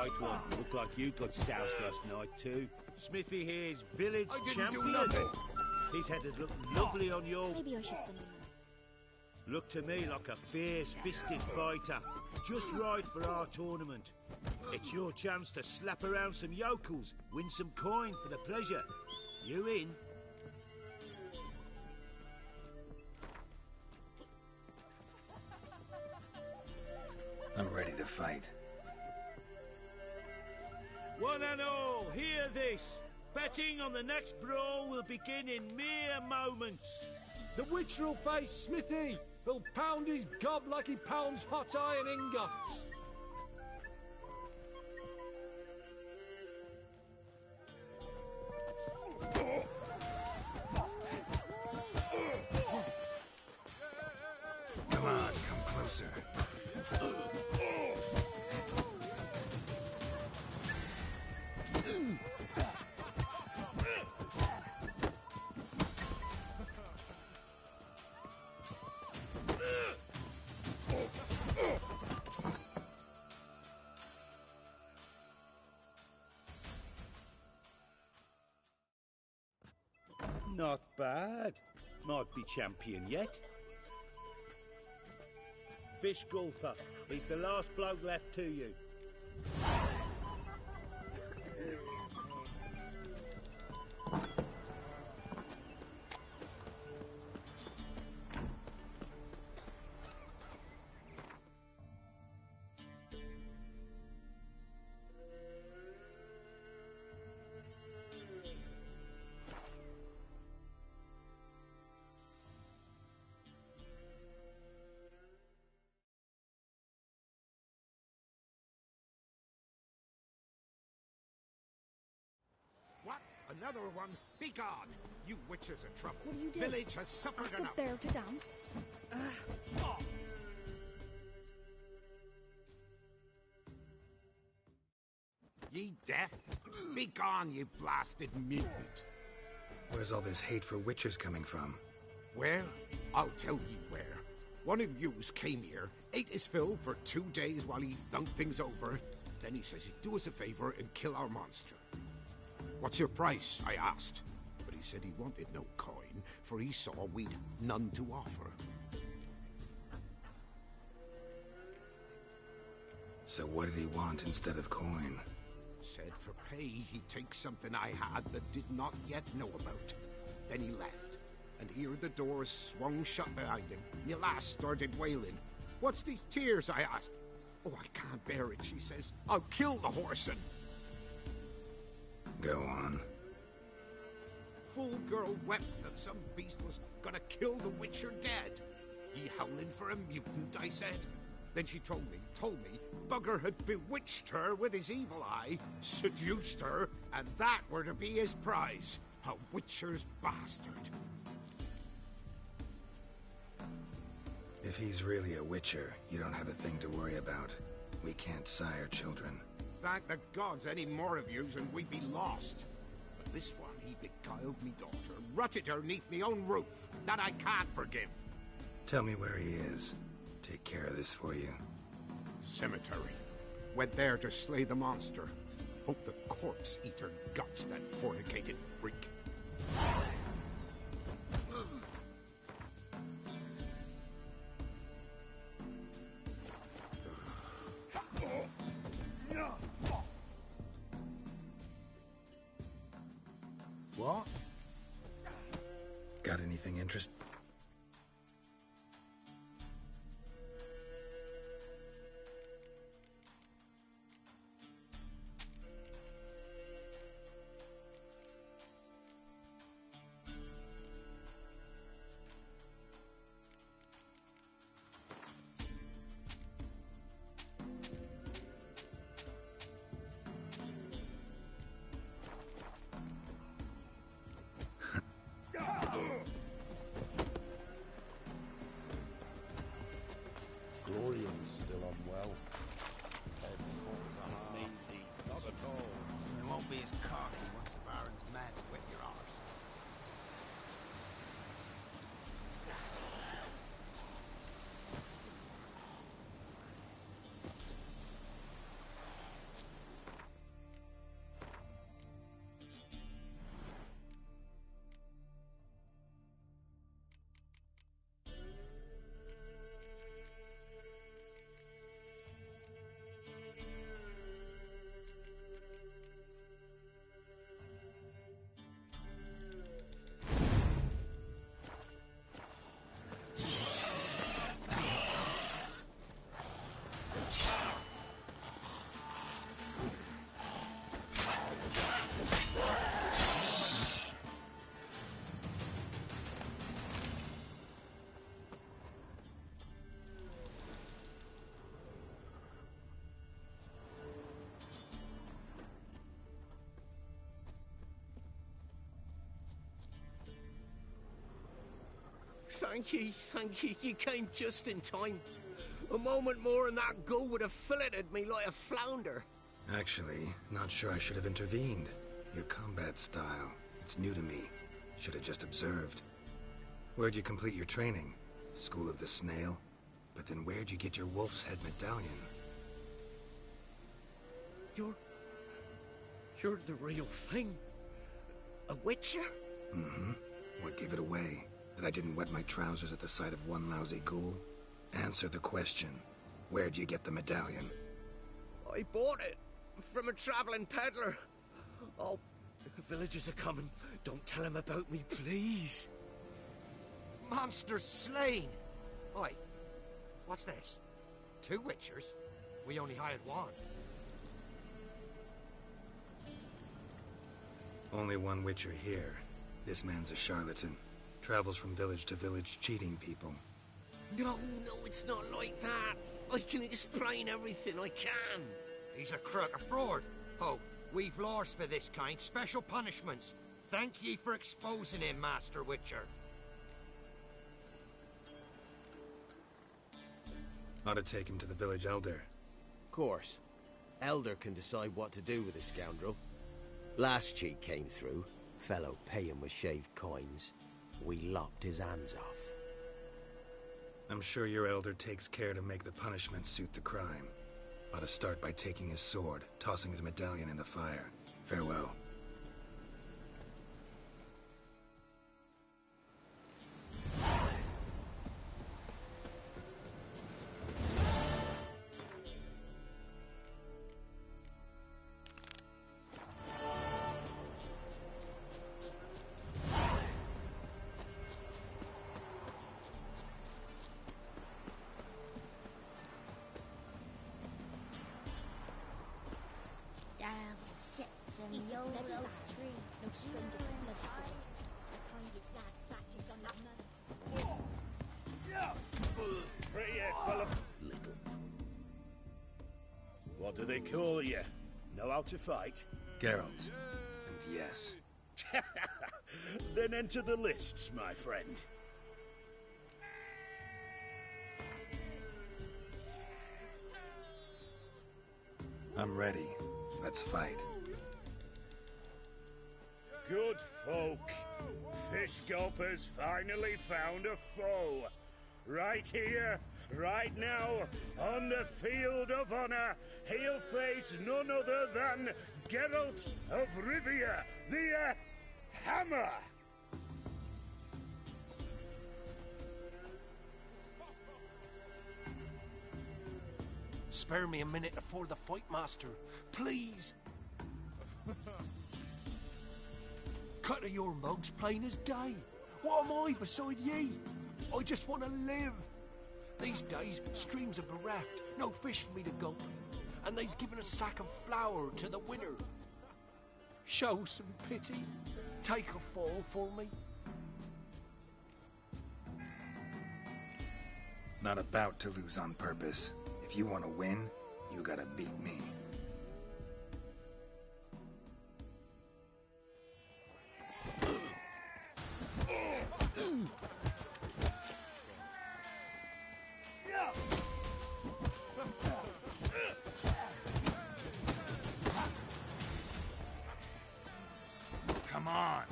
right one. Looked like you got soused last night too. Smithy here's village champion. His head had looked lovely on your... Maybe I should send him. Looked to me like a fierce-fisted fighter. Just right for our tournament. It's your chance to slap around some yokels, win some coin for the pleasure. You in? I'm ready to fight. One and all, hear this. Betting on the next brawl will begin in mere moments. The Witcher will face Smithy. He'll pound his gob like he pounds hot iron ingots. Come on, come closer. Not bad. Might be champion yet. Fish Gulper. He's the last bloke left to you. What? Another one? Be gone! You witches are trouble. What do you do? Village has suffered Ask enough. a bear to dance? Ye deaf? Be gone, you blasted mutant! Where's all this hate for witchers coming from? Where? I'll tell you where. One of yous came here, ate his fill for 2 days while he thunked things over. Then he says he'd do us a favor and kill our monster. What's your price? I asked. But he said he wanted no coin, for he saw we'd none to offer. So what did he want instead of coin? Said for pay he'd take something I had that did not yet know about. Then he left, and here the doors swung shut behind him. My lass started wailing. What's these tears? I asked. Oh, I can't bear it, she says. I'll kill the whoreson. Go on. Fool girl wept that some beast was gonna kill the Witcher dead. Ye howling for a mutant, I said. Then she told me, Bugger had bewitched her with his evil eye, seduced her, and that were to be his prize. A Witcher's bastard. If he's really a witcher, you don't have a thing to worry about. We can't sire children. Thank the gods any more of yous and we'd be lost. But this one, he beguiled me daughter, rutted her neath me own roof. That I can't forgive. Tell me where he is. Take care of this for you. Cemetery. Went there to slay the monster. Hope the corpse eat her guts, that fornicated freak. What? Got anything interesting? Thank you. You came just in time. A moment more and that gull would have filleted me like a flounder. Actually, not sure I should have intervened. Your combat style, it's new to me. Should have just observed. Where'd you complete your training? School of the Snail? But then where'd you get your wolf's head medallion? You're the real thing? A witcher? Mm-hmm. What gave it away? That I didn't wet my trousers at the sight of one lousy ghoul? Answer the question. Where'd you get the medallion? I bought it from a traveling peddler. Oh, the villagers are coming. Don't tell them about me, please. Monsters slain! Oi, what's this? 2 witchers? We only hired one. Only one witcher here. This man's a charlatan. Travels from village to village cheating people. No, it's not like that. I can explain everything, I can. He's a crook, a fraud. Oh, we've laws for this kind, special punishments. Thank ye for exposing him, Master Witcher. Ought to take him to the village elder. Course. Elder can decide what to do with the scoundrel. Last cheat came through. Fellow paying with shaved coins. We lopped his hands off. I'm sure your elder takes care to make the punishment suit the crime. Ought to start by taking his sword, tossing his medallion in the fire. Farewell. He's the old tree, no stranger to blood sport. The kindest lad practiced on his mother. Pretty head, fella. Little. What do they call you? Know how to fight? Geralt. And yes. Then enter the lists, my friend. I'm ready. Let's fight. Good folk. Fish Gulper's finally found a foe. Right here, right now, on the field of honor, he'll face none other than Geralt of Rivia, the Hammer. Spare me a minute before the fight, Master. Please. Cut of your mugs plain as day. What am I beside ye? I just want to live. These days, streams are bereft. No fish for me to gulp. And they's given a sack of flour to the winner. Show some pity. Take a fall for me. Not about to lose on purpose. If you want to win, you gotta beat me. Come on.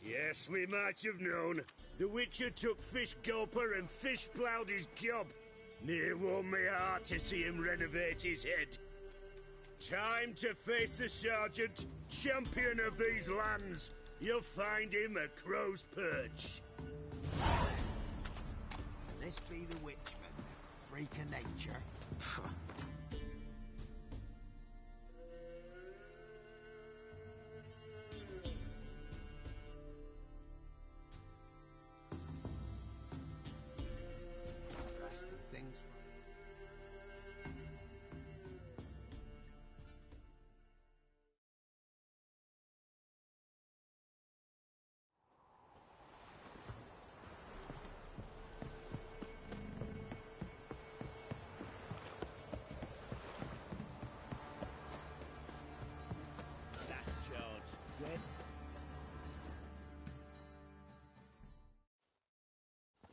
Yes, we might have known. The Witcher took Fish Gulper and fish ploughed his gob. Near warmed me heart to see him renovate his head. Time to face the Sergeant, champion of these lands. You'll find him at Crow's Perch. This be the Witchman, freak of nature.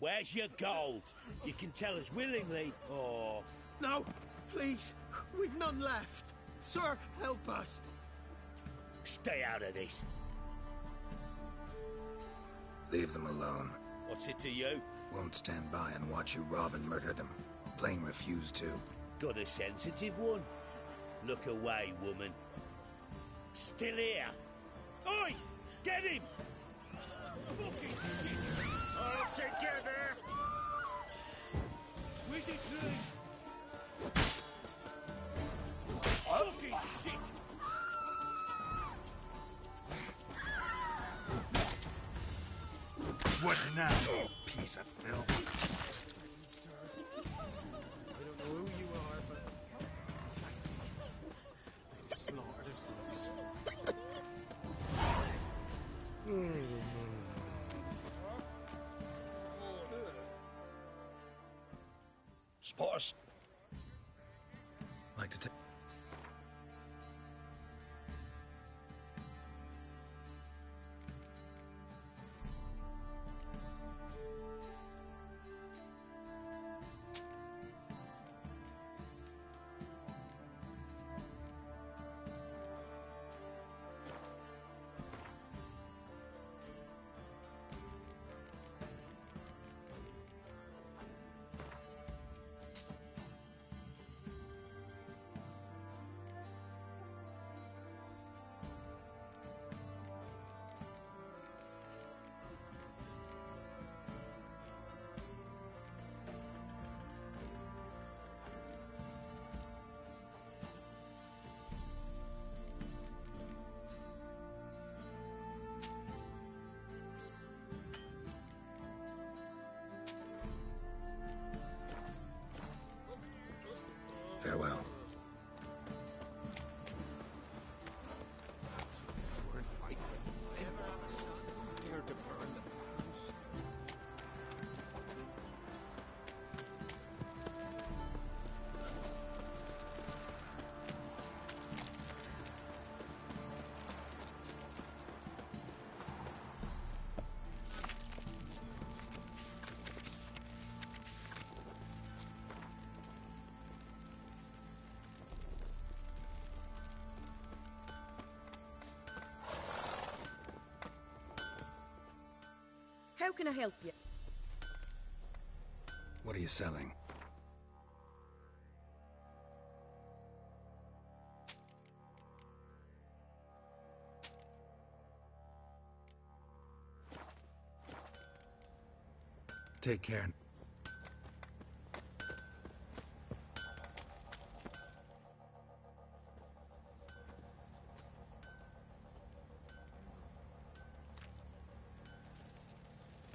Where's your gold? You can tell us willingly, or... No, please. We've none left. Sir, help us. Stay out of this. Leave them alone. What's it to you? Won't stand by and watch you rob and murder them. Plain refuse to. Got a sensitive one? Look away, woman. Still here. Oi! Get him! Fucking shit! All together! Wizard tree! Fucking shit! What now, piece of filth? I don't know who you are, but... They slaughtered us like... Spotters. Like to take... Farewell. Weren't right when ever have a son who dared to burn the house. How can I help you? What are you selling? Take care.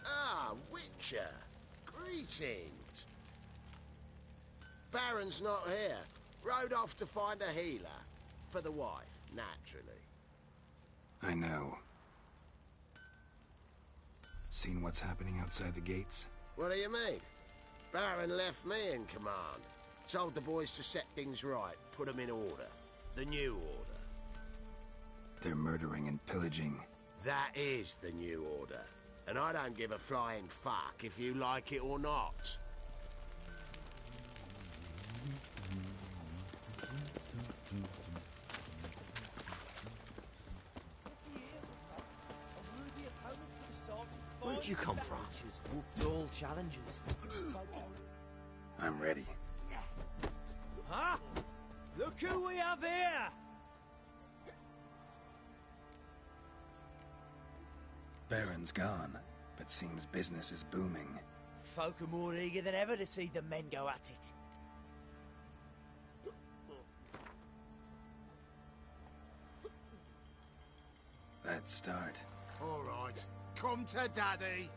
Ah, Witcher. Greetings. Baron's not here. Rode off to find a healer. For the wife, naturally. I know. Seen what's happening outside the gates? What do you mean? Baron left me in command. Told the boys to set things right, put them in order. The new order. They're murdering and pillaging. That is the new order. And I don't give a flying fuck if you like it or not. Where did you come from? Whooped all challenges. I'm ready. Huh? Look who we have here! Baron's gone, but seems business is booming. Folk are more eager than ever to see the men go at it. Let's start. All right, come to Daddy.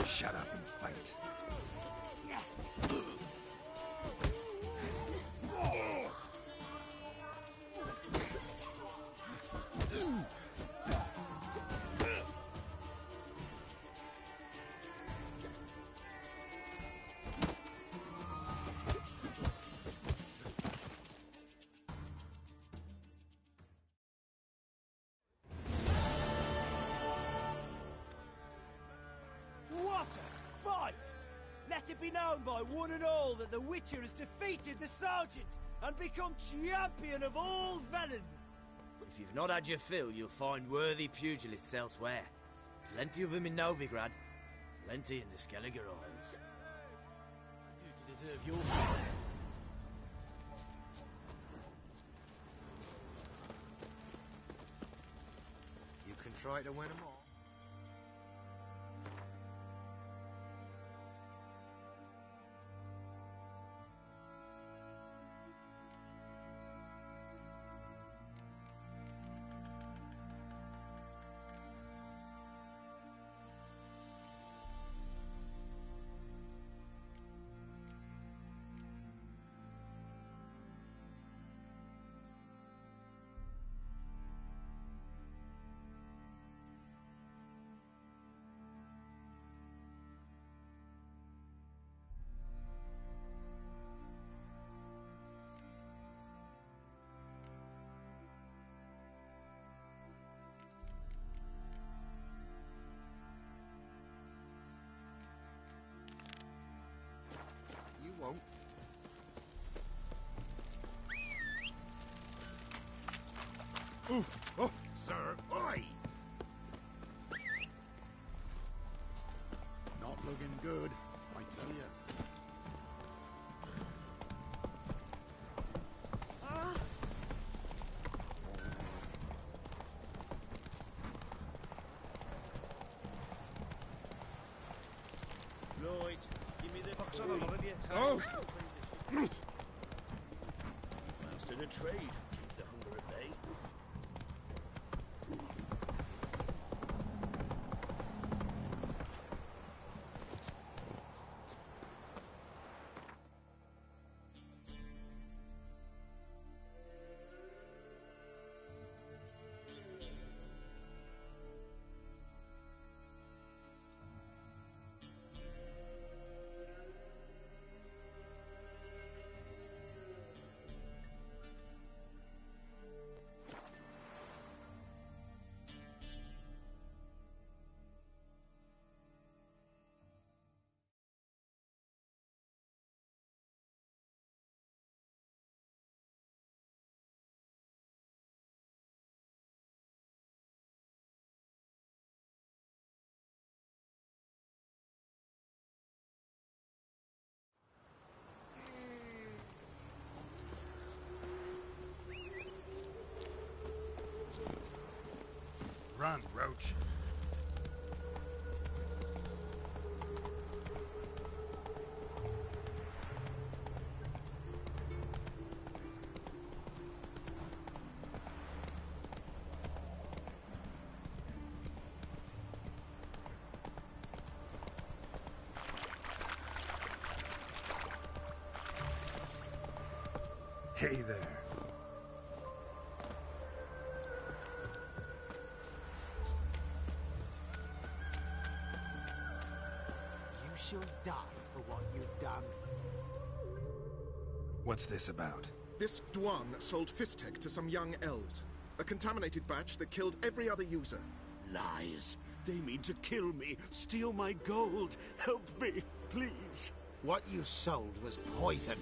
Shut up and fight. be known by one and all that the Witcher has defeated the Sergeant and become champion of all Velen. If you've not had your fill, you'll find worthy pugilists elsewhere. Plenty of them in Novigrad, plenty in the Skelliger Isles. You to deserve your fate. You can try to win them all. You won't. Ooh, oh, sir, oi! Not looking good, I tell you. Right, give me the box on the lot of you. Oh! Mastered a trade. Keeps the hunger at bay. Run, Roach. Hey there. You shall die for what you've done. What's this about? This Dwan sold Fistek to some young elves. A contaminated batch that killed every other user. Lies. They mean to kill me, steal my gold. Help me, please. What you sold was poison.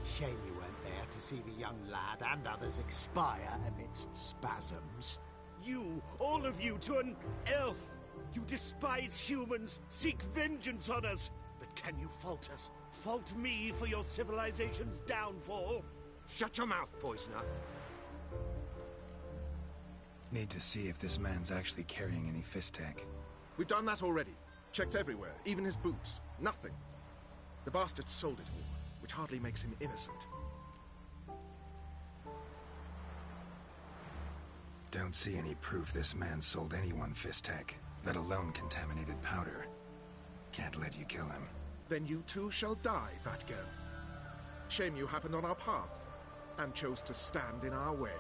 Shame you weren't there to see the young lad and others expire amidst spasms. You, all of you, to an elf. You despise humans, seek vengeance on us. But can you fault us? Fault me for your civilization's downfall? Shut your mouth, poisoner. Need to see if this man's actually carrying any Fistek. We've done that already. Checked everywhere, even his boots. Nothing. The bastard sold it all, which hardly makes him innocent. Don't see any proof this man sold anyone Fistek, let alone contaminated powder. Can't let you kill him. Then you too shall die, Vatgo. Shame you happened on our path, and chose to stand in our way.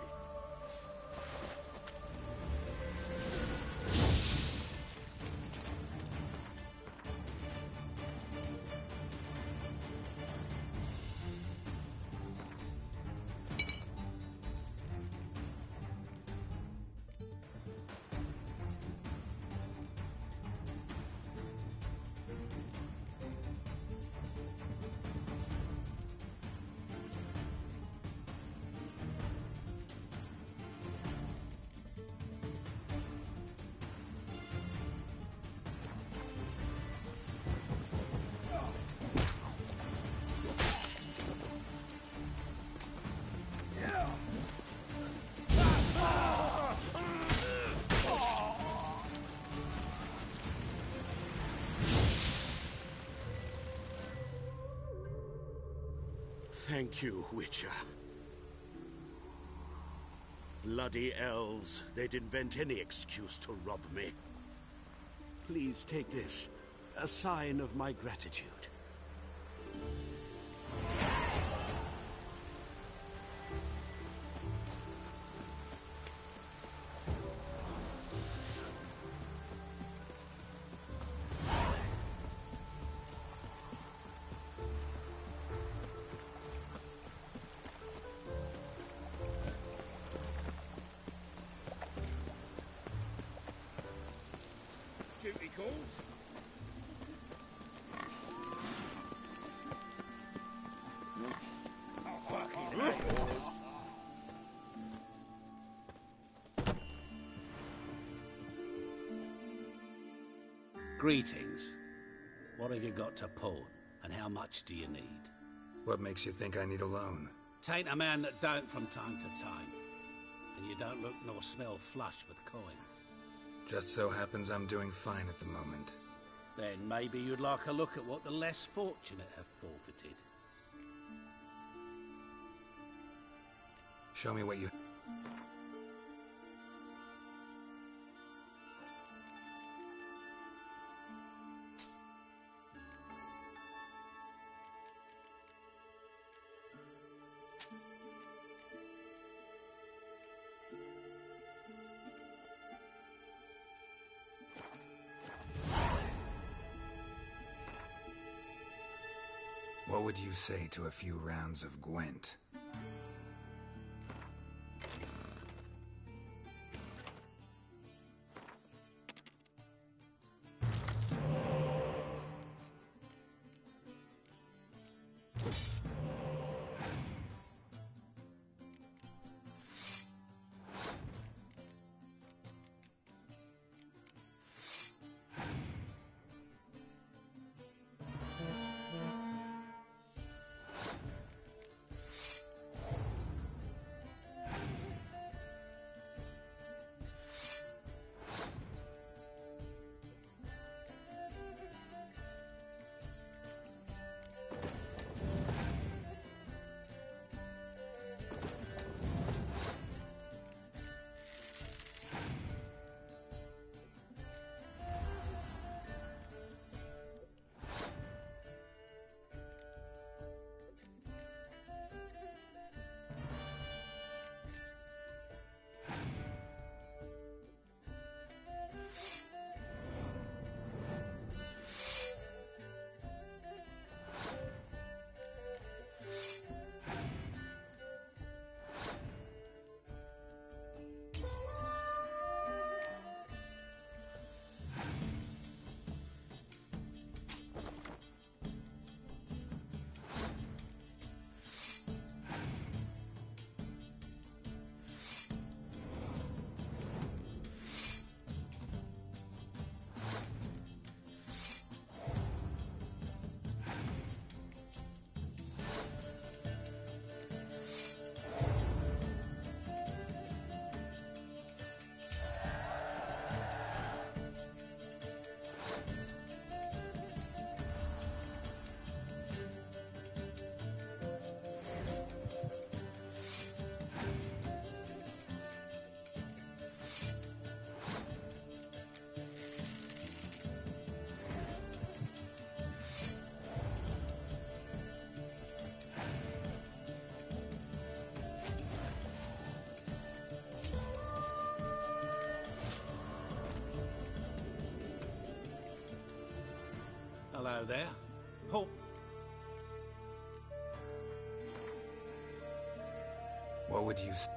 Thank you, Witcher. Bloody elves. They'd invent any excuse to rob me. Please take this. A sign of my gratitude. Duty calls. Greetings. What have you got to pawn, and how much do you need? What makes you think I need a loan? Tain't a man that don't from time to time. And you don't look nor smell flush with coin. Just so happens I'm doing fine at the moment. Then maybe you'd like a look at what the less fortunate have forfeited. Show me what you... What would you say to a few rounds of Gwent? Hello there. Paul. What would you say?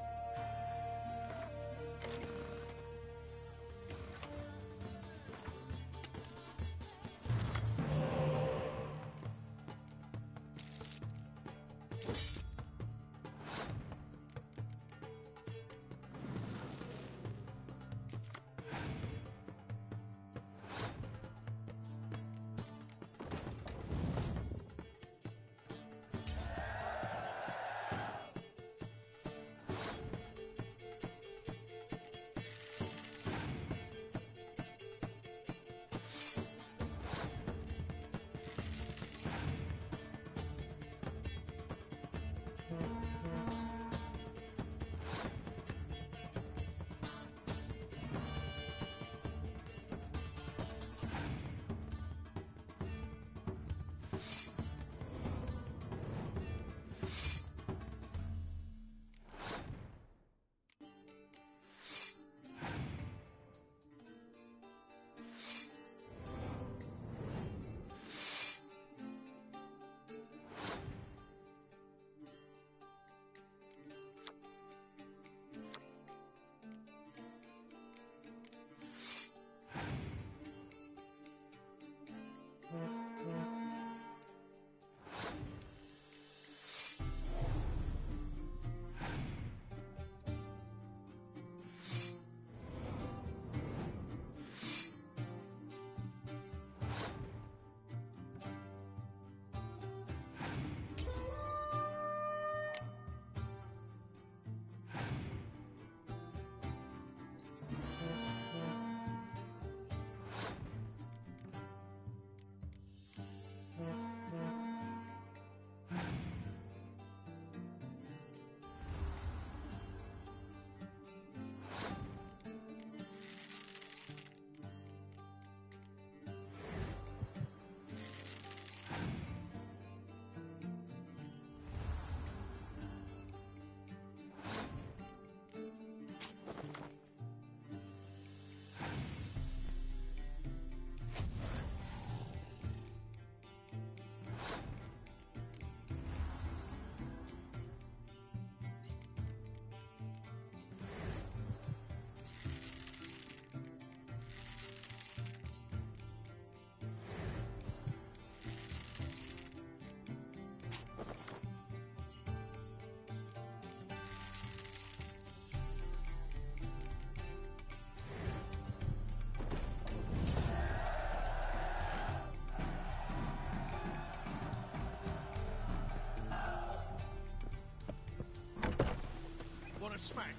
a smack.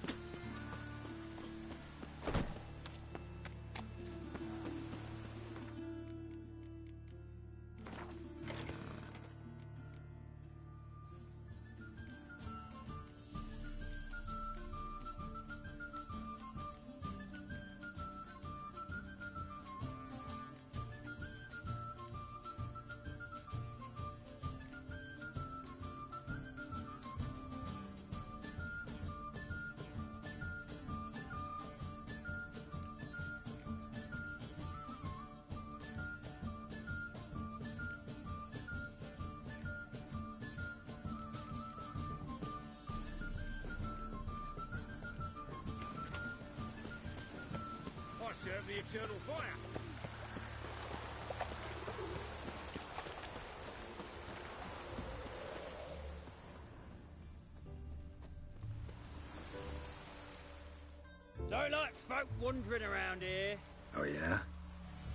I serve the eternal fire. Don't like folk wandering around here. Oh yeah?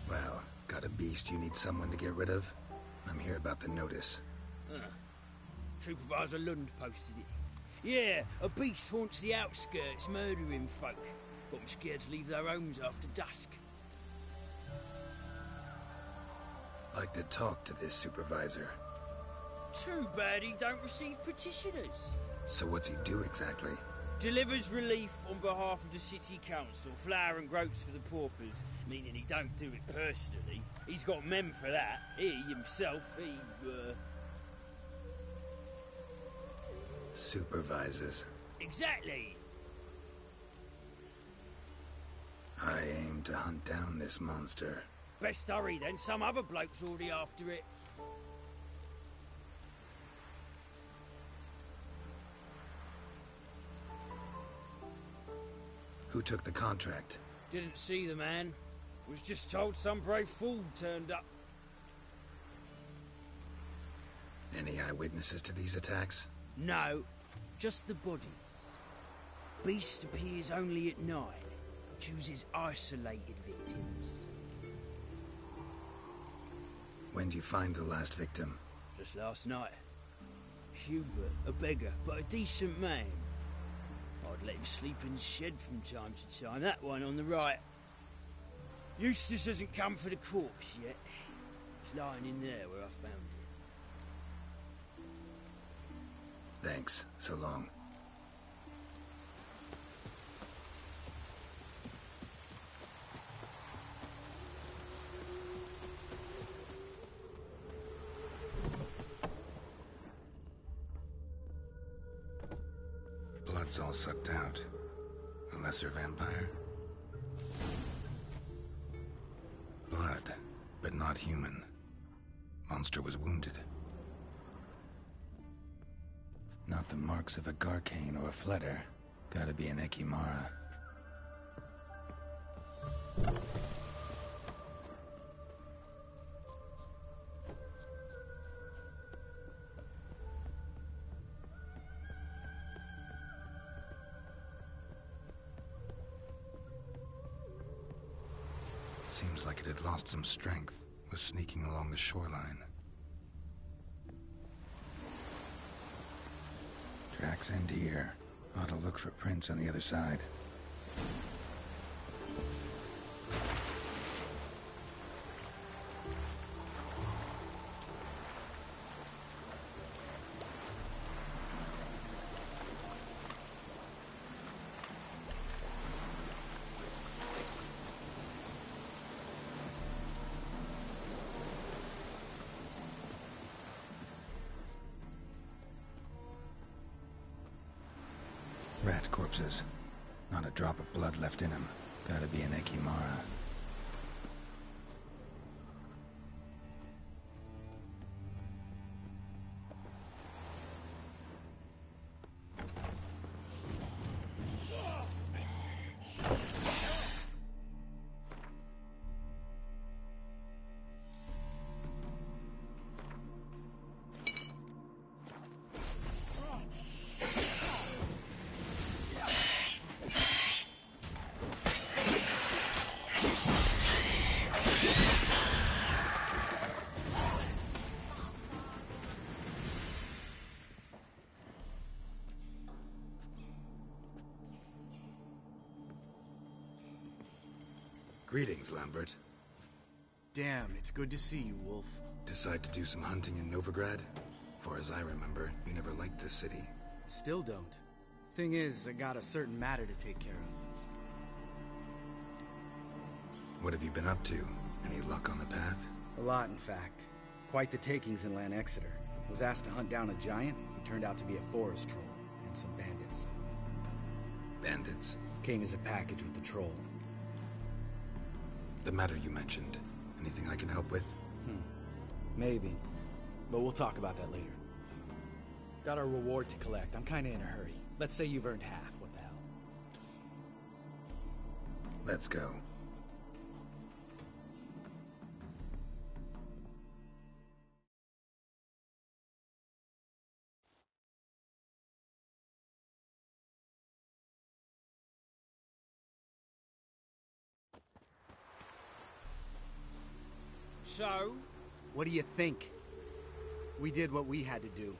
Well, got a beast you need someone to get rid of? I'm here about the notice. Supervisor Lund posted it. Yeah, a beast haunts the outskirts, murdering folk. Got them scared to leave their homes after dusk. Like to talk to this supervisor. Too bad he don't receive petitioners. So what's he do exactly? Delivers relief on behalf of the city council, flour and groats for the paupers, meaning he don't do it personally. He's got men for that. He himself, Supervises. Exactly. I aim to hunt down this monster. Best hurry then, some other bloke's already after it. Who took the contract? Didn't see the man. Was just told some brave fool turned up. Any eyewitnesses to these attacks? No, just the bodies. Beast appears only at night. Chooses isolated victims. When'd you find the last victim? Just last night. Hubert, a beggar, but a decent man. I'd let him sleep in the shed from time to time. That one on the right. Eustace hasn't come for the corpse yet. It's lying in there where I found it. Thanks. So long. Blood's all sucked out. A lesser vampire? Blood, but not human. Monster was wounded. Not the marks of a Garcane or a Fletter. Gotta be an Ekimara. Seems like it had lost some strength. Was sneaking along the shoreline. Tracks end here. Ought to look for prints on the other side. Rat corpses. Not a drop of blood left in them. Gotta be an Ekimara. Greetings, Lambert. Damn, it's good to see you, Wolf. Decide to do some hunting in Novigrad? For as I remember, you never liked this city. Still don't. Thing is, I got a certain matter to take care of. What have you been up to? Any luck on the path? A lot, in fact. Quite the takings in Lan Exeter. Was asked to hunt down a giant who turned out to be a forest troll, and some bandits. Bandits? Came as a package with the troll. The matter you mentioned. Anything I can help with? Maybe. But we'll talk about that later. Got our reward to collect. I'm kinda in a hurry. Let's say you've earned half. What the hell? Let's go. So? What do you think? We did what we had to do.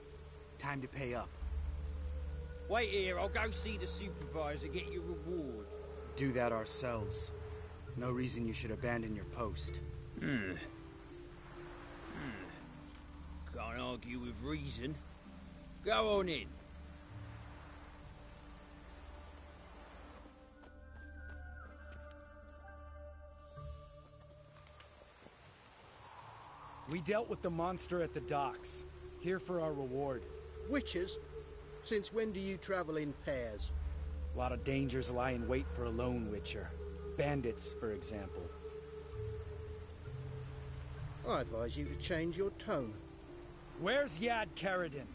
Time to pay up. Wait here, I'll go see the supervisor, get your reward. Do that ourselves. No reason you should abandon your post. Can't argue with reason. Go on in. We dealt with the monster at the docks. Here for our reward. Witches? Since when do you travel in pairs? A lot of dangers lie in wait for a lone witcher. Bandits, for example. I advise you to change your tone. Where's Yad Karadin?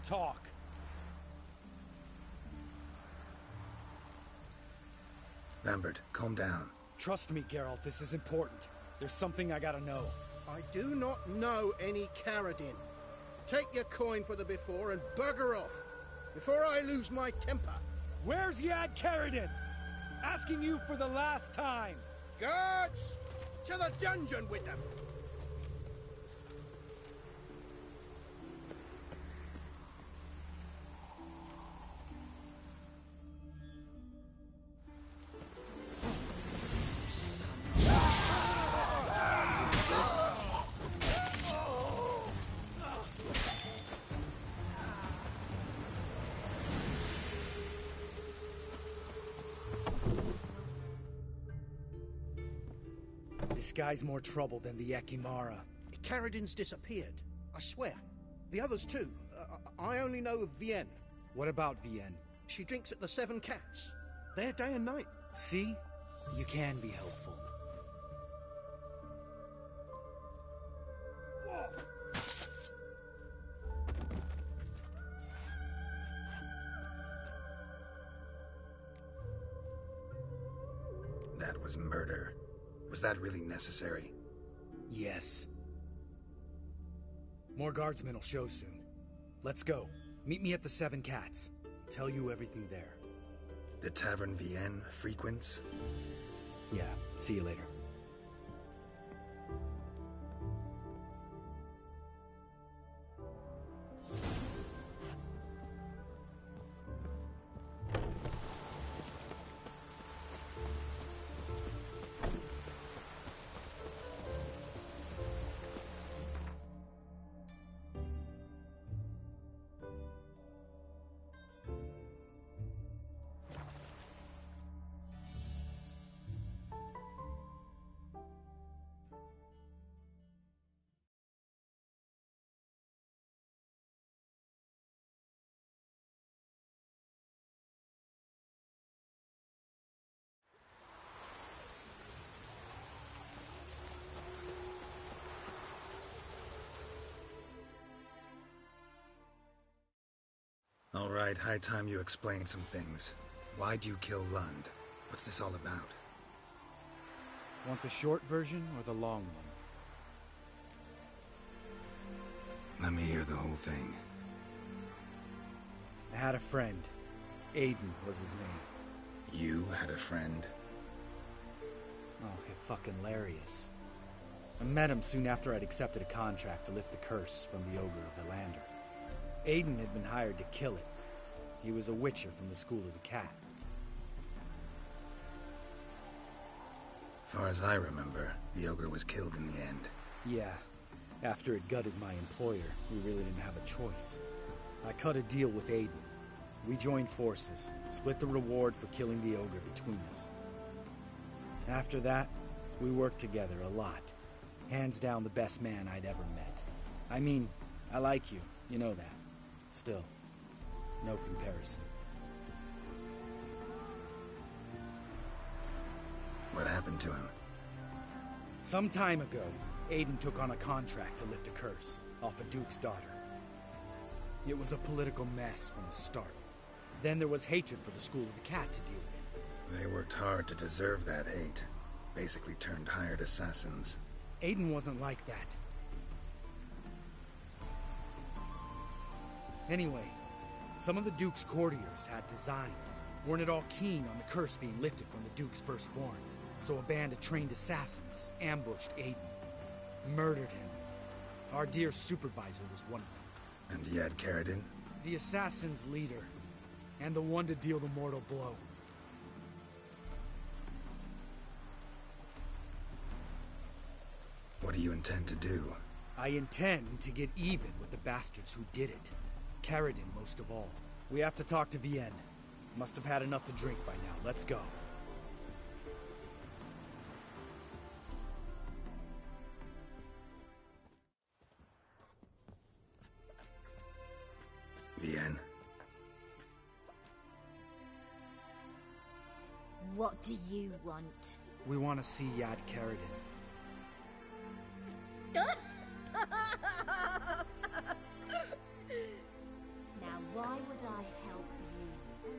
Talk. Lambert, calm down. Trust me, Geralt, this is important. There's something I gotta know. I do not know any Karadin. Take your coin for the before and bugger off, before I lose my temper. Where's Yad Karadin? Asking you for the last time. Guards! To the dungeon with them! This guy's more trouble than the Ekimara. Karadin's disappeared. I swear. The others too. I only know of Vienne. What about Vienne? She drinks at the Seven Cats. There day and night. See? You can be helpful. That was murder. Was that really necessary? Yes. More guardsmen will show soon. Let's go. Meet me at the Seven Cats. Tell you everything there. The Tavern Vienne frequents? Yeah, see you later. All right, high time you explain some things. Why'd you kill Lund? What's this all about? Want the short version or the long one? Let me hear the whole thing. I had a friend. Aiden was his name. You had a friend? Oh, fucking hilarious. I met him soon after I'd accepted a contract to lift the curse from the Ogre of Elander. Aiden had been hired to kill it. He was a witcher from the School of the Cat. Far as I remember, the ogre was killed in the end. Yeah. After it gutted my employer, we really didn't have a choice. I cut a deal with Aiden. We joined forces, split the reward for killing the ogre between us. After that, we worked together a lot. Hands down the best man I'd ever met. I mean, I like you, you know that. Still, no comparison. What happened to him? Some time ago, Aiden took on a contract to lift a curse off a duke's daughter. It was a political mess from the start. Then there was hatred for the School of the Cat to deal with. They worked hard to deserve that hate. Basically turned hired assassins. Aiden wasn't like that. Anyway, some of the Duke's courtiers had designs. Weren't at all keen on the curse being lifted from the Duke's firstborn. So a band of trained assassins ambushed Aiden. Murdered him. Our dear supervisor was one of them. And you had Carradine? The assassin's leader. And the one to deal the mortal blow. What do you intend to do? I intend to get even with the bastards who did it. Carradine most of all. We have to talk to Vienne. Must have had enough to drink by now. Let's go. Vienne. What do you want? We want to see Yad Carradine. Now, why would I help you?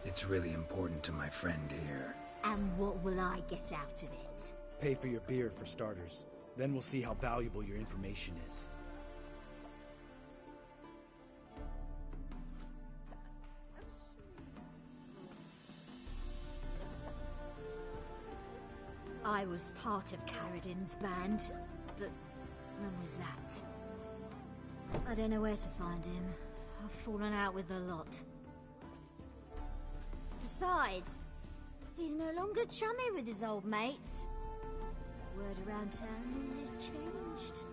It's really important to my friend here. And what will I get out of it? Pay for your beer, for starters. Then we'll see how valuable your information is. I was part of Carradine's band, but when was that? I don't know where to find him. I've fallen out with a lot. Besides, he's no longer chummy with his old mates. Word around town is he's changed.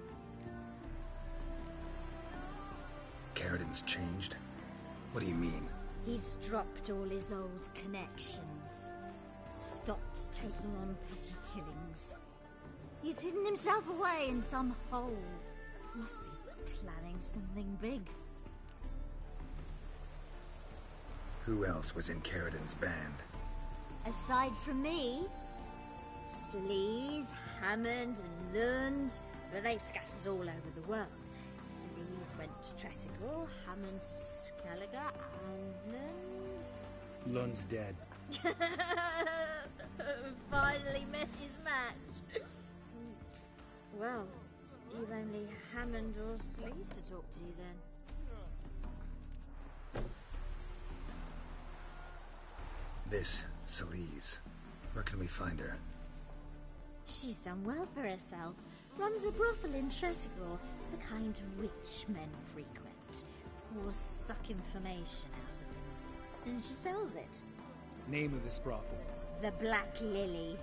Carradine's changed? What do you mean? He's dropped all his old connections. Stopped taking on petty killings. He's hidden himself away in some hole. Must be planning something big. Who else was in Carradine's band? Aside from me, Sleaze, Hammond and Lund, but they've scattered all over the world. Sleaze went to Tretigor, Hammond to Skellige, and Lund... Lund's dead. Finally met his match. Well, you've only Hammond or Sleaze to talk to then. This, Sleaze. Where can we find her? She's done well for herself. Runs a brothel in Tretigor, the kind rich men frequent. Or suck information out of them. And she sells it. Name of this brothel? The Black Lily.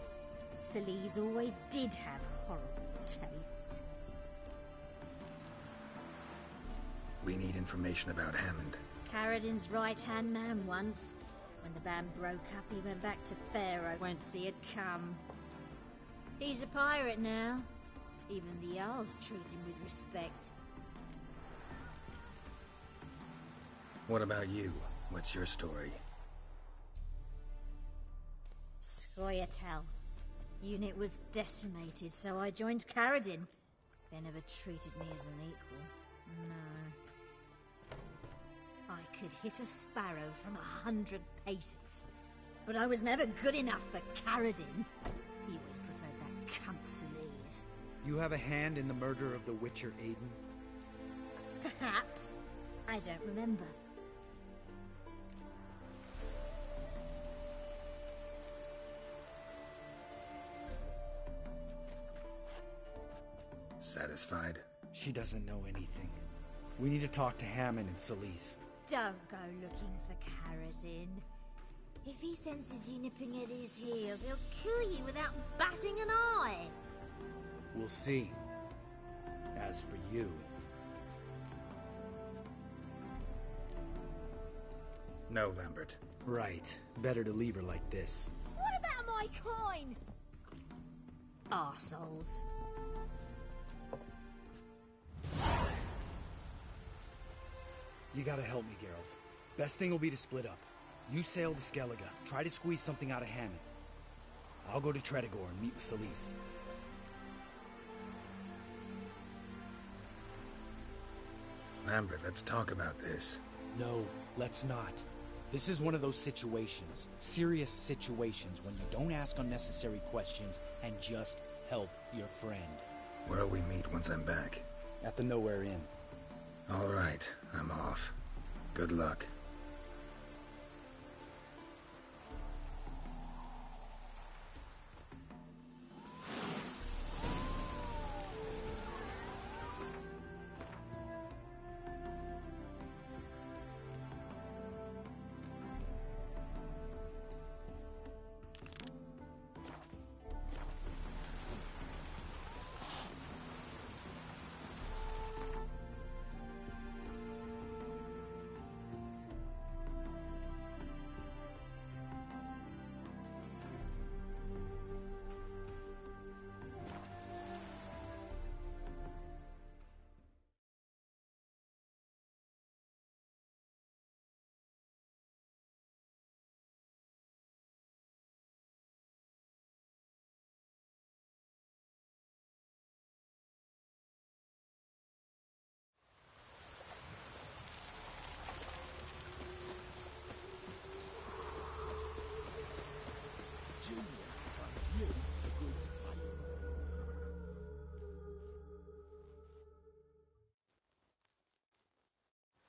Sleaze always did have horrible taste. We need information about Hammond. Carradine's right-hand man once. When the band broke up, he went back to Pharaoh whence he had come. He's a pirate now. Even the Jarls treat him with respect. What about you? What's your story? Scoia'tael. Unit was decimated, so I joined Carradine. They never treated me as an equal. No. I could hit a sparrow from 100 paces, but I was never good enough for Carradine. He always preferred that cunt Sleaze. You have a hand in the murder of the Witcher Aiden? Perhaps. I don't remember. Satisfied? She doesn't know anything. We need to talk to Hammond and Sleaze. Don't go looking for Carradine. If he senses you nipping at his heels, he'll kill you without batting an eye. We'll see. As for you... No, Lambert. Right. Better to leave her like this. What about my coin? Arseholes. You gotta help me, Geralt. Best thing will be to split up. You sail to Skellige, try to squeeze something out of Hammond. I'll go to Tredegor and meet with Solis. Lambert, let's talk about this. No, let's not. This is one of those situations, serious situations, when you don't ask unnecessary questions and just help your friend. Where'll we meet once I'm back? At the Nowhere Inn. All right, I'm off. Good luck.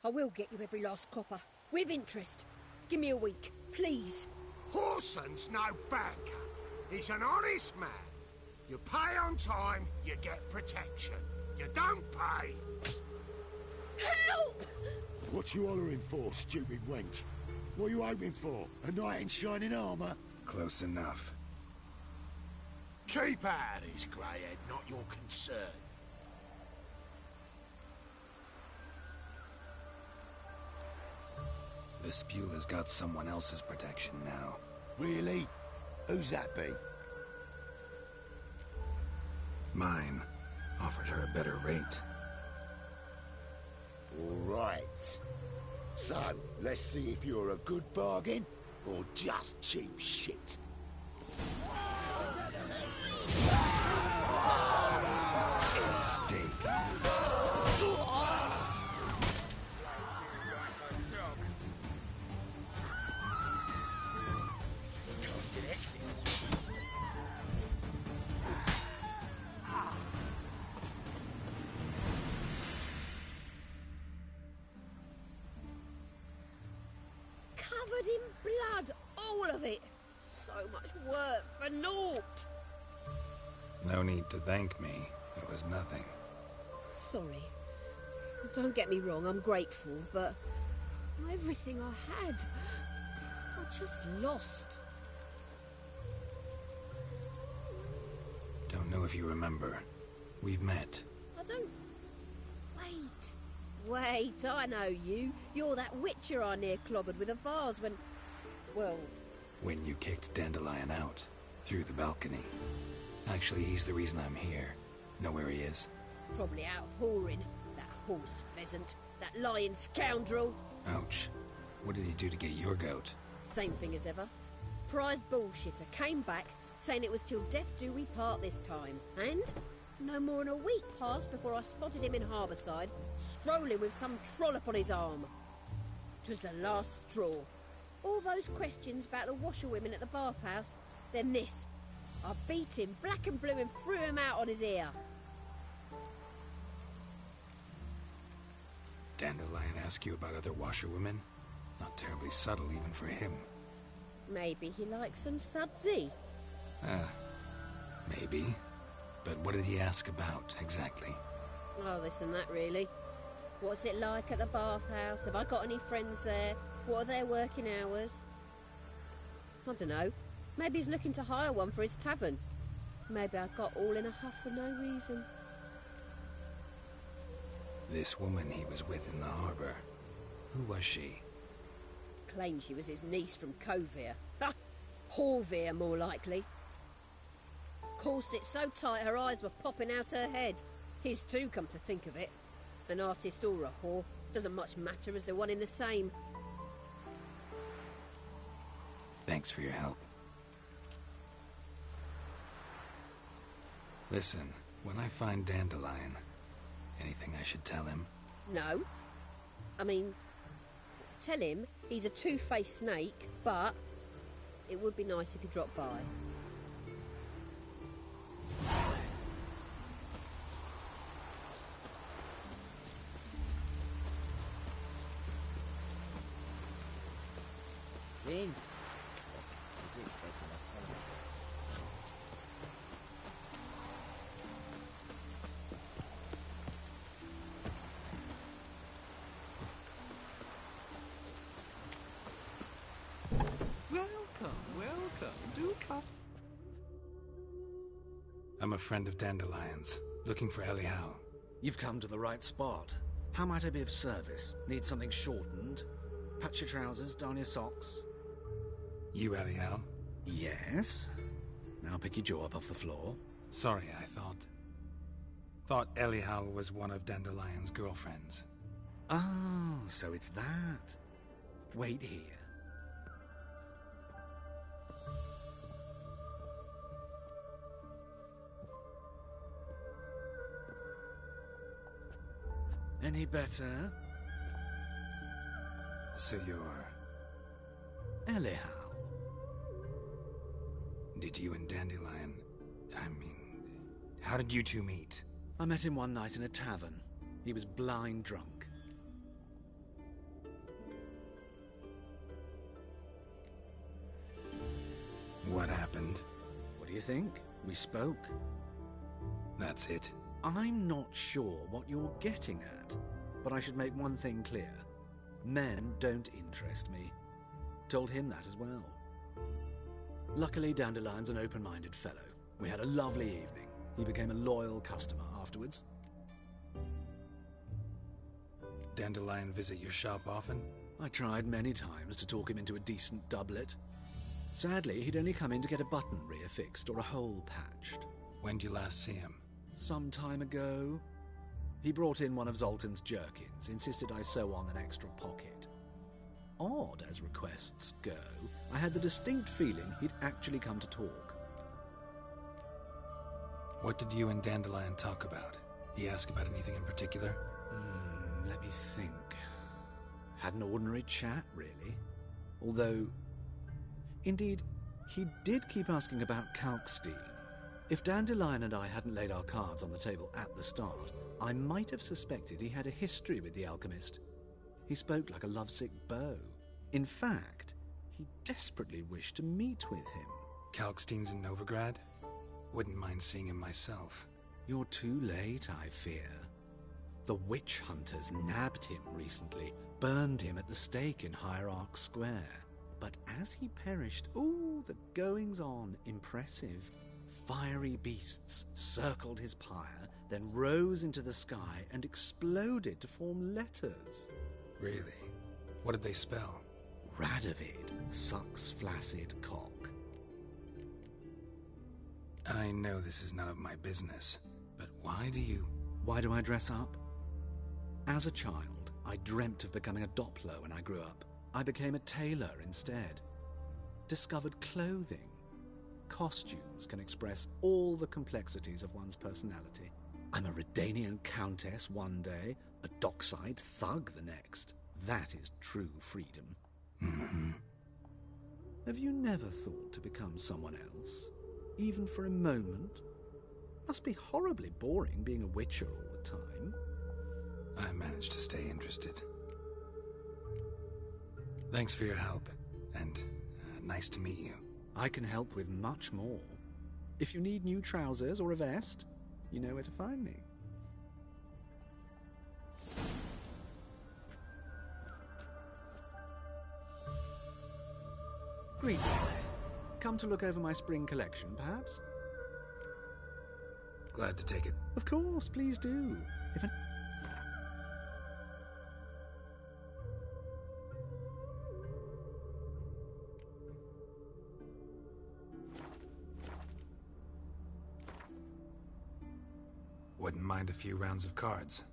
I will get you every last copper, with interest. Give me a week, please. Horson's no banker. He's an honest man. You pay on time, you get protection. You don't pay... Help! What you hollering for, stupid wench? What are you hoping for? A knight in shining armour? Close enough. Keep out of this, greyhead, not your concern. The Spula's got someone else's protection now. Really? Who's that be? Mine. Offered her a better rate. All right. So, let's see if you're a good bargain or just cheap shit. Steak. Covered in blood, all of it. So much work for naught. No need to thank me. It was nothing. Sorry. Don't get me wrong, I'm grateful, but everything I had, I just lost. Don't know if you remember. We've met. I don't... Wait, I know you. You're that witcher I near clobbered with a vase when... well... When you kicked Dandelion out. Through the balcony. Actually, he's the reason I'm here. Know where he is? Probably out whoring. That horse pheasant. That lying scoundrel. Ouch. What did he do to get your goat? Same thing as ever. Prize bullshitter came back, saying it was till death do we part this time. And... no more than a week passed before I spotted him in Harbourside, strolling with some trollop on his arm. 'Twas the last straw. All those questions about the washerwomen at the bathhouse, then this. I beat him black and blue and threw him out on his ear. Dandelion ask you about other washerwomen? Not terribly subtle even for him. Maybe he likes some sudsy. Maybe. But what did he ask about, exactly? Oh, this and that, really. What's it like at the bathhouse? Have I got any friends there? What are their working hours? I don't know. Maybe he's looking to hire one for his tavern. Maybe I got all in a huff for no reason. This woman he was with in the harbor, who was she? Claimed she was his niece from Kovir. Ha! Horvir, more likely. Corset so tight her eyes were popping out her head. His too, come to think of it. An artist or a whore. Doesn't much matter as they're one in the same. Thanks for your help. Listen, when I find Dandelion, anything I should tell him? No. I mean, tell him he's a two-faced snake, but it would be nice if he dropped by. Vin. What did you expect from us, Tony? Welcome. Do come. I'm a friend of Dandelion's, looking for Elial. You've come to the right spot. How might I be of service? Need something shortened? Patch your trousers, darn your socks. You Elial? Yes. Now pick your jaw up off the floor. Sorry, I thought Elial was one of Dandelion's girlfriends. Oh, so it's that. Wait here. Any better? So you're... Elial. Did you and Dandelion... how did you two meet? I met him one night in a tavern. He was blind drunk. What happened? What do you think? We spoke. That's it? I'm not sure what you're getting at, but I should make one thing clear. Men don't interest me. Told him that as well. Luckily, Dandelion's an open-minded fellow. We had a lovely evening. He became a loyal customer afterwards. Dandelion visit your shop often? I tried many times to talk him into a decent doublet. Sadly, he'd only come in to get a button reaffixed or a hole patched. When did you last see him? Some time ago. He brought in one of Zoltan's jerkins, insisted I sew on an extra pocket. Odd as requests go, I had the distinct feeling he'd actually come to talk. What did you and Dandelion talk about? He asked about anything in particular? Let me think. Had an ordinary chat, really. Although, indeed, he did keep asking about Kalkstein. If Dandelion and I hadn't laid our cards on the table at the start, I might have suspected he had a history with the alchemist. He spoke like a lovesick beau. In fact, he desperately wished to meet with him. Kalkstein's in Novigrad? Wouldn't mind seeing him myself. You're too late, I fear. The witch hunters nabbed him recently, burned him at the stake in Hierarch Square. But as he perished, the goings-on, impressive. Fiery beasts circled his pyre, then rose into the sky and exploded to form letters. Really? What did they spell? Radovid sucks flaccid cock. I know this is none of my business, but why do I dress up? As a child, I dreamt of becoming a Doppler when I grew up. I became a tailor instead. Discovered clothing. Costumes can express all the complexities of one's personality. I'm a Redanian countess one day, a dockside thug the next. That is true freedom. Mm-hmm. Have you never thought to become someone else? Even for a moment? Must be horribly boring being a witcher all the time. I managed to stay interested. Thanks for your help, and nice to meet you. I can help with much more. If you need new trousers or a vest, you know where to find me. Greetings. Come to look over my spring collection, perhaps? Glad to take it. Of course, please do. If an... Wouldn't mind a few rounds of cards.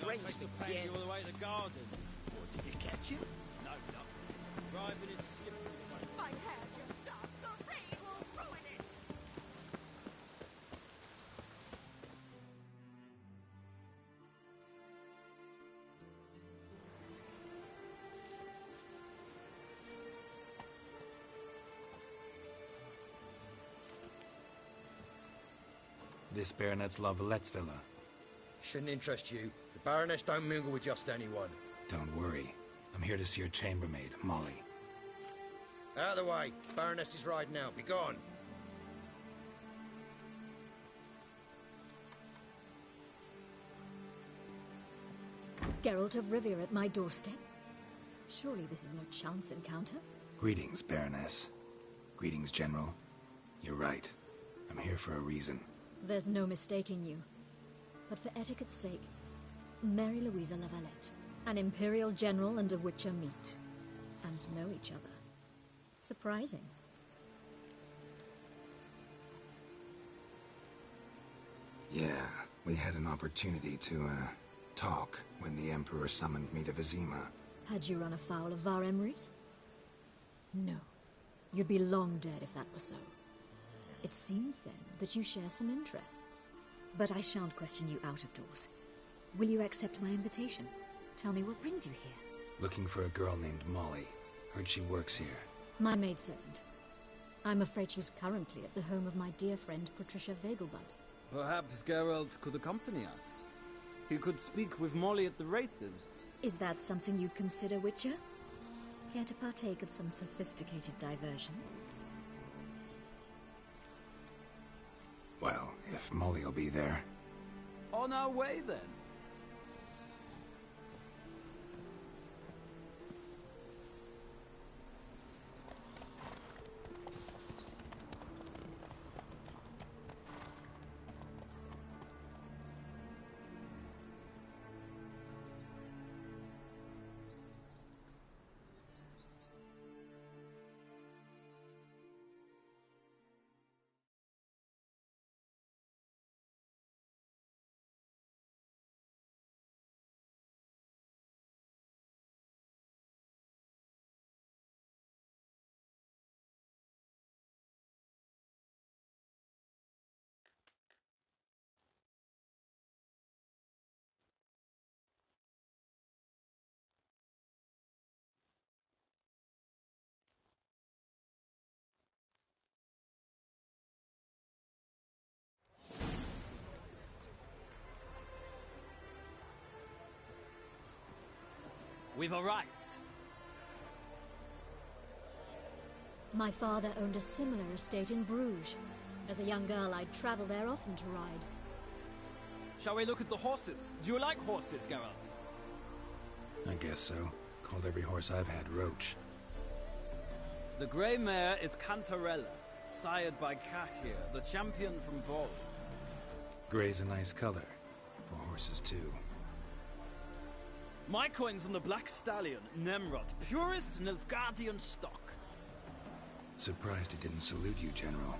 Drenched to pay you all the way to the garden. What, did you catch him? No, not. Driving and skipping away. My hair's just done. The rain will ruin it. This Baronet's La Vallette's villa. Shouldn't interest you. The Baroness don't mingle with just anyone. Don't worry. I'm here to see your chambermaid, Molly. Out of the way. Baroness is riding now. Be gone. Geralt of Rivia at my doorstep? Surely this is no chance encounter? Greetings, Baroness. Greetings, General. You're right. I'm here for a reason. There's no mistaking you. But for etiquette's sake, Mary Louisa La Valette, an Imperial General and a Witcher meet, and know each other. Surprising. Yeah, we had an opportunity to, talk when the Emperor summoned me to Vizima. Had you run afoul of Var Emrys? No. You'd be long dead if that were so. It seems, then, that you share some interests. But I shan't question you out of doors. Will you accept my invitation? Tell me what brings you here. Looking for a girl named Molly. Heard she works here. My maidservant. I'm afraid she's currently at the home of my dear friend Patricia Vegelbud. Perhaps Geralt could accompany us. He could speak with Molly at the races. Is that something you'd consider, Witcher? Care to partake of some sophisticated diversion? Well, if Molly'll be there. On our way, then. We've arrived. My father owned a similar estate in Bruges. As a young girl, I'd travel there often to ride. Shall we look at the horses? Do you like horses, Geralt? I guess so. Called every horse I've had Roach. The grey mare is Cantarella, sired by Cahir, the champion from Vol. Grey's a nice color. For horses, too. My coin's on the Black Stallion, Nemrod, purest Nilfgaardian stock. Surprised he didn't salute you, General.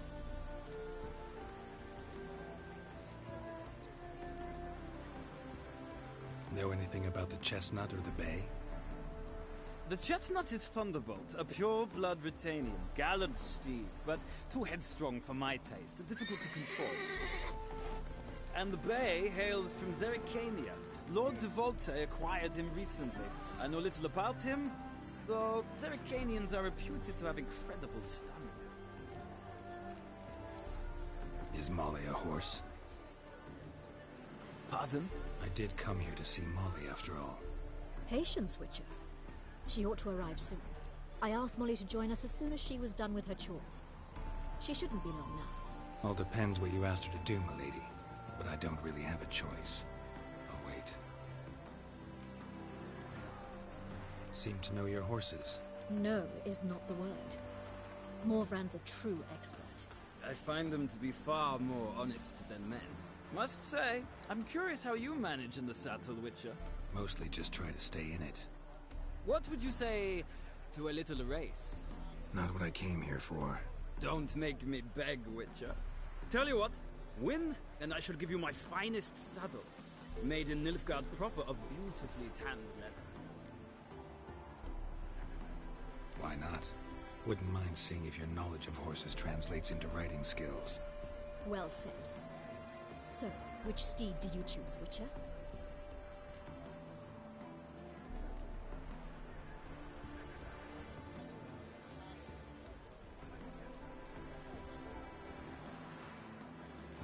Know anything about the chestnut or the bay? The chestnut is Thunderbolt, a pure-blood Britannian, gallant steed, but too headstrong for my taste, difficult to control. And the bay hails from Zerrikania. Lord de Volte acquired him recently. I know little about him, though Zerrikanians are reputed to have incredible stamina. Is Molly a horse? Pardon? I did come here to see Molly, after all. Patience, Witcher. She ought to arrive soon. I asked Molly to join us as soon as she was done with her chores. She shouldn't be long now. All depends what you asked her to do, milady. But I don't really have a choice. I'll wait. Seem to know your horses. No is not the word. Morvran's a true expert. I find them to be far more honest than men. Must say, I'm curious how you manage in the saddle, Witcher. Mostly just try to stay in it. What would you say to a little race? Not what I came here for. Don't make me beg, Witcher. Tell you what, win, and I shall give you my finest saddle. Made in Nilfgaard proper of beautifully tanned leather. Why not? Wouldn't mind seeing if your knowledge of horses translates into riding skills. Well said. So, which steed do you choose, Witcher?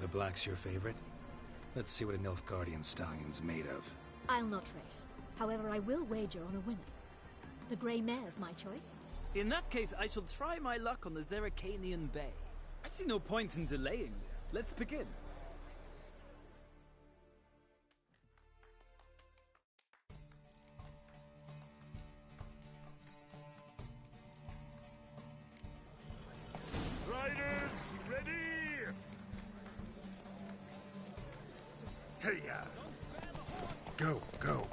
The black's your favorite? Let's see what a Nilfgaardian stallion's made of. I'll not race. However, I will wager on a winner. The grey mare's my choice. In that case, I shall try my luck on the Zerrikanian Bay. I see no point in delaying this. Let's begin. Riders, ready? Hey-ya! Go, go.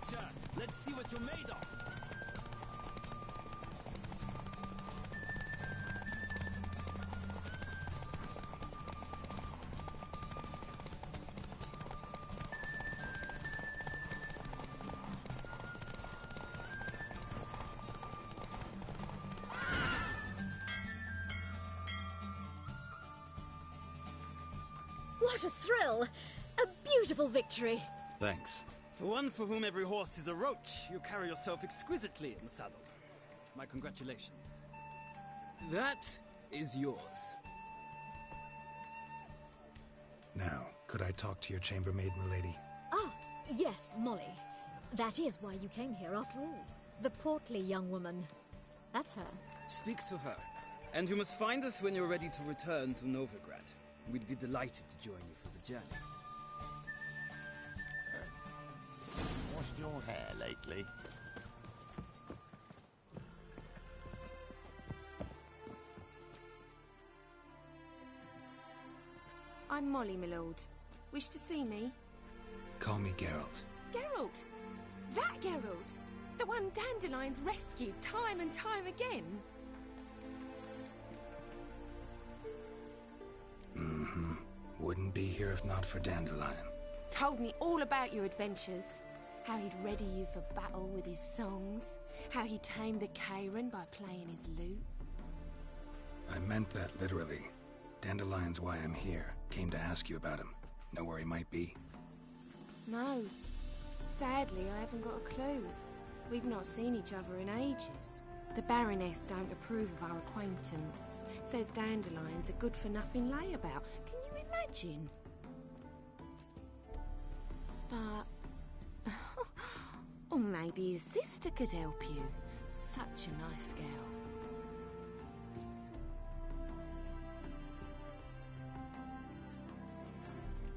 Witcher! Let's see what you're made of! What a thrill! A beautiful victory! Thanks. For one for whom every horse is a roach, you carry yourself exquisitely in the saddle. My congratulations. That is yours. Now, could I talk to your chambermaid, milady? Ah, yes, Molly. That is why you came here after all. The portly young woman. That's her. Speak to her. And you must find us when you're ready to return to Novigrad. We'd be delighted to join you for the journey. Washed your hair lately? I'm Molly, my lord. Wish to see me? Call me Geralt. Geralt! That Geralt! The one Dandelion's rescued time and time again! Mm-hmm. Wouldn't be here if not for Dandelion. Told me all about your adventures. How he'd ready you for battle with his songs. How he tamed the Kairan by playing his lute. I meant that literally. Dandelion's why I'm here. Came to ask you about him. Know where he might be? No. Sadly, I haven't got a clue. We've not seen each other in ages. The Baroness don't approve of our acquaintance. Says Dandelion's a good-for-nothing layabout. Can you imagine? But... or maybe his sister could help you. Such a nice girl.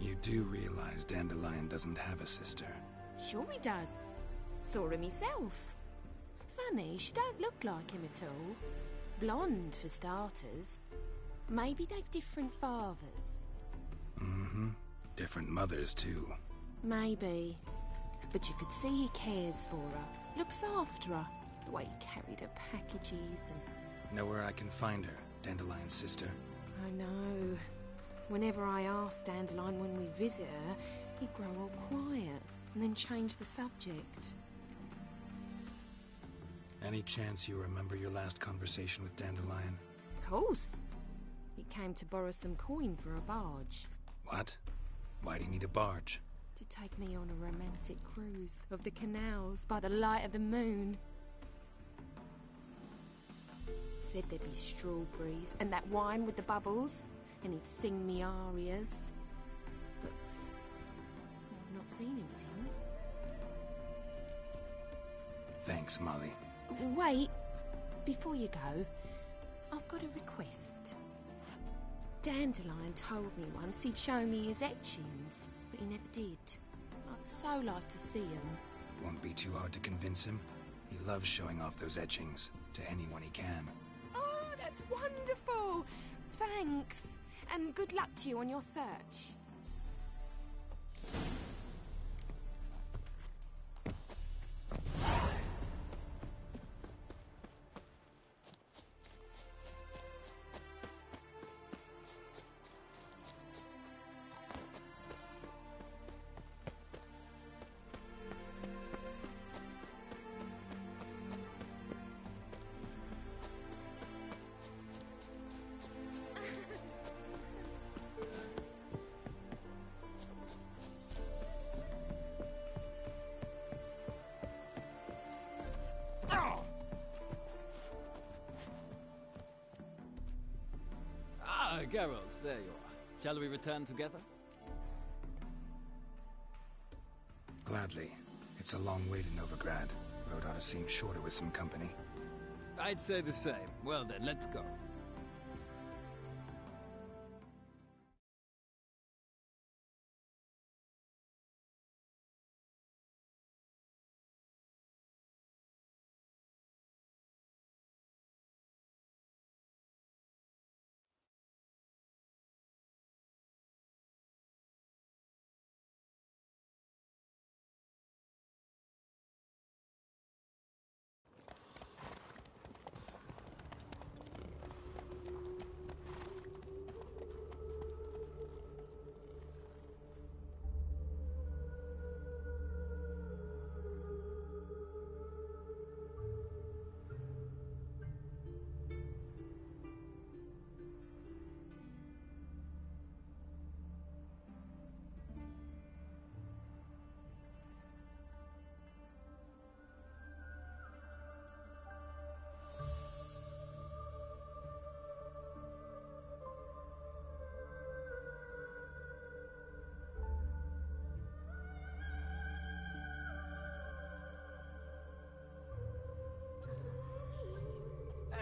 You do realize Dandelion doesn't have a sister? Sure he does. Saw him himself. Funny, she don't look like him at all. Blonde, for starters. Maybe they've different fathers. Mm-hmm. Different mothers, too. Maybe. But you could see he cares for her. Looks after her. The way he carried her packages and... Know where I can find her, Dandelion's sister? I know. Whenever I ask Dandelion when we visit her, he'd grow all quiet and then change the subject. Any chance you remember your last conversation with Dandelion? Of course. He came to borrow some coin for a barge. What? Why'd he need a barge? To take me on a romantic cruise of the canals by the light of the moon. Said there'd be strawberries and that wine with the bubbles, and he'd sing me arias. But I've not seen him since. Thanks, Molly. Wait, before you go, I've got a request. Dandelion told me once he'd show me his etchings, but he never did. I'd so like to see them. Won't be too hard to convince him. He loves showing off those etchings to anyone he can. Oh, that's wonderful! Thanks, and good luck to you on your search. Ah, Geralt, there you are. Shall we return together? Gladly. It's a long way to Novigrad. Road ought to seem shorter with some company. I'd say the same. Well then, let's go.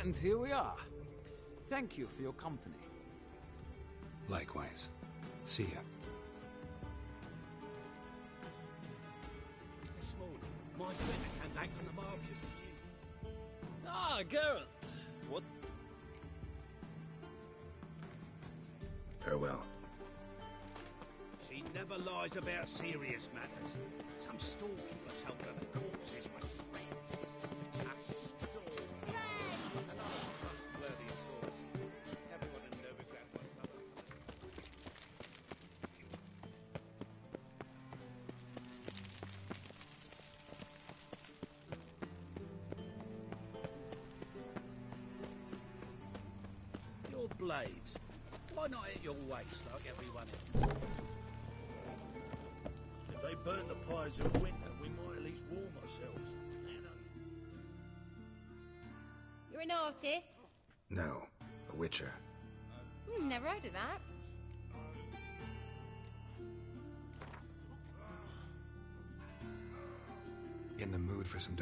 And here we are. Thank you for your company. Likewise. See ya. This morning, my friend came back from the market with you. Ah, Geralt. What? Farewell. She never lies about serious matters. Some storekeeper told her the corpses were shreds. A storekeeper. An untrustworthy source. Everyone in Novigrad was other. Your blades. Why not at your waist like everyone else? If they burn the pyres in winter, we might at least warm ourselves. You're an artist? No, a witcher. Never heard of that. In the mood for some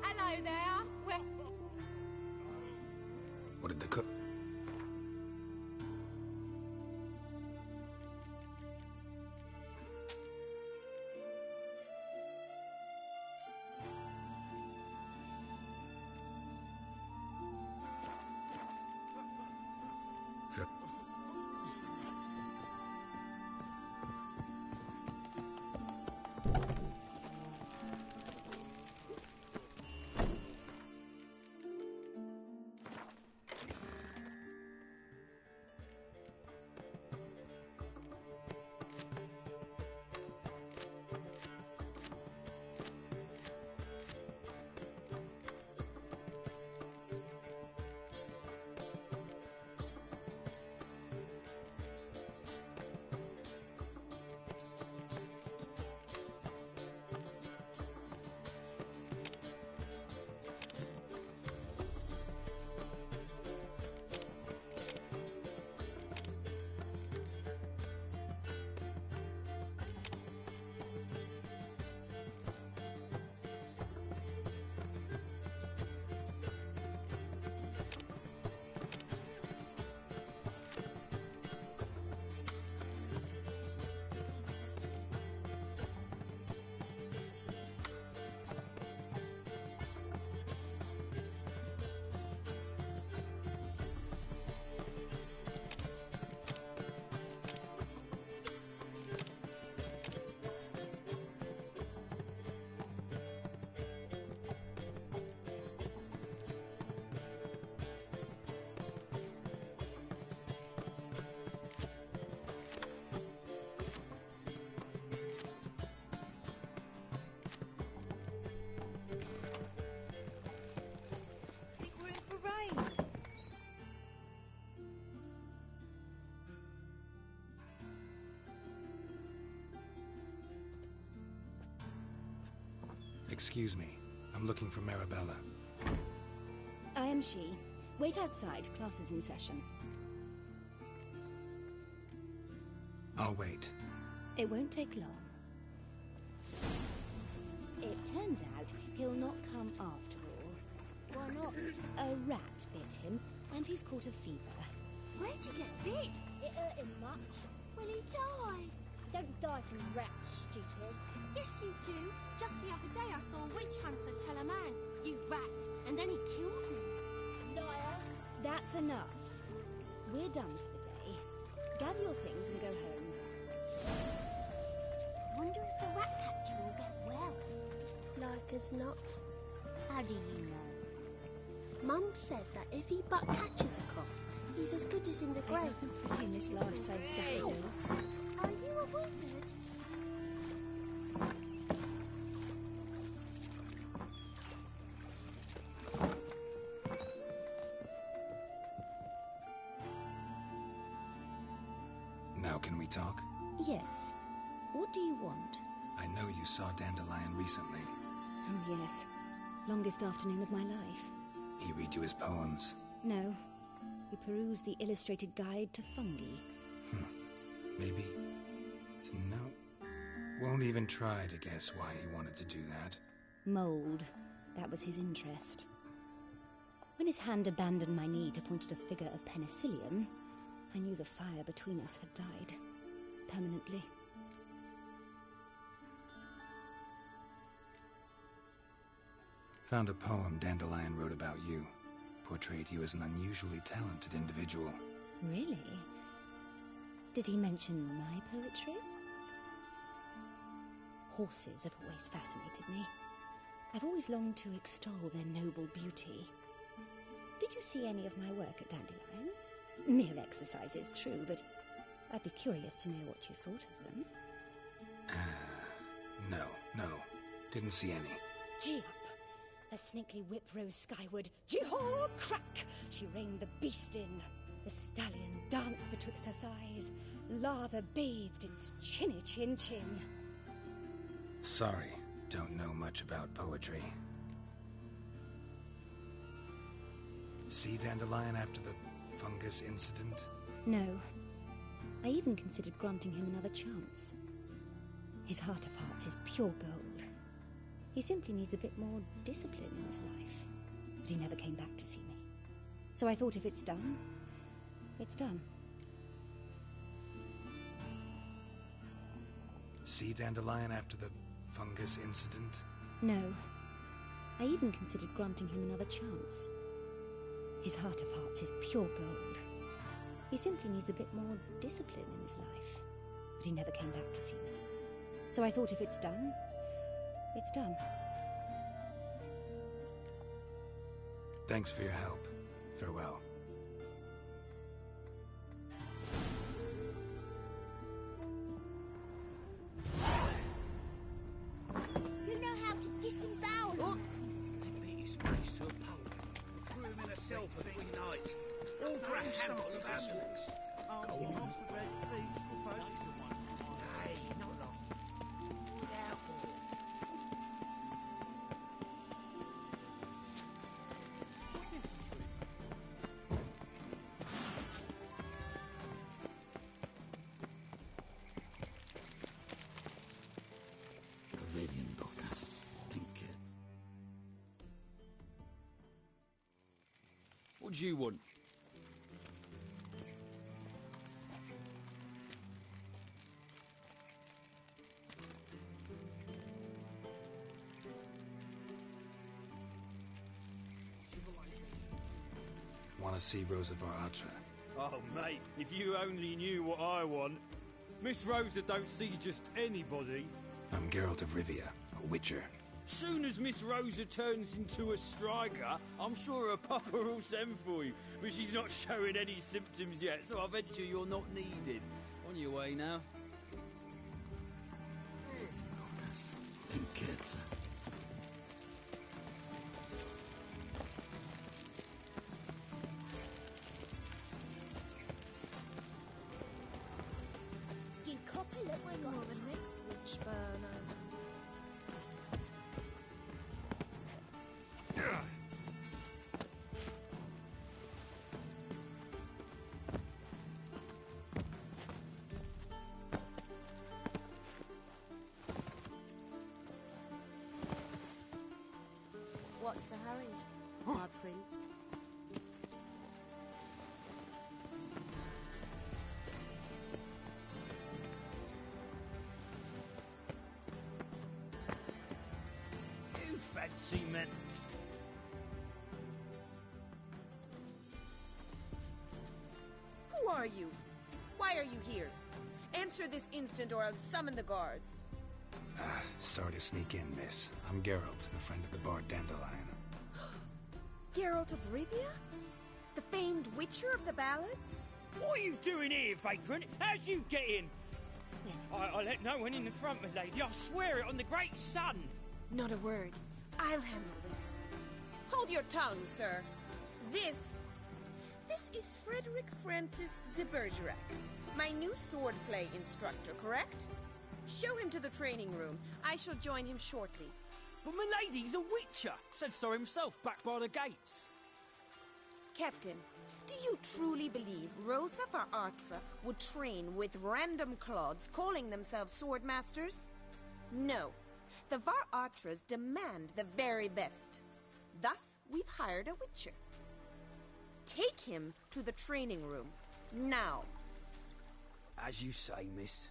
Hello there. Where... What did the cook... Excuse me. I'm looking for Marabella. I am she. Wait outside. Class is in session. I'll wait. It won't take long. It turns out he'll not come after all. Why not? A rat bit him, and he's caught a fever. Where'd you get bit? It hurt him much. Will he die? Don't die from rats, stupid. Yes, you do. Just the other day I saw a witch hunter tell a man, "You rat," and then he killed him. Liar. That's enough. We're done for the day. Gather your things and go home. Wonder if the rat catcher will get well. Like as not. How do you know? Mum says that if he but catches a cough, he's as good as in the grave. Pretty in this life, so daffodils. Are you a wizard? Now can we talk? Yes. What do you want? I know you saw Dandelion recently. Oh, yes. Longest afternoon of my life. He read you his poems? No. We perused the illustrated guide to fungi. Maybe... No. Won't even try to guess why he wanted to do that. Mold. That was his interest. When his hand abandoned my knee to point at a figure of penicillium, I knew the fire between us had died. Permanently. Found a poem Dandelion wrote about you. Portrayed you as an unusually talented individual. Really? Did he mention my poetry? Horses have always fascinated me. I've always longed to extol their noble beauty. Did you see any of my work at Dandelion's? Mere exercises, true, but I'd be curious to know what you thought of them. No. Didn't see any. Gee up! A snakely whip rose skyward. Jee-haw! Crack! She reined the beast in. The stallion danced betwixt her thighs. Lather bathed its chinny chin. Sorry, don't know much about poetry. See Dandelion after the fungus incident? No. I even considered granting him another chance. His heart of hearts is pure gold. He simply needs a bit more discipline in his life. But he never came back to see me. So I thought if it's done, it's done. See Dandelion after the fungus incident? No. I even considered granting him another chance. His heart of hearts is pure gold. He simply needs a bit more discipline in his life. But he never came back to see me. So I thought if it's done, it's done. Thanks for your help. Farewell. You know how to disembowel him. They beat his face to a pole and threw him in a cell for 3 nights. All for a handful of apples. Go on. Hey, not long. Get out, boy. Pavilion Docas and kids. What do you want? Want to see Rosa Varatra? Oh, mate, if you only knew what I want. Miss Rosa don't see just anybody. I'm Geralt of Rivia, a witcher. Soon as Miss Rosa turns into a striker, I'm sure her papa will send for you. But she's not showing any symptoms yet, so I venture you're not needed. On your way now. Docas and kids. You copper look my god. The next witch burn over. Cement. Who are you? Why are you here? Answer this instant or I'll summon the guards. Sorry to sneak in, miss. I'm Geralt, a friend of the bard Dandelion. Geralt of Rivia? The famed witcher of the ballads? What are you doing here, vagrant? How'd you get in? I let no one in the front, my lady. I swear it on the great sun. Not a word. I'll handle this. Hold your tongue, sir. This is Frederick Francis de Bergerac, my new swordplay instructor, correct? Show him to the training room. I shall join him shortly. But my lady's a witcher. Said so himself back by the gates. Captain, do you truly believe Rosa var Artra would train with random clods calling themselves sword masters? No. The var Artras demand the very best. Thus, we've hired a witcher. Take him to the training room. Now. As you say, miss.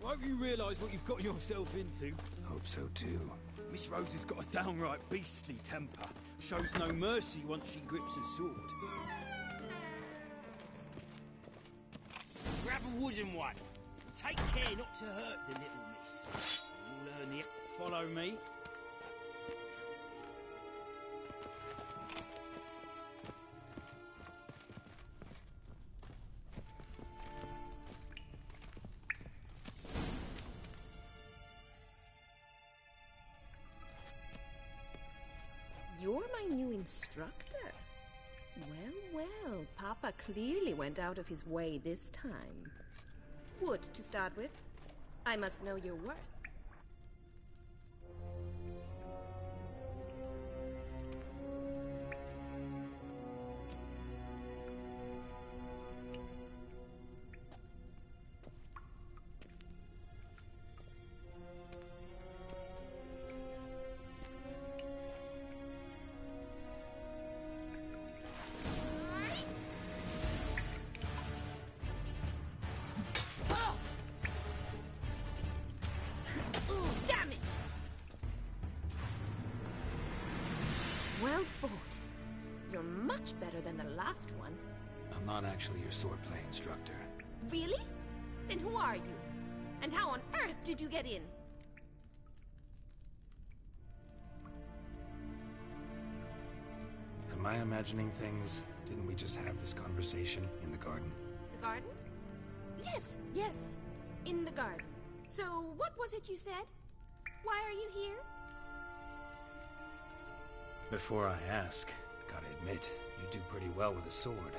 I hope you realise what you've got yourself into. Hope so too. Miss Rose has got a downright beastly temper. Shows no mercy once she grips a sword. Grab a wooden one. Take care not to hurt the little miss. You'll learn it. Follow me. You're my new instructor. Well, Papa clearly went out of his way this time. Wood, to start with. I must know your worth. Well fought. You're much better than the last one. I'm not actually your swordplay instructor. Really? Then who are you? And how on earth did you get in? Am I imagining things? Didn't we just have this conversation in the garden? The garden? Yes. In the garden. So, what was it you said? Why are you here? Before I ask, gotta admit, you do pretty well with a sword.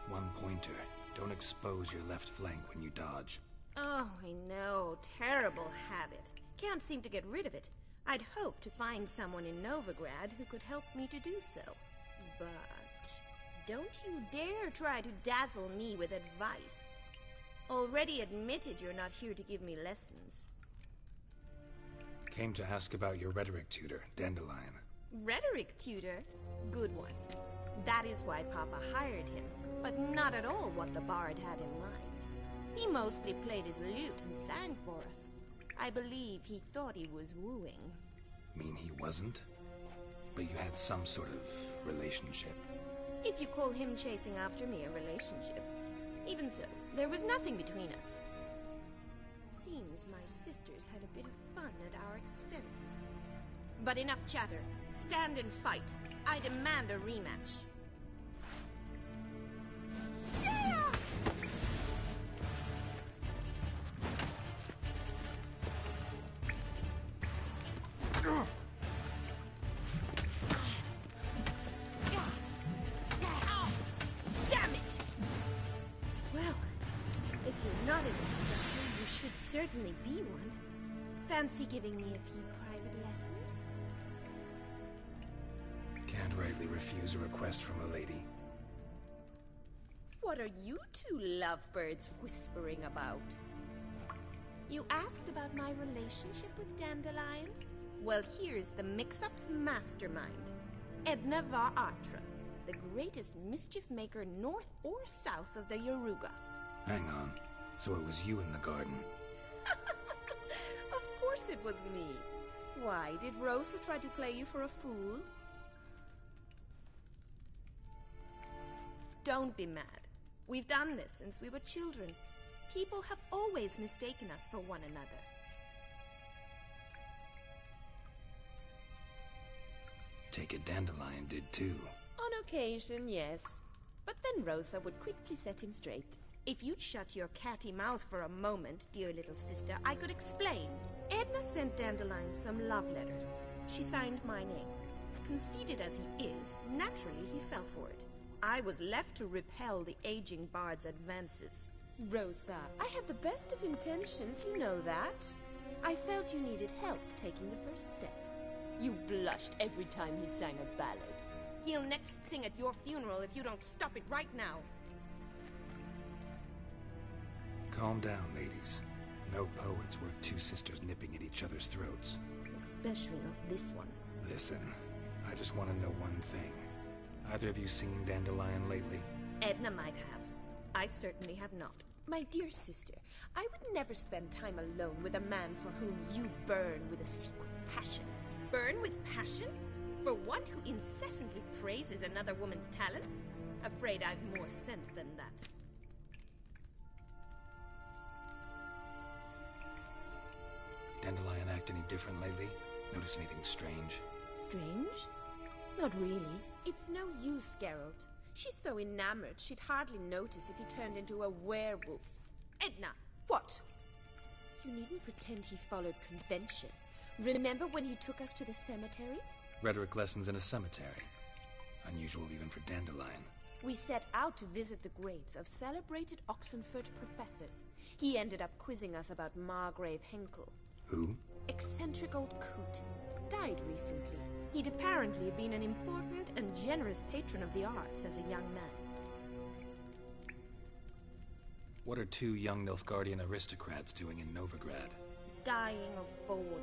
One pointer. Don't expose your left flank when you dodge. Oh, I know. Terrible habit. Can't seem to get rid of it. I'd hoped to find someone in Novigrad who could help me to do so. But don't you dare try to dazzle me with advice. Already admitted you're not here to give me lessons. Came to ask about your rhetoric tutor, Dandelion. Rhetoric tutor? Good one. That is why Papa hired him, but not at all what the bard had in mind. He mostly played his lute and sang for us. I believe he thought he was wooing. Mean he wasn't? But you had some sort of relationship. If you call him chasing after me a relationship. Even so, there was nothing between us. Seems my sisters had a bit of fun at our expense. But enough chatter. Stand and fight. I demand a rematch. Yeah! Damn it! Well, if you're not an instructor, you should certainly be one. Fancy giving me a few private lessons? Can't rightly refuse a request from a lady. What are you two lovebirds whispering about? You asked about my relationship with Dandelion? Well, here's the mix-up's mastermind. Edna Va Atra, the greatest mischief maker north or south of the Yaruga. Hang on. So it was you in the garden? Of course it was me. Why, did Rosa try to play you for a fool? Don't be mad. We've done this since we were children. People have always mistaken us for one another. Take it Dandelion did too. On occasion, yes. But then Rosa would quickly set him straight. If you'd shut your catty mouth for a moment, dear little sister, I could explain. Edna sent Dandelion some love letters. She signed my name. Conceited as he is, naturally he fell for it. I was left to repel the aging bard's advances. Rosa, I had the best of intentions, you know that. I felt you needed help taking the first step. You blushed every time he sang a ballad. He'll next sing at your funeral if you don't stop it right now. Calm down, ladies. No poet's worth two sisters nipping at each other's throats. Especially not this one. Listen, I just want to know one thing. Either of you seen Dandelion lately? Edna might have. I certainly have not. My dear sister, I would never spend time alone with a man for whom you burn with a secret passion. Burn with passion? For one who incessantly praises another woman's talents? Afraid I've more sense than that. Dandelion act any different lately? Notice anything strange? Strange? Not really. It's no use, Geralt. She's so enamored she'd hardly notice if he turned into a werewolf. Edna! What? You needn't pretend he followed convention. Remember when he took us to the cemetery? Rhetoric lessons in a cemetery. Unusual even for Dandelion. We set out to visit the graves of celebrated Oxenford professors. He ended up quizzing us about Margrave Henkel. Who? Eccentric old coot. Died recently. He'd apparently been an important and generous patron of the arts as a young man. What are two young Nilfgaardian aristocrats doing in Novigrad? Dying of boredom.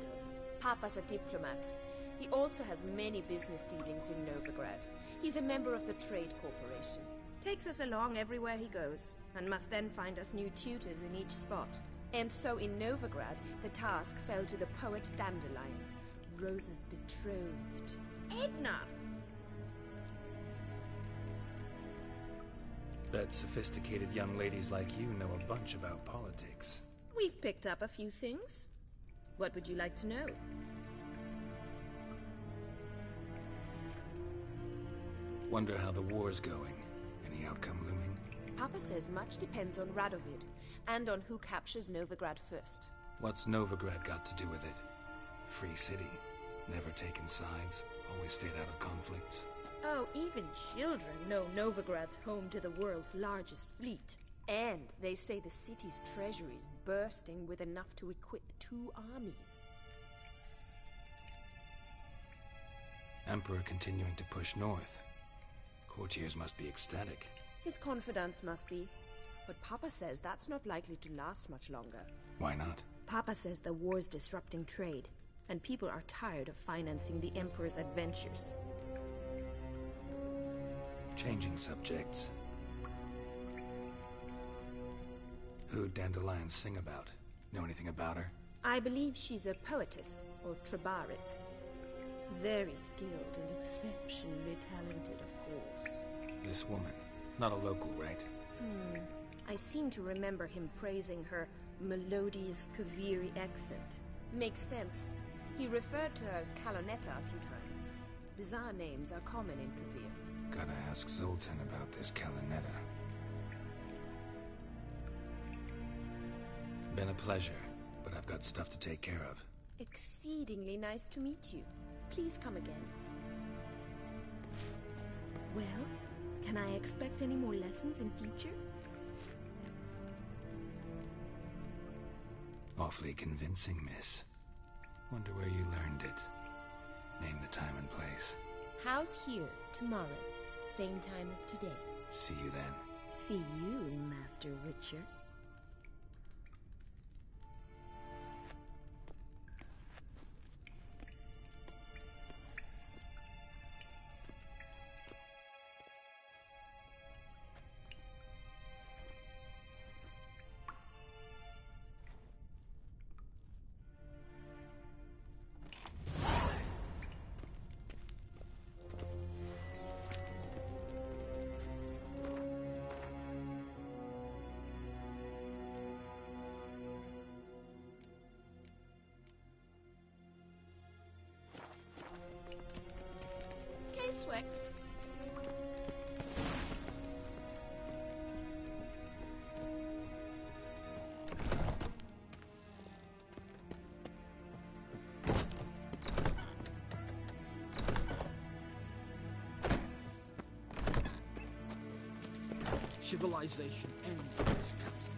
Papa's a diplomat. He also has many business dealings in Novigrad. He's a member of the Trade Corporation. Takes us along everywhere he goes, and must then find us new tutors in each spot. And so in Novigrad, the task fell to the poet Dandelion, Rosa's betrothed. Edna! Bet sophisticated young ladies like you know a bunch about politics. We've picked up a few things. What would you like to know? Wonder how the war's going. Any outcome looming? Papa says much depends on Radovid, and on who captures Novigrad first. What's Novigrad got to do with it? Free city. Never taken sides. Always stayed out of conflicts. Oh, even children know Novigrad's home to the world's largest fleet. And they say the city's treasury's bursting with enough to equip 2 armies. Emperor continuing to push north. Courtiers must be ecstatic. His confidants must be. But Papa says that's not likely to last much longer. Why not? Papa says the war's disrupting trade, and people are tired of financing the Emperor's adventures. Changing subjects. Who'd Dandelion sing about? Know anything about her? I believe she's a poetess, or Trebaritz. Very skilled and exceptionally talented, of course. This woman. Not a local, right? I seem to remember him praising her melodious Kaviri accent. Makes sense. He referred to her as Calonetta a few times. Bizarre names are common in Kavir. Gotta ask Zoltan about this Calonetta. Been a pleasure, but I've got stuff to take care of. Exceedingly nice to meet you. Please come again. Well, can I expect any more lessons in future? Awfully convincing, miss. Wonder where you learned it. Name the time and place. House here, tomorrow. Same time as today. See you then. See you, Master Witcher. X. Civilization ends in this castle.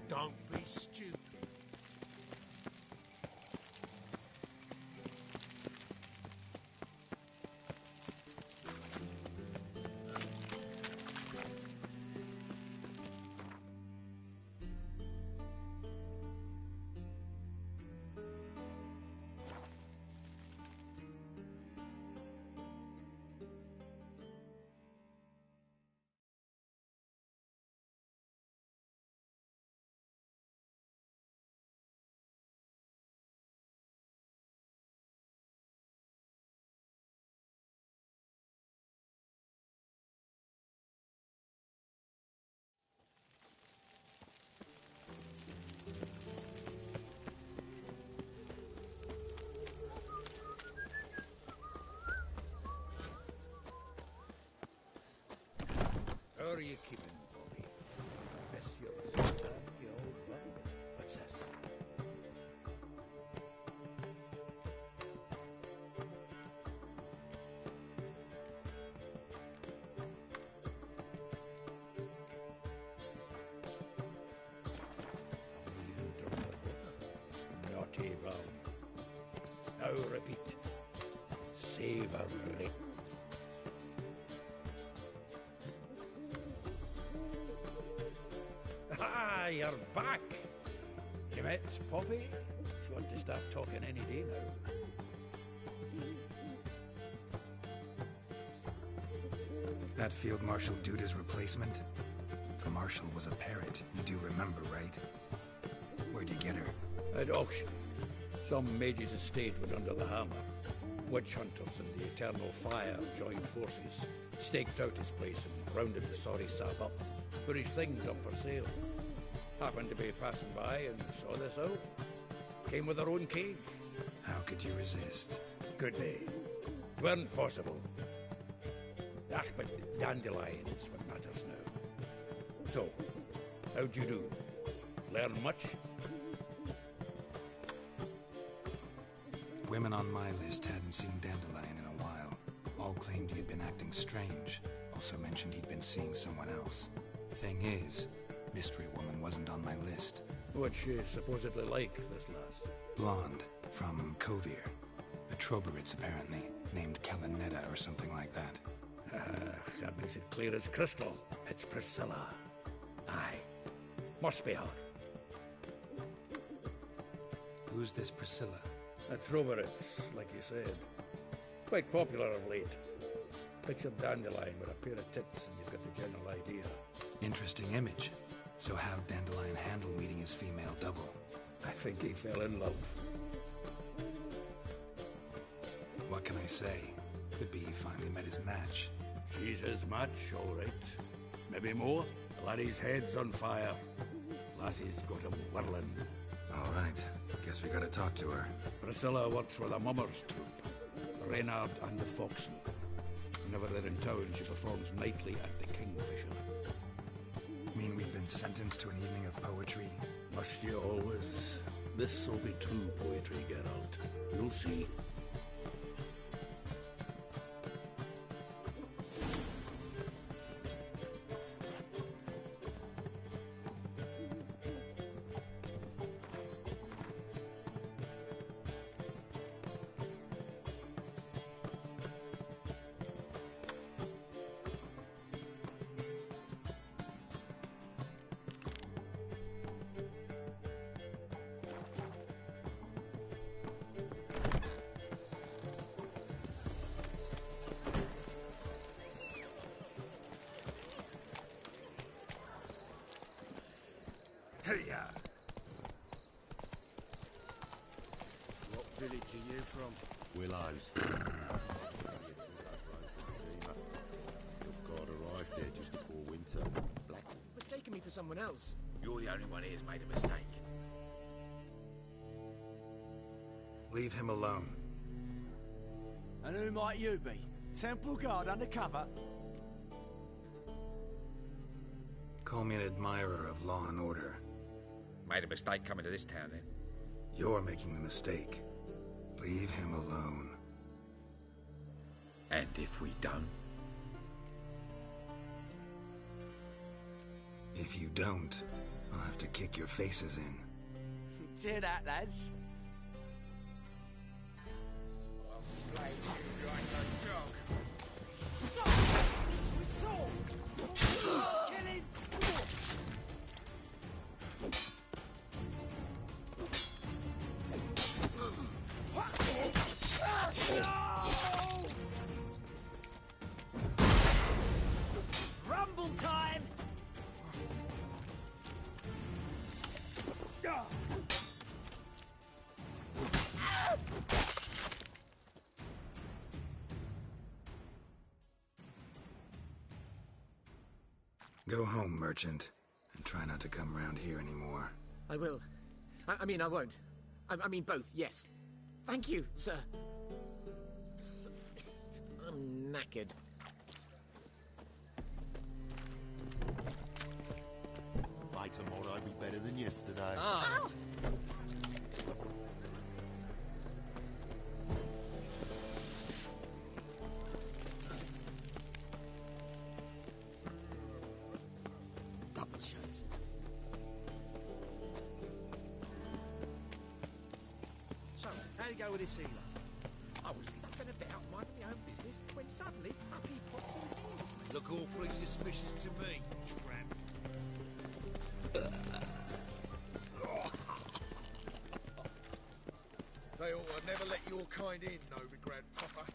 Don't be stupid. How are you keeping, Bobby? Miss your sister, you old bug. What's this? Even drunk the water. Naughty rum. Now repeat. Savoury. Ah, you're back. You met Poppy? If you want to start talking any day now. That Field Marshal Duda's replacement? The Marshal was a parrot, you do remember, right? Where'd you get her? At auction. Some mage's estate went under the hammer. Witch hunters and the Eternal Fire joined forces, staked out his place and rounded the sorry sap up. Put his things up for sale. Happened to be passing by and saw this out. Came with her own cage. How could you resist? Could be. Weren't possible. Ah, but dandelions what matters now. So, how'd you do? Learn much? Women on my list hadn't seen Dandelion in a while. All claimed he'd been acting strange. Also mentioned he'd been seeing someone else. Thing is, Mystery Woman wasn't on my list. What's she supposedly like, this lass? Blonde, from Kovir. A Troberitz, apparently, named Kellanetta or something like that. That makes it clear as crystal. It's Priscilla. Aye. Must be her. Who's this Priscilla? A Troberitz, like you said. Quite popular of late. Picture Dandelion with a pair of tits and you've got the general idea. Interesting image. So how'd Dandelion handle meeting his female double? I think he fell in love. What can I say? Could be he finally met his match. She's his match, all right. Maybe more. The laddie's head's on fire. Lassie's got him whirling. All right. Guess we gotta talk to her. Priscilla works for the Mummers troupe. Reynard and the Foxen. Whenever they're in town, she performs nightly at the Kingfisher. Mean we've been sentenced to an evening of poetry? Must you always? This'll be true poetry, Geralt. You'll see. Hey-ya! What village are you from? Willows. You've got arrived there just before winter. Black. Mistaken me for someone else. You're the only one here's made a mistake. Leave him alone. And who might you be? Temple Guard undercover? Call me an admirer of law and order. Made a mistake coming to this town, then. You're making the mistake. Leave him alone. And if we don't? If you don't, I'll have to kick your faces in. Cheer that, lads. I'll slay you like a dog. Stop! With sword! Kill him! Rumble time! Go home, merchant, and try not to come round here anymore. I will. I mean, I won't. I mean, both, yes. Thank you, sir. I'm knackered. By tomorrow, I'll be better than yesterday. Ah! Double shows. So, how'd it go with this healer? I was laughing about minding my own business when suddenly up he pops in here. Look awfully suspicious to me, tramp. They ought to never let your kind in, Novi Grandpapa.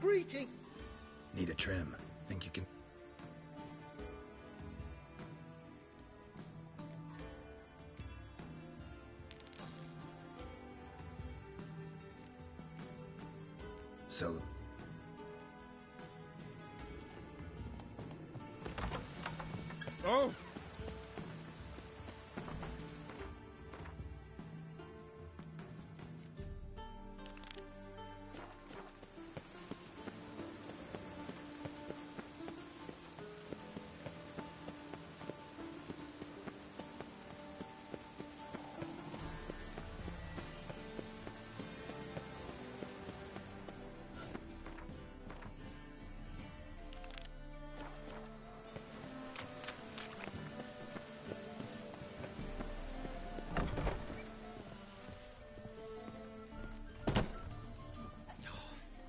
Greeting! Need a trim. Think you can... So... Oh!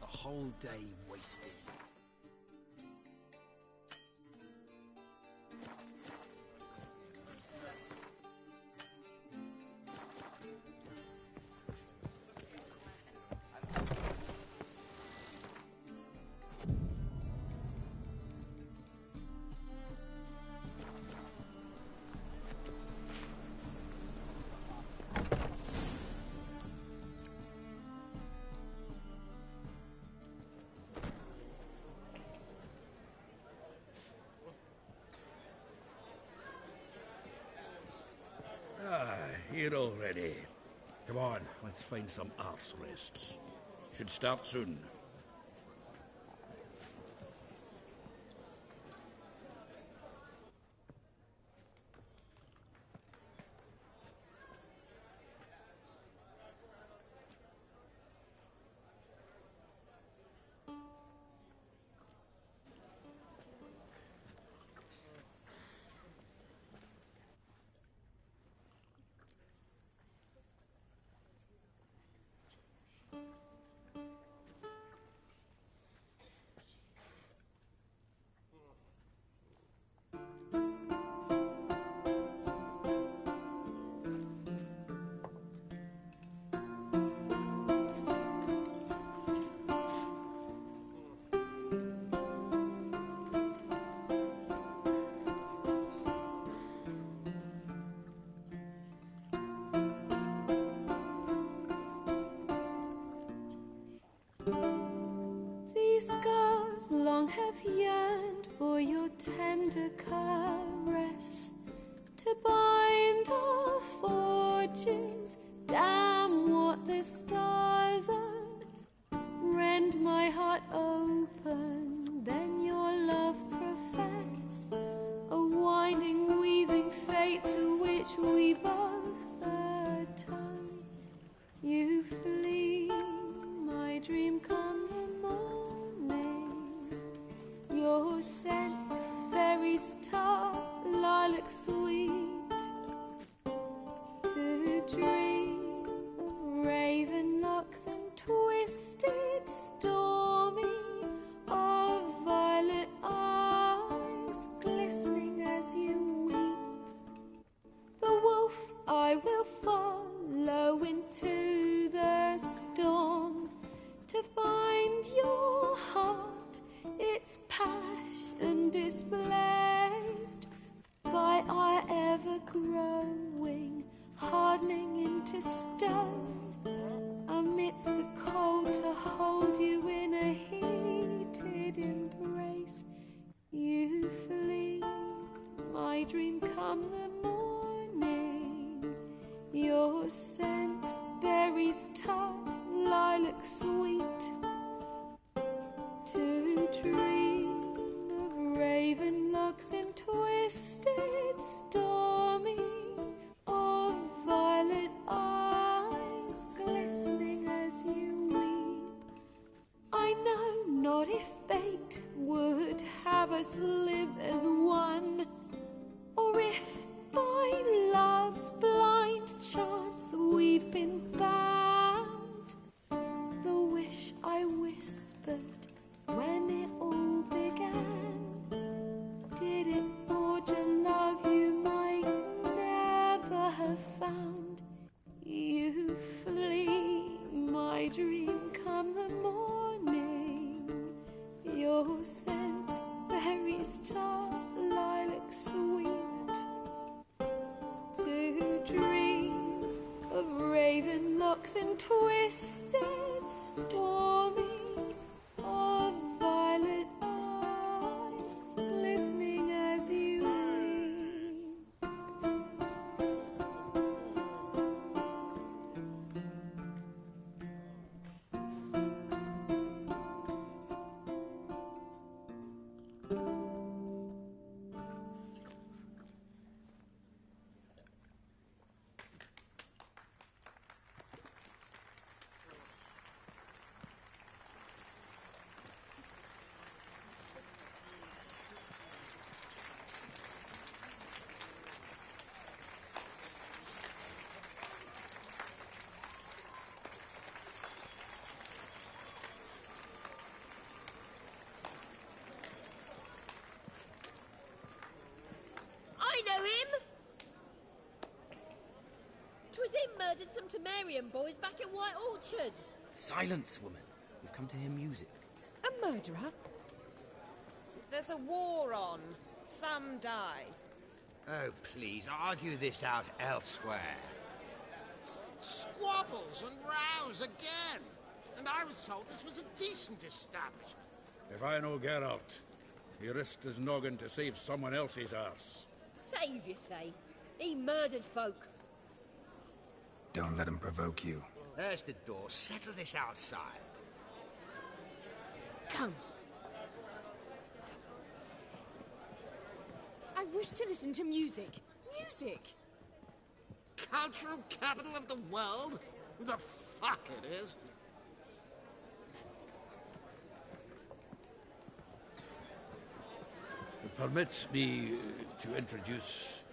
Whole day wasted. Here already. Come on, let's find some arse rests. Should start soon. tender caress to bind our fortunes. Damn what the stars are. Rend my heart open, then your love profess. A winding, weaving fate to which we both atone. You flee, my dream come the morning. Your scent, berries tart, lilac sweet. To dream of raven locks and twisted, stormy, of violet eyes glistening as you weep. The wolf I will follow into the storm to find your heart, its passion displaced by our ever-growing, hardening into stone. Amidst the cold to hold you in a heated embrace. You flee, my dream come the morning. Your scent, berries tart, lilac sweet. To dream of raven locks and twisted, stormy, of violet eyes glistening as you weep. I know not if fate would have us live as one, or if by love's blind chance we've been bound. The wish I whispered when it all began, did it forge a love you might never have found? You flee, my dream come the morning. Your scent, berries tart, lilac sweet. To dream of raven locks and twisted, stormy, of violet eyes glistening as you weep. I know him! 'Twas him murdered some Temerian boys back in White Orchard. Silence, woman. We've come to hear music. A murderer? There's a war on. Some die. Oh, please, argue this out elsewhere. Squabbles and rows again. And I was told this was a decent establishment. If I know Geralt, he risked his noggin to save someone else's arse. Save, you say? He murdered folk. Don't let him provoke you. There's the door. Settle this outside. Come. I wish to listen to music. Music! Cultural capital of the world? The fuck it is. Permit me to introduce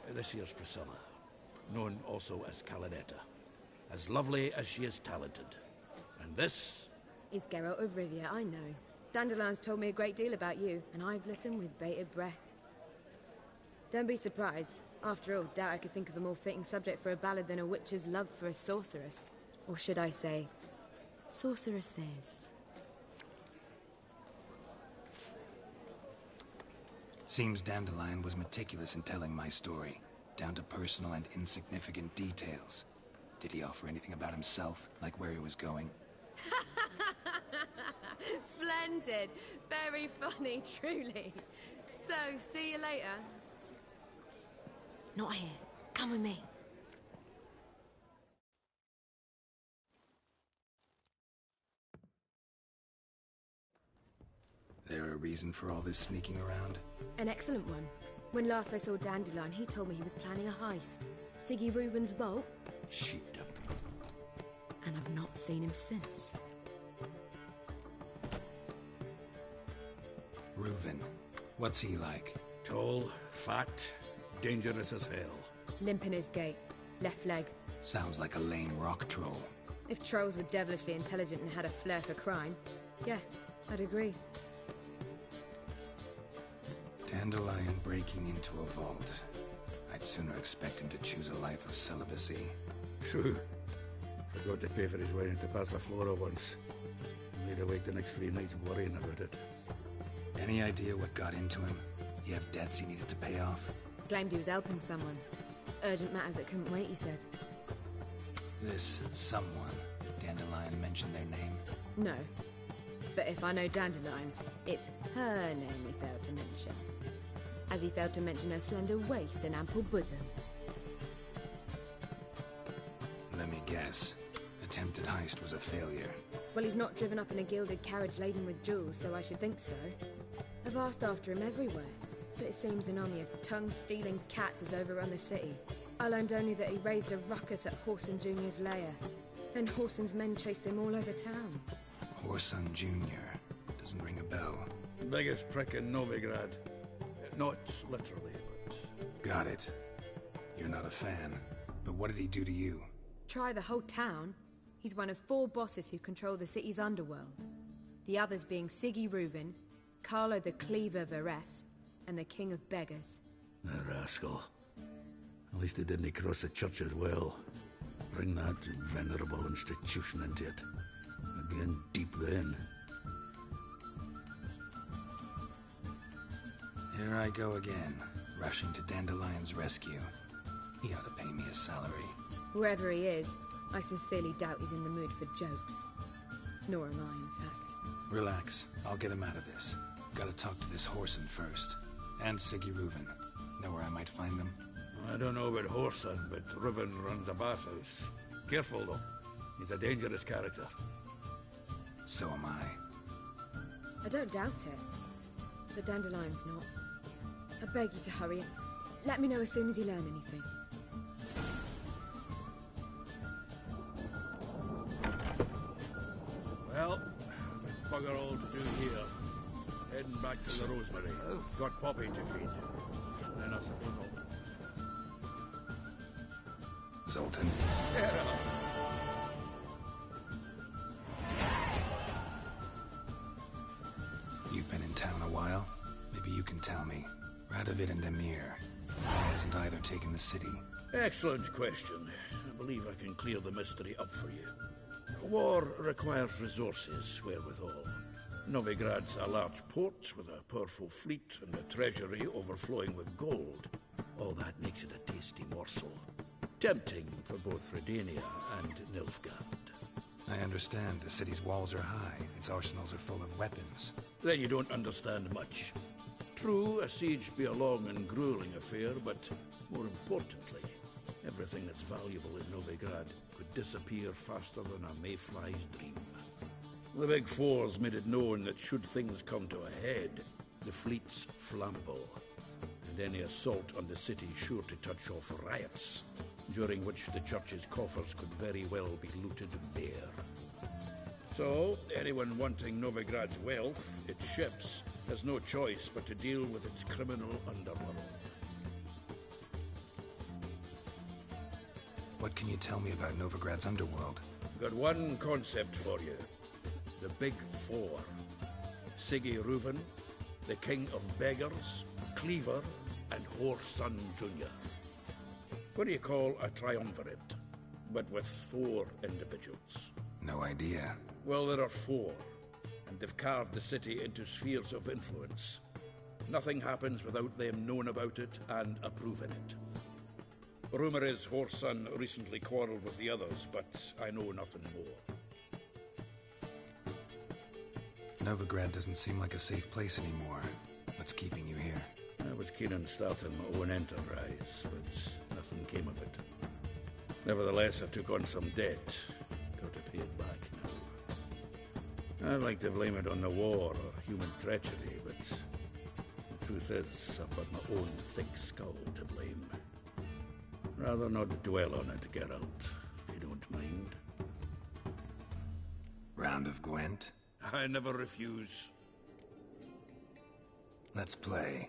this here's Priscilla, known also as Calinetta. As lovely as she is talented. And this is Geralt of Rivia, I know. Dandelion's told me a great deal about you, and I've listened with bated breath. Don't be surprised. After all, doubt I could think of a more fitting subject for a ballad than a witch's love for a sorceress. Or should I say, sorceresses. Seems Dandelion was meticulous in telling my story, down to personal and insignificant details. Did he offer anything about himself, like where he was going? Splendid. Very funny, truly. So, see you later. Not here. Come with me. There a reason for all this sneaking around? An excellent one. When last I saw Dandelion, he told me he was planning a heist. Siggy Reuven's vault. Sheeped up. And I've not seen him since. Reuven. What's he like? Tall, fat, dangerous as hell. Limp in his gait. Left leg. Sounds like a lame rock troll. If trolls were devilishly intelligent and had a flair for crime, yeah, I'd agree. Dandelion breaking into a vault. I'd sooner expect him to choose a life of celibacy. True. Forgot to pay for his way into Passaflora once. Made awake the next 3 nights worrying about it. Any idea what got into him? He have debts he needed to pay off? Claimed he was helping someone. Urgent matter that couldn't wait, he said. This someone, Dandelion mentioned their name? No. But if I know Dandelion, it's her name he failed to mention. As he failed to mention her slender waist and ample bosom. Let me guess. Attempted heist was a failure. Well, he's not driven up in a gilded carriage laden with jewels, so I should think so. I've asked after him everywhere, but it seems an army of tongue-stealing cats has overrun the city. I learned only that he raised a ruckus at Whoreson Jr.'s lair. Then Whoreson's men chased him all over town. Whoreson Jr. Doesn't ring a bell. Biggest prick in Novigrad. Not literally, but... Got it. You're not a fan. But what did he do to you? Try the whole town. He's one of 4 bosses who control the city's underworld. The others being Siggy Reuven, Carlo the Cleaver Varese, and the King of Beggars. The rascal. At least he didn't cross the church as well. Bring that venerable institution into it. I'd be in deep then. Here I go again, rushing to Dandelion's rescue. He ought to pay me a salary. Wherever he is, I sincerely doubt he's in the mood for jokes. Nor am I, in fact. Relax. I'll get him out of this. Gotta talk to this Whoreson first. And Siggy Reuven. Know where I might find them? I don't know about Whoreson, but Reuven runs a bathhouse. Careful, though. He's a dangerous character. So am I. I don't doubt it. But Dandelion's not. I beg you to hurry. Let me know as soon as you learn anything. Well, bugger all to do here. Heading back to the Rosemary. Got Poppy to feed. And then I suppose I'll... Zoltan. You've been in town a while? Maybe you can tell me. Radovid and Emir. Why hasn't either taken the city? Excellent question. I believe I can clear the mystery up for you. War requires resources wherewithal. Novigrad's a large port with a powerful fleet and a treasury overflowing with gold. All that makes it a tasty morsel. Tempting for both Redania and Nilfgaard. I understand the city's walls are high, its arsenals are full of weapons. Then you don't understand much. True, a siege be a long and grueling affair, but more importantly, everything that's valuable in Novigrad could disappear faster than a mayfly's dream. The Big Four's made it known that should things come to a head, the fleet's flammable, and any assault on the city's sure to touch off riots, during which the church's coffers could very well be looted bare. So, anyone wanting Novigrad's wealth, its ships, has no choice but to deal with its criminal underworld. What can you tell me about Novigrad's underworld? Got one concept for you. The Big Four. Siggy Reuven, the King of Beggars, Cleaver, and Whoreson Jr. What do you call a triumvirate, but with 4 individuals? No idea. Well, there are 4, and they've carved the city into spheres of influence. Nothing happens without them knowing about it and approving it. Rumor is Whoreson recently quarreled with the others, but I know nothing more. Novigrad doesn't seem like a safe place anymore. What's keeping you here? I was keen on starting my own enterprise, but nothing came of it. Nevertheless, I took on some debt. Got to pay it back now. I'd like to blame it on the war or human treachery, but the truth is, I've got my own thick skull to blame. Rather not dwell on it, Geralt, if you don't mind. Round of Gwent? I never refuse. Let's play.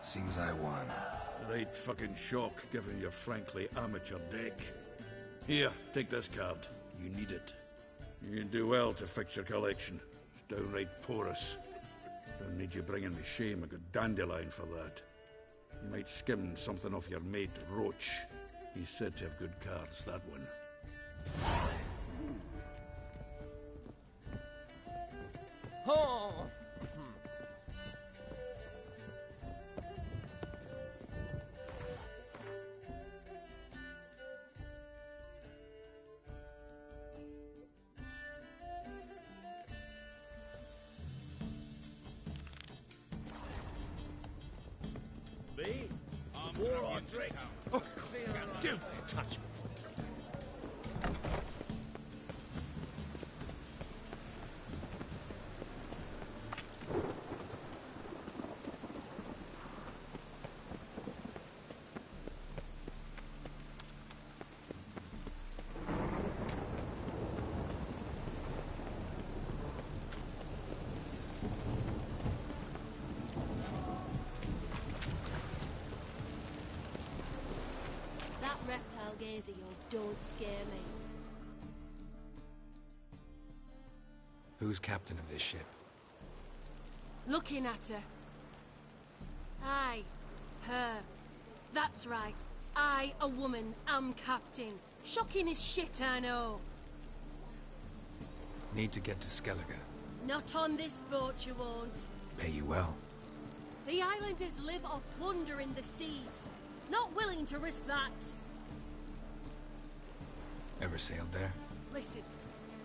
Seems I won. Right fucking shock, given your frankly amateur deck. Here, take this card. You need it. You do well to fix your collection. It's downright porous. Don't need you bringing me shame. I got Dandelion for that. You might skim something off your mate, Roach. He's said to have good cards, that one. Oh! Me? More on drink. Oh, don't touch me. That reptile gaze of yours don't scare me. Who's captain of this ship? Looking at her. Aye, her. That's right. I, a woman, am captain. Shocking as shit, I know. Need to get to Skellige. Not on this boat, you won't. Pay you well. The islanders live off plunder in the seas. Not willing to risk that. Ever sailed there? Listen,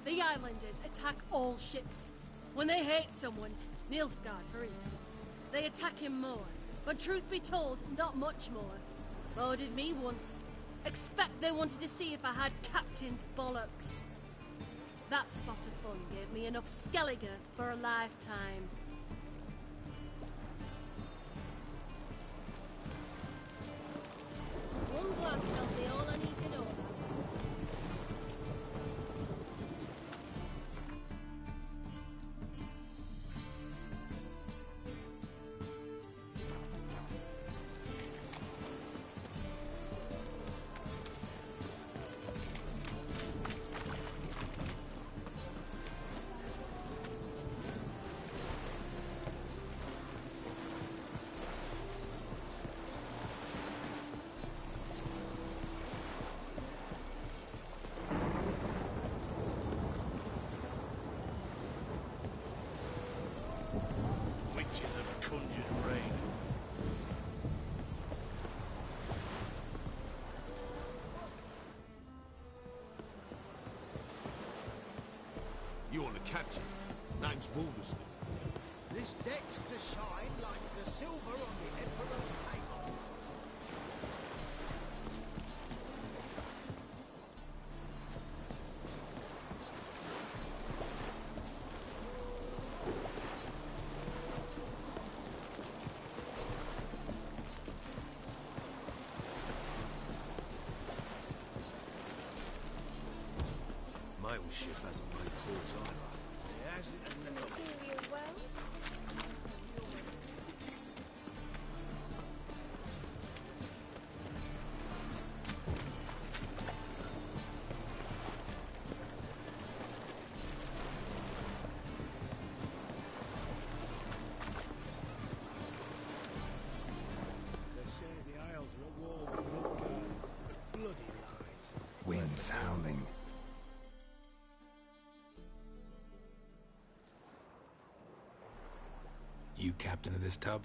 The islanders attack all ships. When they hate someone, Nilfgaard for instance, they attack him more. But truth be told, not much more. Boarded me once. Expect they wanted to see if I had captain's bollocks. That spot of fun gave me enough Skellige for a lifetime. One glance tells me all I need to know about it. Witches have conjured rain. You want to catch him? Name's Wolverstone. This deck's to shine like the silver on the Emperor's table. My old ship hasn't made port either. It hasn't. The material world? They say the Isles are at war with Nilfgaard. Bloody lies. Winds howling. You captain of this tub?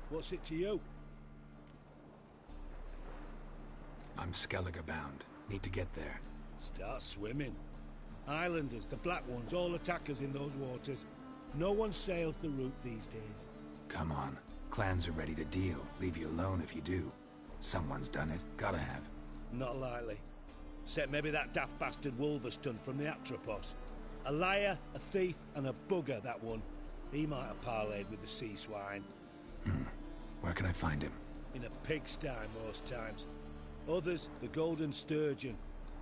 What's it to you? I'm Skellige bound. Need to get there. Start swimming. Islanders, the black ones, all attackers in those waters. No one sails the route these days. Come on. Clans are ready to deal. Leave you alone if you do. Someone's done it. Gotta have. Not likely. Except maybe that daft bastard Wolverstone from the Atropos. A liar, a thief, and a bugger, that one. He might have parlayed with the sea swine. Where can I find him? In a pigsty most times. Others, the Golden Sturgeon.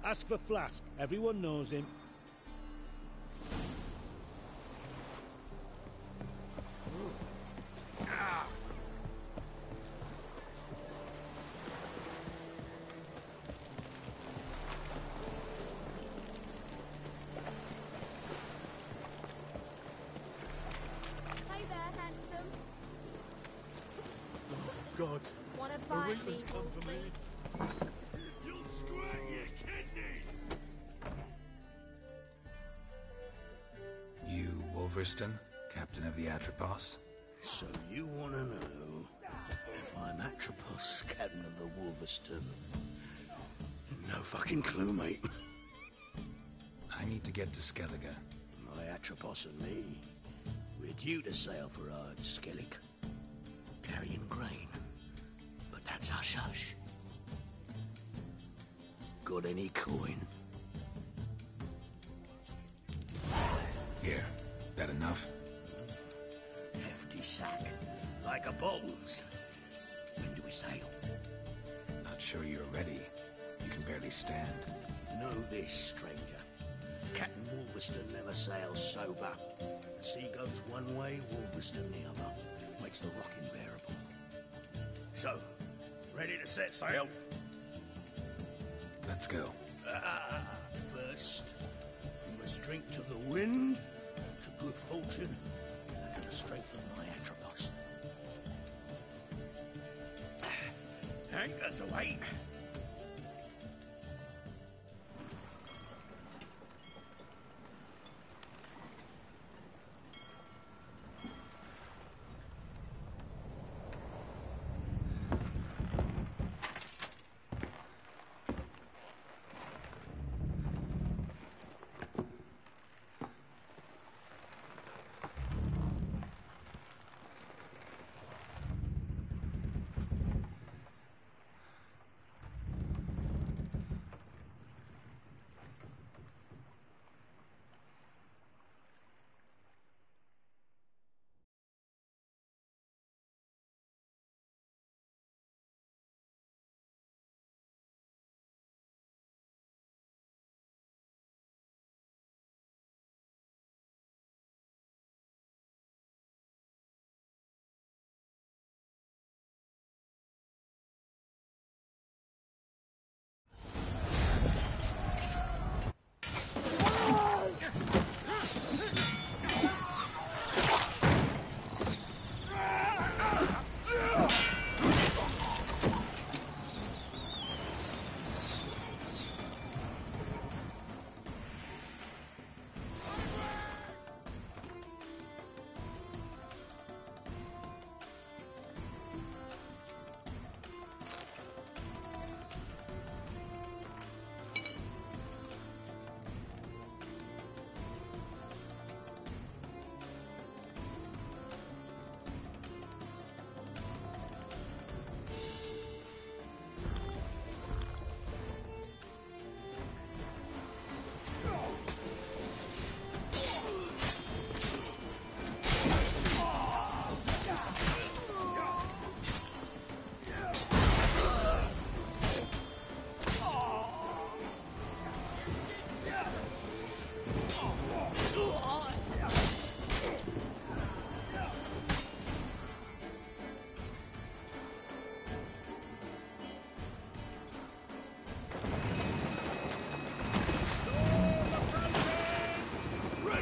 As for Flask, everyone knows him. Hey there, handsome. God. Wanna The bite me, Reapers come for me. Wolfie? You'll squirt your kidneys! You, Wolverstone, captain of the Atropos? So you want to know if I'm Atropos, captain of the Wolverstone? No fucking clue, mate. I need to get to Skellige. My Atropos and me, we're due to sail for Ard Skellig, carrying grain. But that's hush-hush. Got any coin? Here. That enough? Hefty sack, like a bull's. When do we sail? Not sure you're ready. You can barely stand. Know this, stranger. Captain Wolverstone never sails sober. The sea goes one way, Wolverstone the other. Makes the rock unbearable. So, ready to set sail? Let's go. First, we must drink to the wind, to good fortune, and to the strength of my Atropos. Anchors away.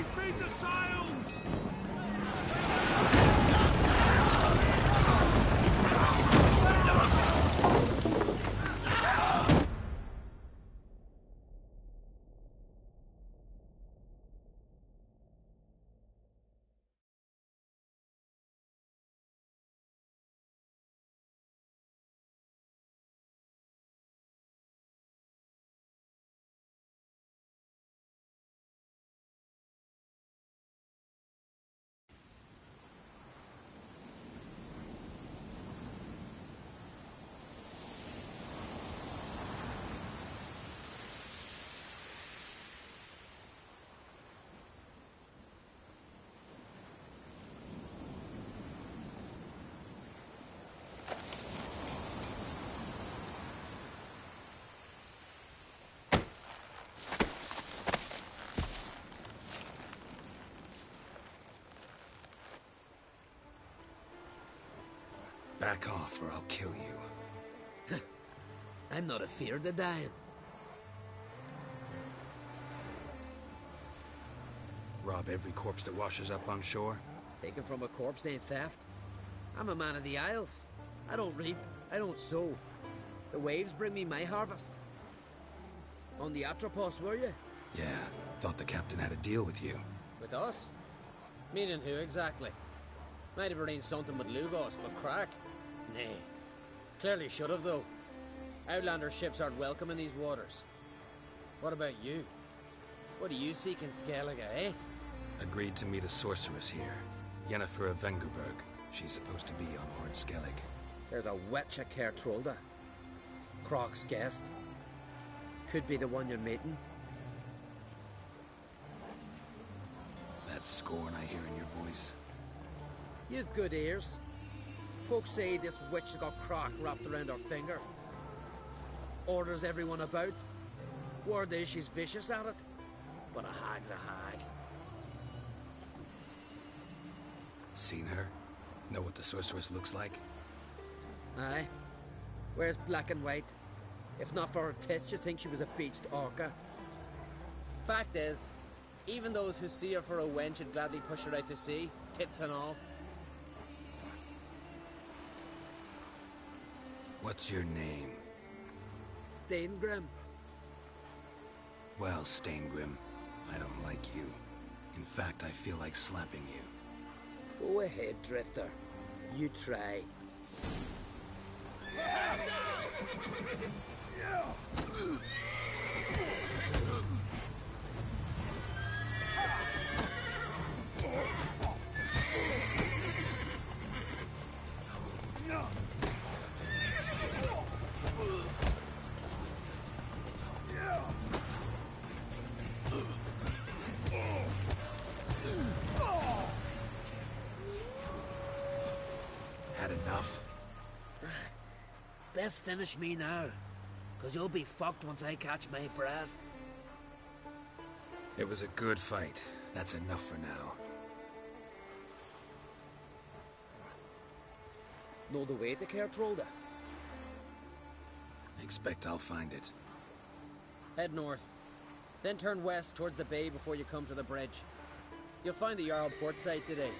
Aye, feed the sails! Back off or I'll kill you. I'm not afeard of dying. Rob every corpse that washes up on shore? Taken from a corpse ain't theft. I'm a man of the Isles. I don't reap, I don't sow. The waves bring me my harvest. On the Atropos, were you? Yeah, thought the captain had a deal with you. With us? Meaning who exactly? Might have arranged something with Lugos, but crack? Nay. Clearly should have, though. Outlander ships aren't welcome in these waters. What about you? What do you seek in Skellige, eh? Agreed to meet a sorceress here. Yennefer of Vengerberg. She's supposed to be on Horde Skellig. There's a witch at Kertrolda. Croc's guest. Could be the one you're meeting. That scorn I hear in your voice. You've good ears. Folks say this witch has got Croc wrapped around her finger. Orders everyone about. Word is she's vicious at it. But a hag's a hag. Seen her? Know what the sorceress looks like? Aye. Wears black and white. If not for her tits, you'd think she was a beached orca. Fact is, even those who see her for a wench would gladly push her out to sea, tits and all. What's your name? Steingrim. Well, Steingrim, I don't like you. In fact, I feel like slapping you. Go ahead, Drifter. You try. Had enough? Best finish me now, 'cause you'll be fucked once I catch my breath. It was a good fight. That's enough for now. Know the way to Kertrolda? Expect I'll find it. Head north. Then turn west towards the bay before you come to the bridge. You'll find the Jarl port site today.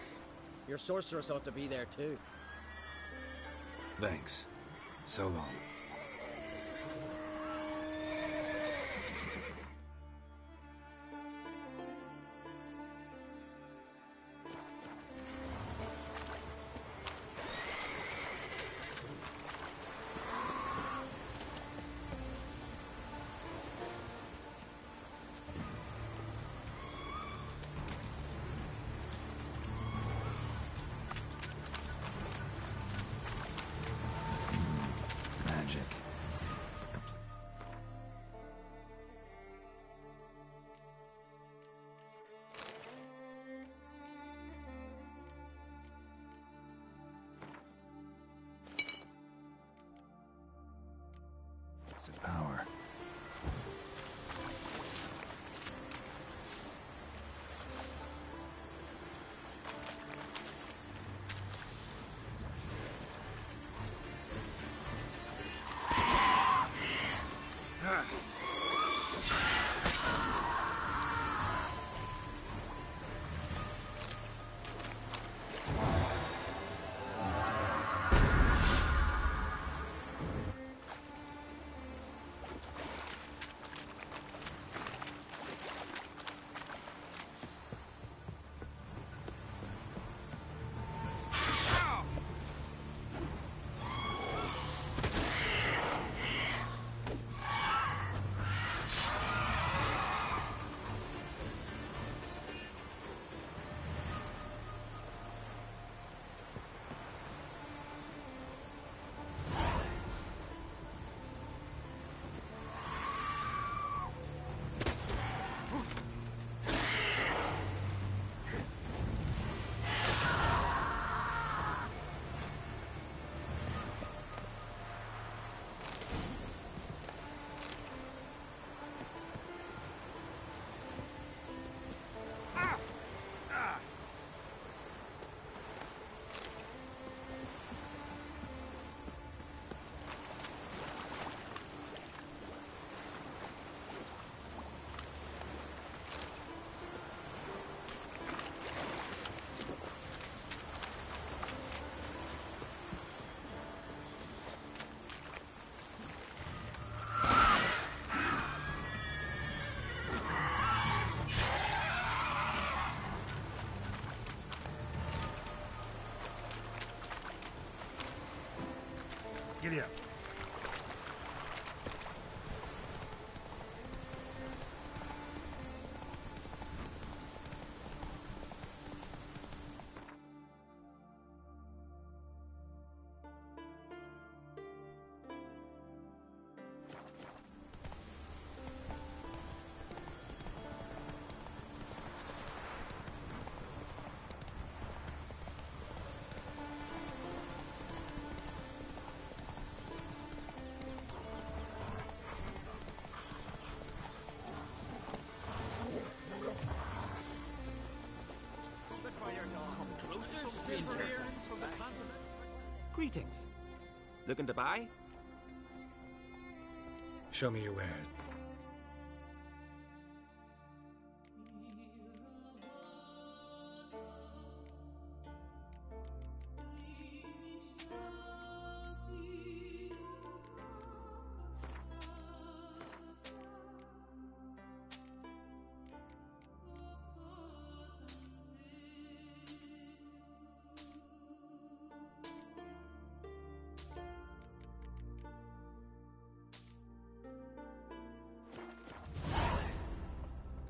Your sorceress ought to be there too. Thanks. So long. Giddy up. Greetings. Looking to buy? Show me your wares.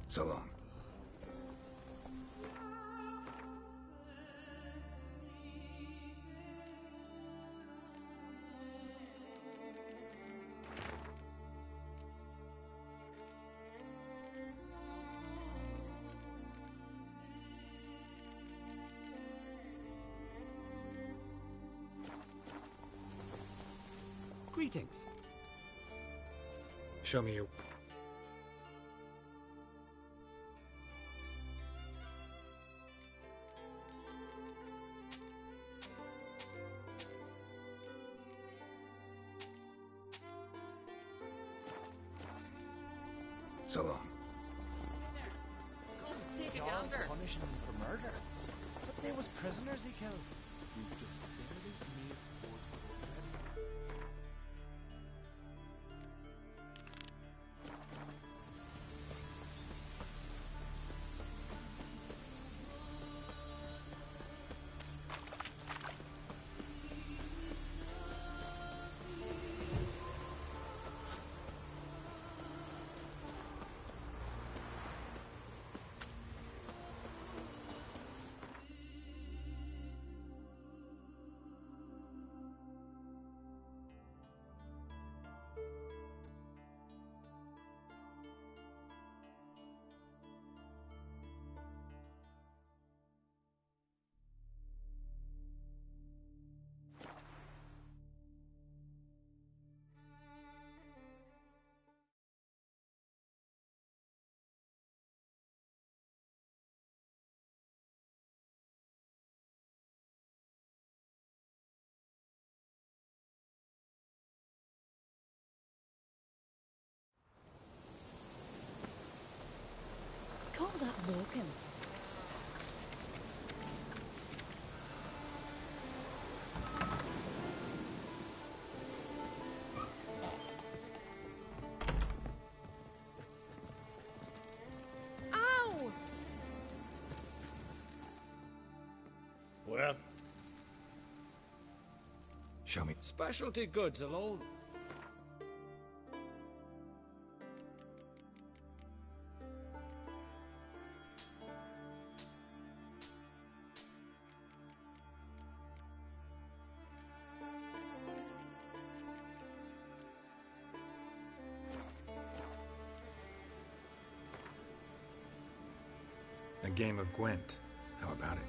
So long. Greetings. Show me your... So long. Take it down there. Punishing him for murder. But they was prisoners he killed. You just barely made Call that walking. Ow! Well? Show me. Specialty goods alone. A game of Gwent. How about it?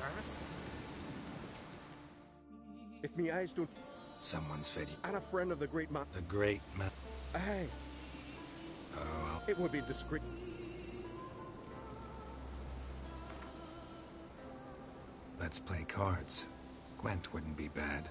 Jarvis? If me eyes don't... Someone's fed you. And a friend of the great man. The great man. Hey. Oh, it would be discreet. Let's play cards. Gwent wouldn't be bad.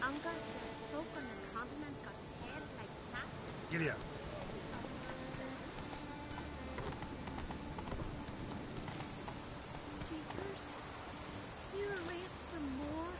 Uncle said folk on the continent got tails like cats. Giddy up. Jeepers, you're a wraith for more,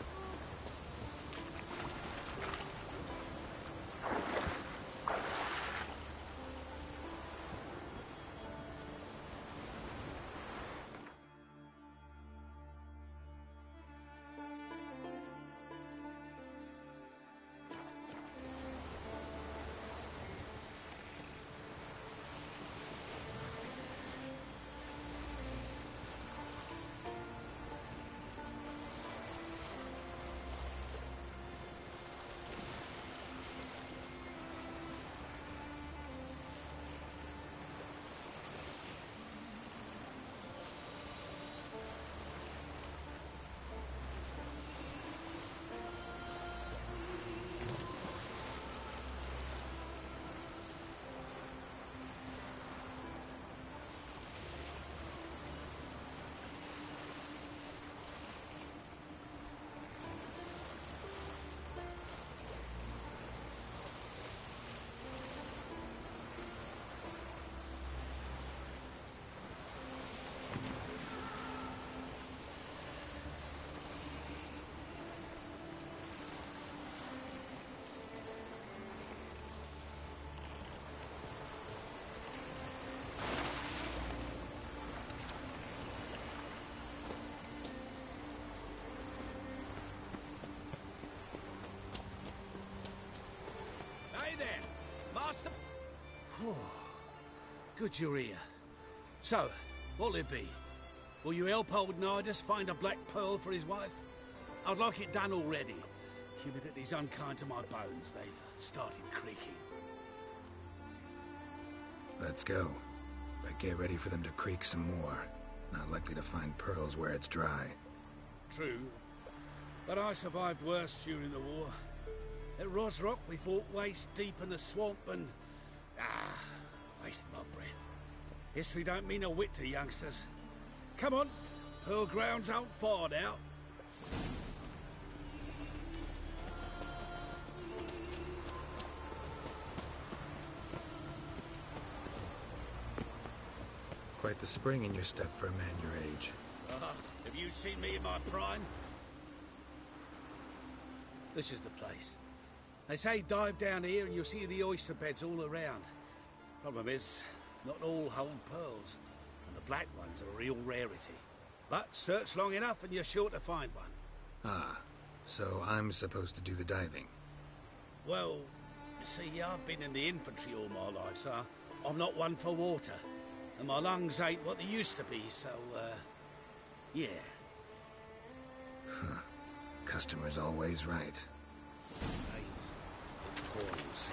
Master... Good you're here. So, what'll it be? Will you help old Nidus find a black pearl for his wife? I'd like it done already. Humidity's unkind to my bones. They've started creaking. Let's go. But get ready for them to creak some more. Not likely to find pearls where it's dry. True. But I survived worse during the war. At Rosrock, we fought waist deep in the swamp and... wasted my breath. History don't mean a whit to youngsters. Come on, Pearl Grounds aren't far now. Quite the spring in your step for a man your age. Have you seen me in my prime? This is the place. They say dive down here and you'll see the oyster beds all around. Problem is, not all hold pearls, and the black ones are a real rarity. But search long enough and you're sure to find one. Ah, so I'm supposed to do the diving. Well, see, I've been in the infantry all my life, so I'm not one for water. And my lungs ain't what they used to be, so, yeah. Huh. Customer's always right. Toys.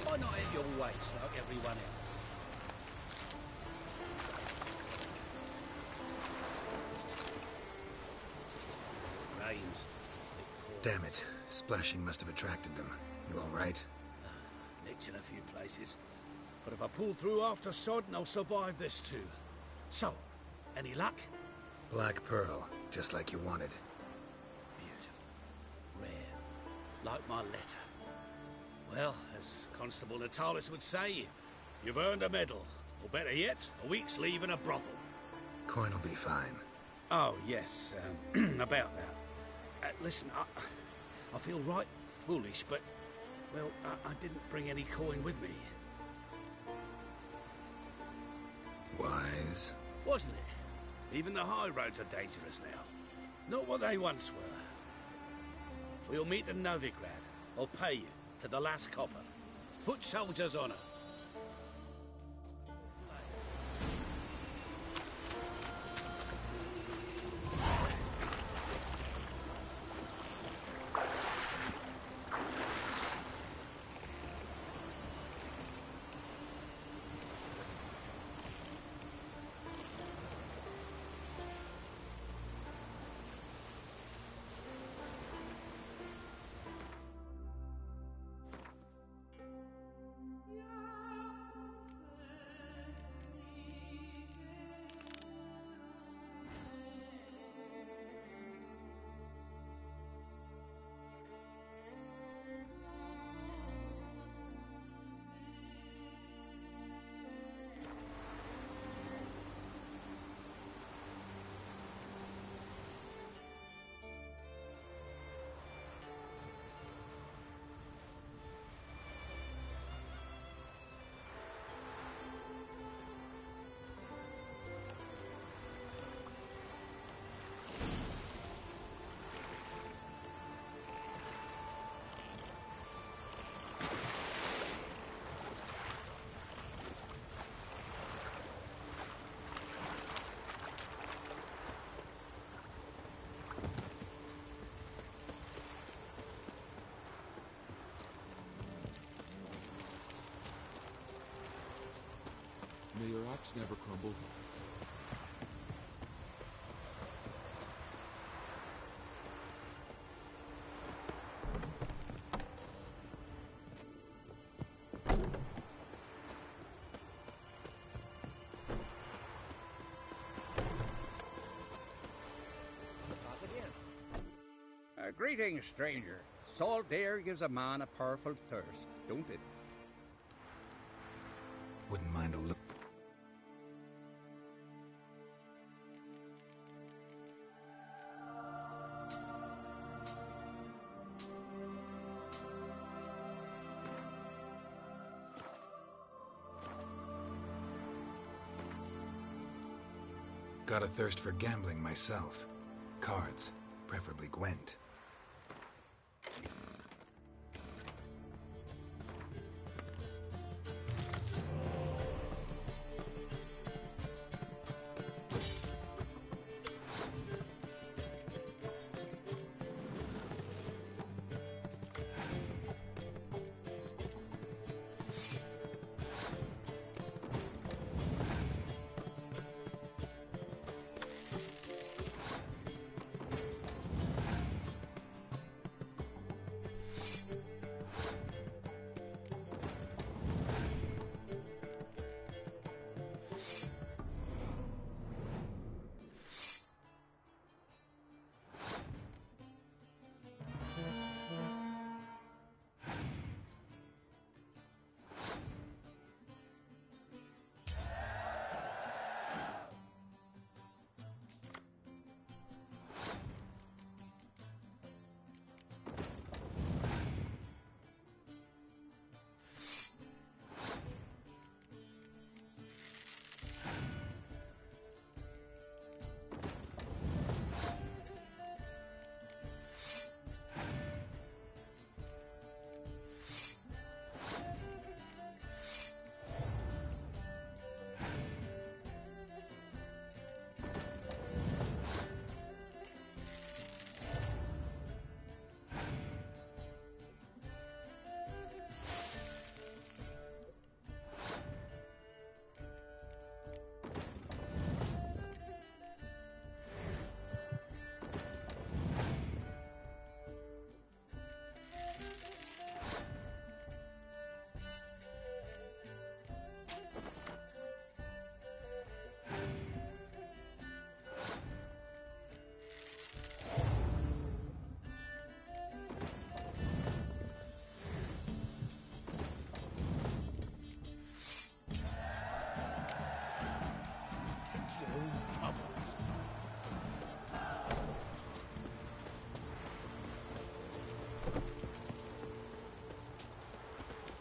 Why not at your waist like everyone else? Rains. Damn it. Splashing must have attracted them. You all right? Nicked in a few places. But if I pull through after Sodden, I'll survive this too. So, any luck? Black Pearl, just like you wanted. Beautiful. Rare. Like my letter. Well, as Constable Natalis would say, you've earned a medal. Or better yet, a week's leave in a brothel. Coin will be fine. Oh, yes, about that. Listen, I feel right foolish, but, well, I didn't bring any coin with me. Wise. Wasn't it? Even the high roads are dangerous now. Not what they once were. We'll meet in Novigrad. I'll pay you. To the last copper. Foot soldier's honour. Yeah. May your axe never crumble. Greetings, stranger. Salt air gives a man a powerful thirst, don't it? Wouldn't mind a look. Got a thirst for gambling myself. Cards, preferably Gwent.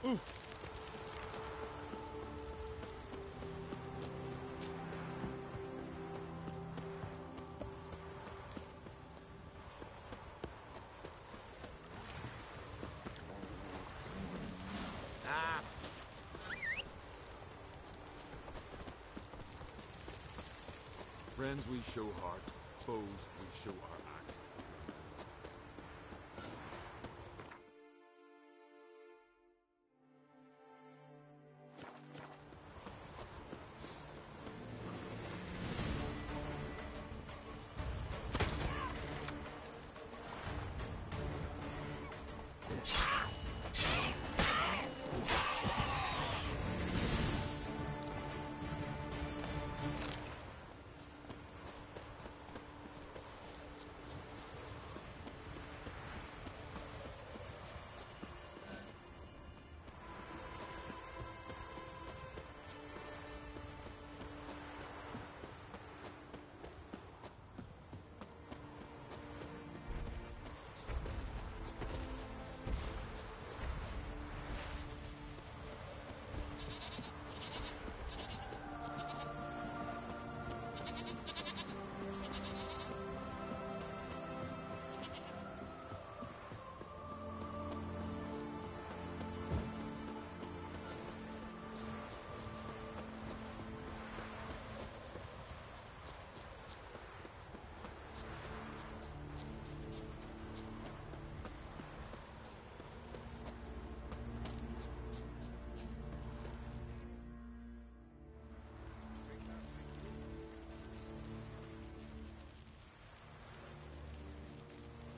Ooh. Friends we show heart, foes we show our axe.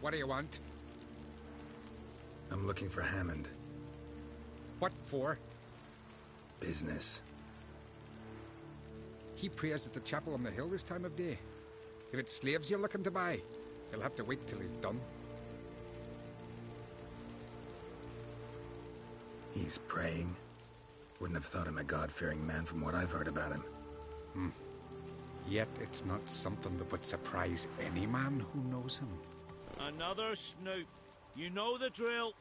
What do you want? I'm looking for Hammond. What for? Business. He prays at the chapel on the hill this time of day. If it's slaves you're looking to buy, you'll have to wait till he's done. He's praying? Wouldn't have thought him a God-fearing man from what I've heard about him. Yet it's not something that would surprise any man who knows him. Another snoop. You know the drill.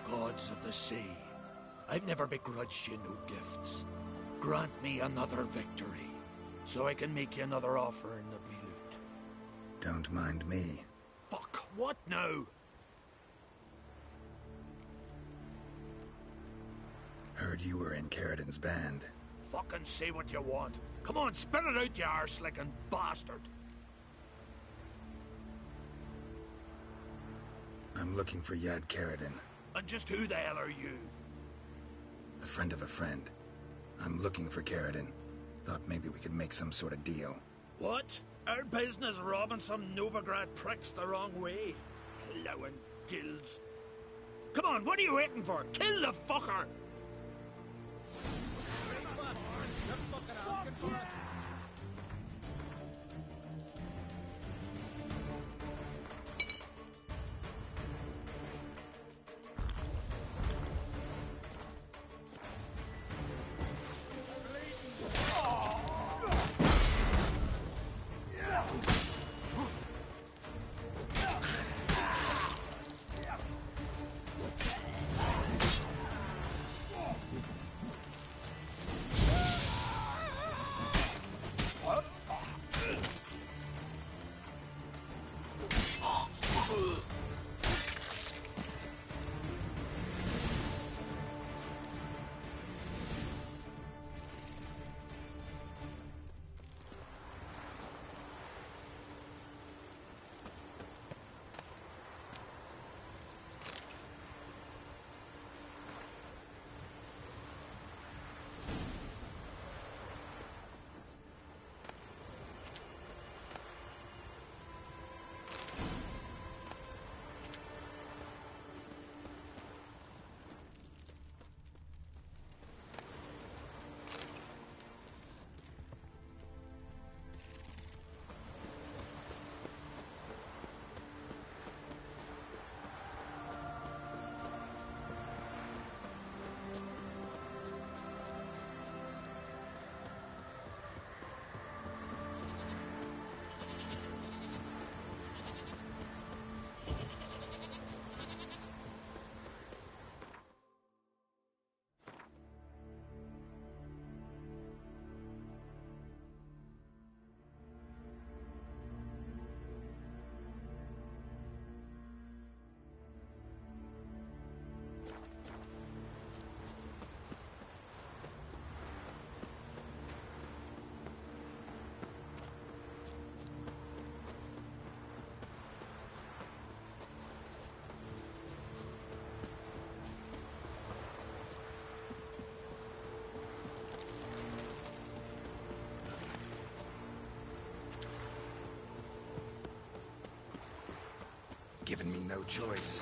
Gods of the sea, I've never begrudged you no gifts. Grant me another victory, so I can make you another offering of me loot. Don't mind me. Fuck, what now? Heard you were in Carradin's band. Fucking say what you want. Come on, spit it out, you arse-licking bastard. I'm looking for Yad Carradin. And just who the hell are you? A friend of a friend. I'm looking for Carradin. Thought maybe we could make some sort of deal. What? Our business robbing some Novigrad pricks the wrong way? Plowing guilds. Come on, what are you waiting for? Kill the fucker! given me no choice.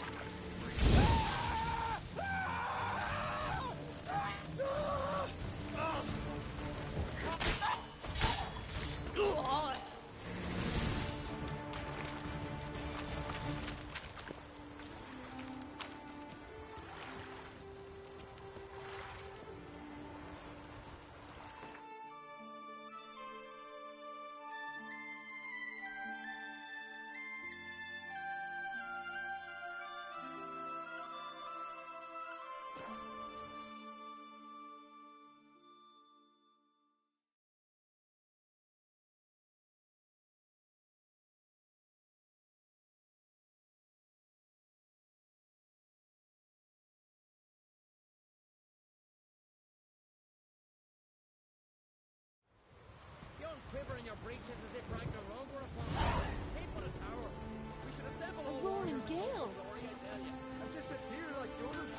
Quiver in your breeches as if Ragnarok were upon tape on a tower. We should assemble all roaring warriors gale. glory, I tell you. And disappear like the others?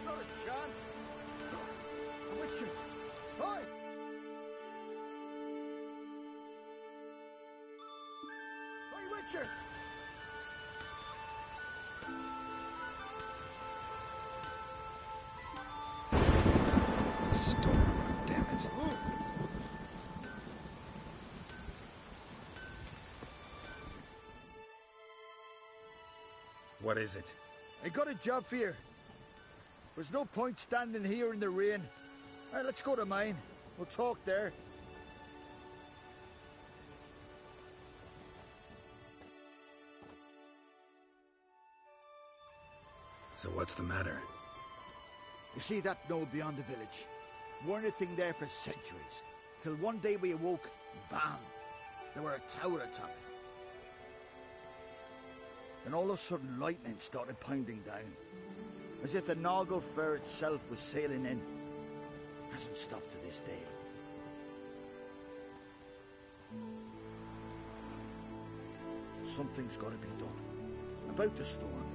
Not a chance. A Witcher! Hi! Hi, Witcher! Storm, damn it. What is it? I got a job for you. There's no point standing here in the rain. All right, let's go to mine. We'll talk there. So what's the matter? You see that knoll beyond the village? Weren't a thing there for centuries. Till one day we awoke, and bam! There were a tower atop it. Then all of a sudden lightning started pounding down. As if the Noggle Fair itself was sailing in. Hasn't stopped to this day. Something's got to be done. About the storm.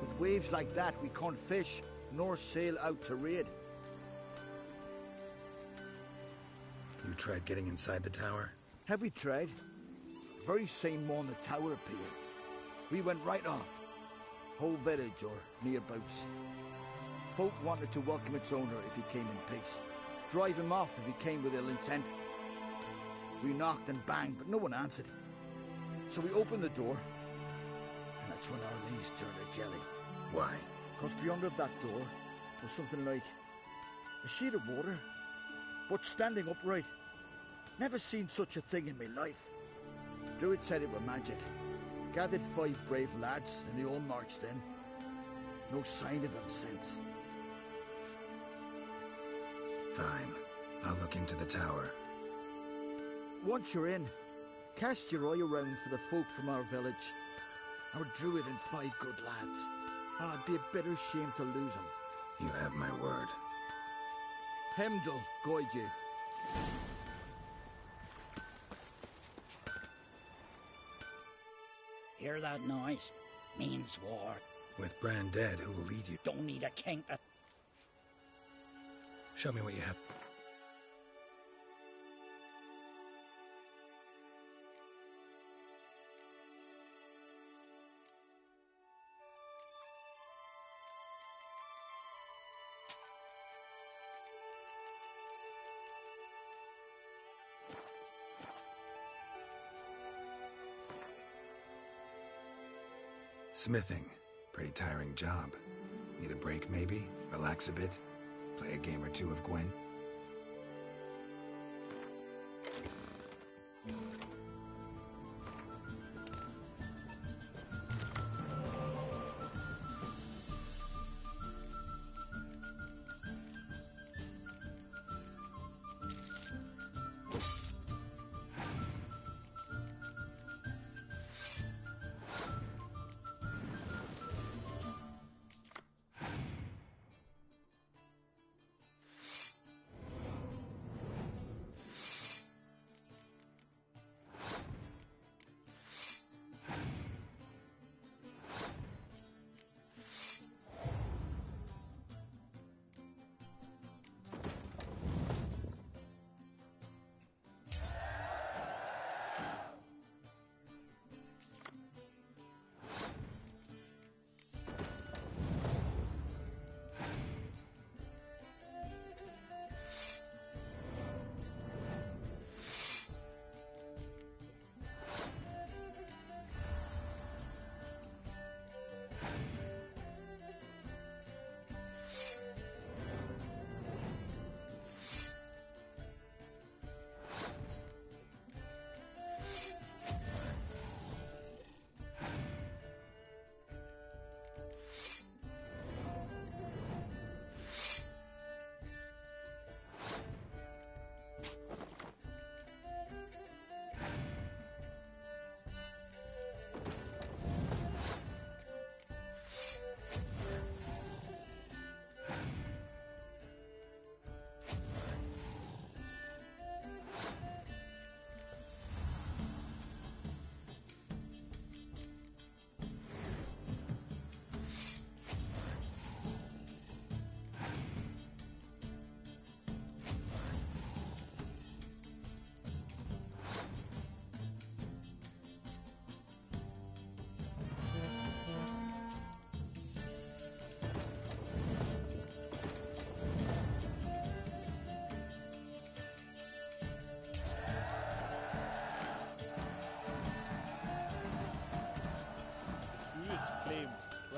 With waves like that, we can't fish, nor sail out to raid. You tried getting inside the tower? Have we tried? Very same morning the tower appeared. We went right off. Whole village or nearabouts. Folk wanted to welcome its owner if he came in peace. Drive him off if he came with ill intent. We knocked and banged, but no one answered. So we opened the door, and that's when our knees turned to jelly. Why? Because beyond of that door was something like a sheet of water, but standing upright. Never seen such a thing in my life. Druid said it were magic. Gathered 5 brave lads, and they all marched in. No sign of him since. Fine. I'll look into the tower. Once you're in, cast your eye around for the folk from our village. Our druid and 5 good lads. It'd be a bitter shame to lose them. You have my word. Hemdall guide you. Hear that noise? Means war. With Bran dead, who will lead you? Don't need a king to... Show me what you have. Smithing. Pretty tiring job. Need a break, maybe? Relax a bit? Play a game or two of Gwen?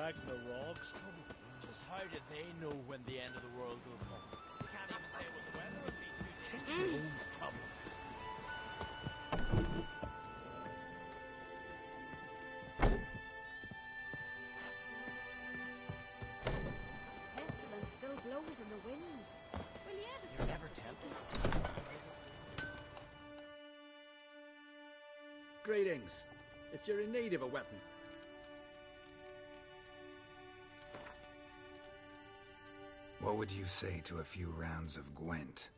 Ragnarok's coming. Just how do they know when the end of the world will come? They can't even say what the weather will be 2 days. Come. Pestilence still blows in the winds. Well, yeah, the You're never tempted. Greetings. If you're in need of a weapon. What would you say to a few rounds of Gwent?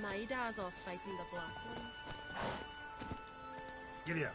My dad's off fighting the Black Ones. Giddy up.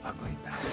Ugly bastard.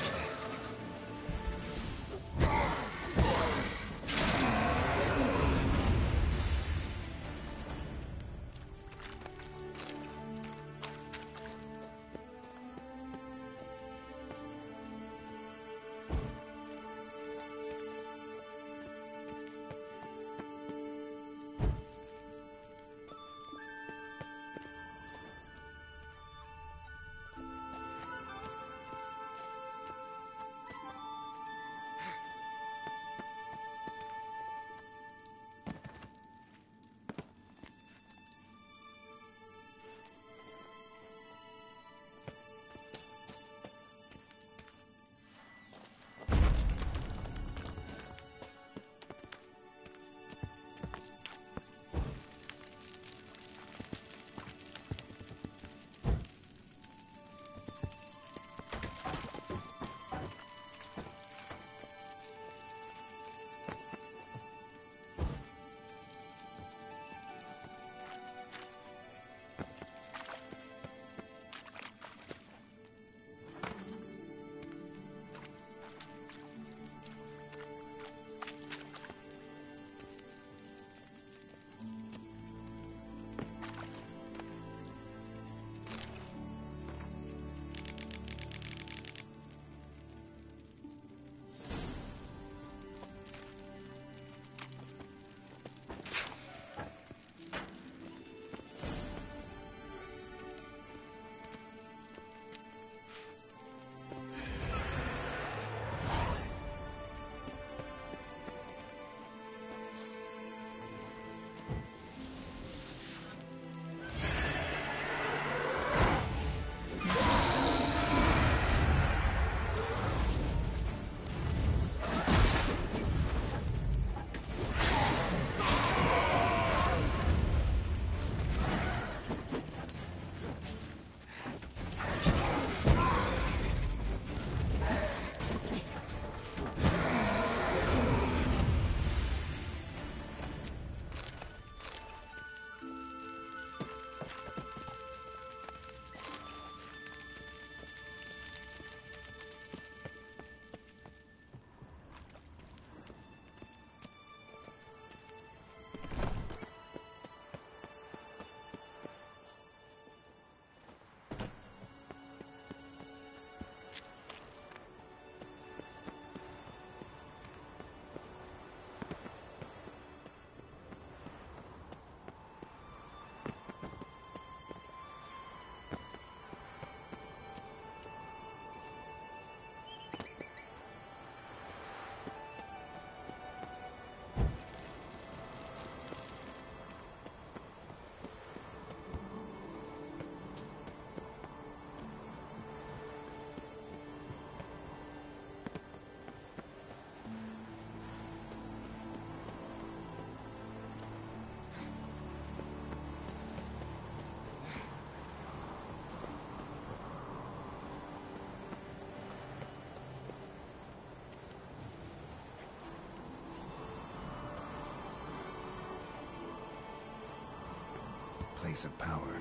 Place of power.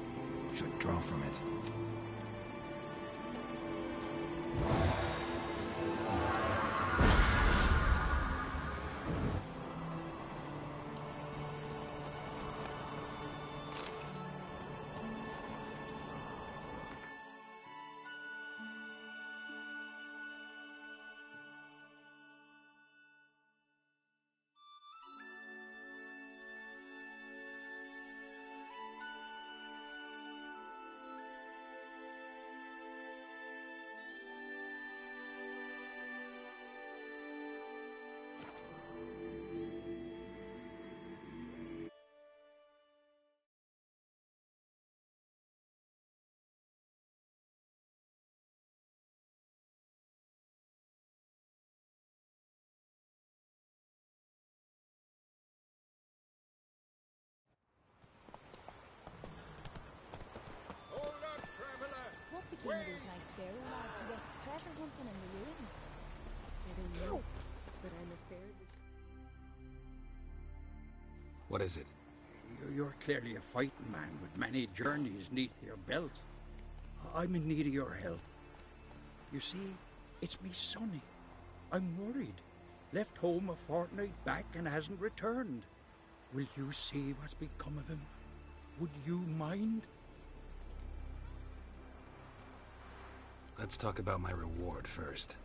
Should draw from it. Became of those nice barrel lads who went treasure hunting in the ruins? I don't know, but I'm afraid that... What is it? You're clearly a fighting man with many journeys neath your belt. I'm in need of your help. You see, it's me Sonny. I'm worried. Left home a fortnight back and hasn't returned. Will you see what's become of him? Would you mind? Let's talk about my reward first.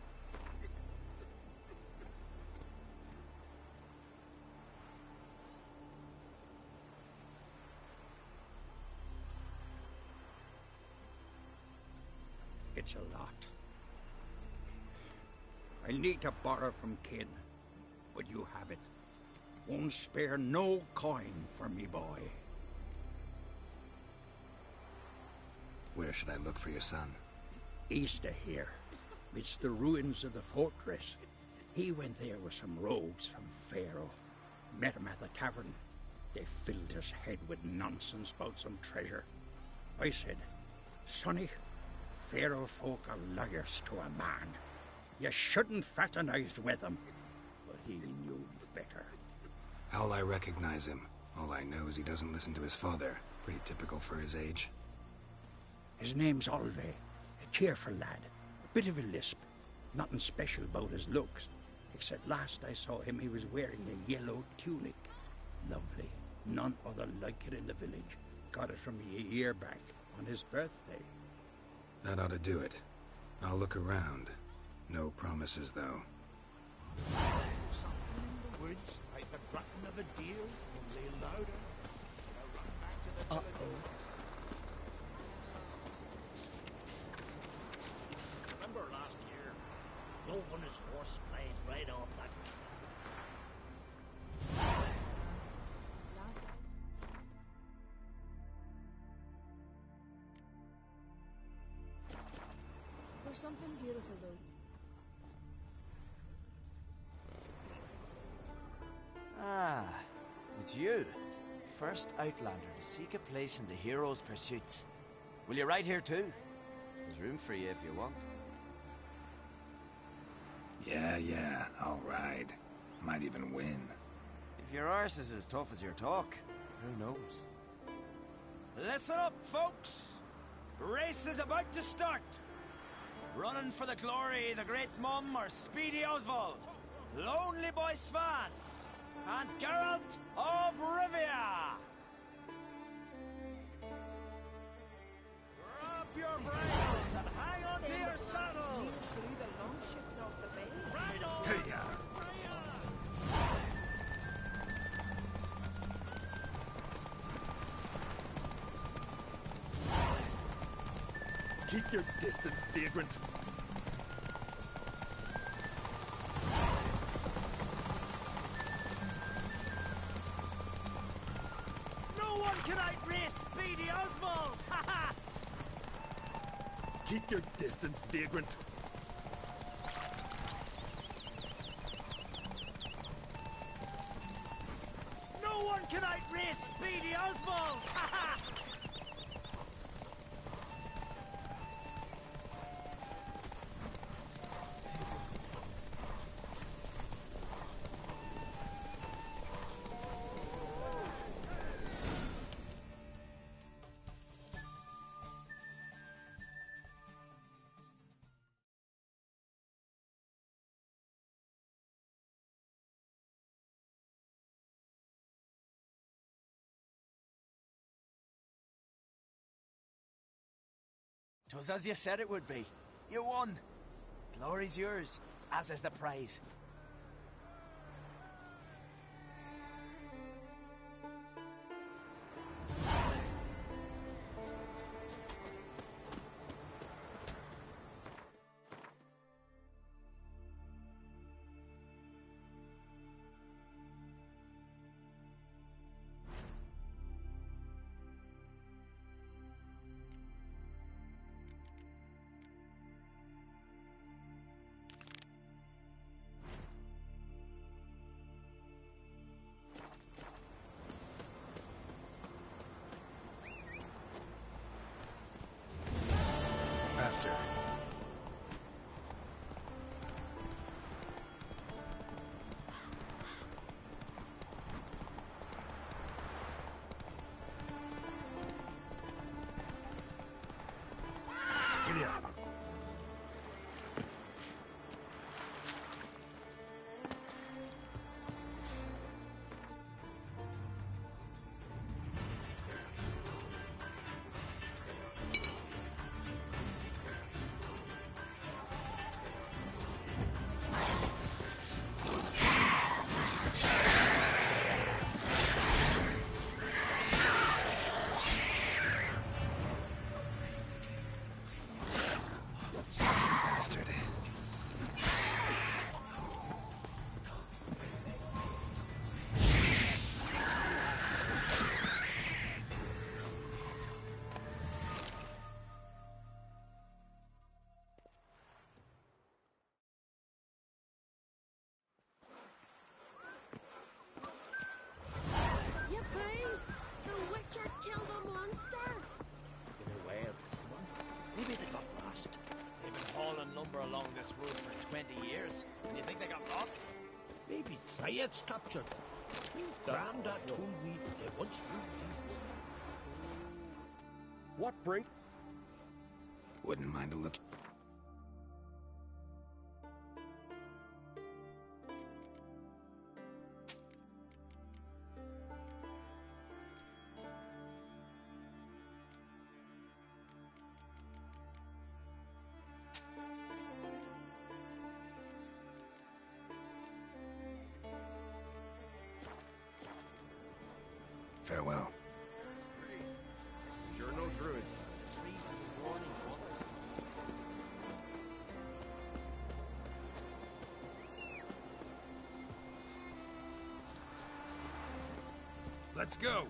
It's a lot. I need to borrow from kin, but you have it. Won't spare no coin for me boy. Where should I look for your son? East of here. It's the ruins of the fortress. He went there with some rogues from Pharaoh. Met him at the tavern. They filled his head with nonsense about some treasure. I said, Sonny, Pharaoh folk are liars to a man. You shouldn't fraternize with them. But he knew better. How'll I recognize him? All I know is he doesn't listen to his father. Pretty typical for his age. His name's Olve. A cheerful lad. A bit of a lisp. Nothing special about his looks. Except last I saw him, he was wearing a yellow tunic. Lovely. None other like it in the village. Got it from me a year back, on his birthday. That ought to do it. I'll look around. No promises, though. Something in the woods, like the grunting of a deer, only louder. I'll run back to the village. Remember last year? Blow on his horse flying right off that. There's something beautiful, though. Ah, it's you. First Outlander to seek a place in the hero's pursuits. Will you ride here too? There's room for you if you want. Yeah, I'll ride. Might even win. If your arse is as tough as your talk, who knows? Listen up, folks! The race is about to start! Running for the glory, the great mum or Speedy Oswald, Lonely Boy Svan, and Geralt of Rivia! Grab your bridles and hang on to your saddles! Blew the longships off the bay. Ride on! Hey-ya! Keep your distance, vagrant. No one can outrace Speedy Oswald! Ha ha! Keep your distance, vagrant. No one can outrace Speedy Oswald! Ha ha! Twas as you said it would be. You won. Glory's yours, as is the prize. Faster. Giddy up. for along this road for 20 years, and you think they got lost? Maybe riots captured them. Grandad told me they once ruled these women. What bring? Wouldn't mind a look. Farewell. Sure no druid. The trees is warning others. Let's go.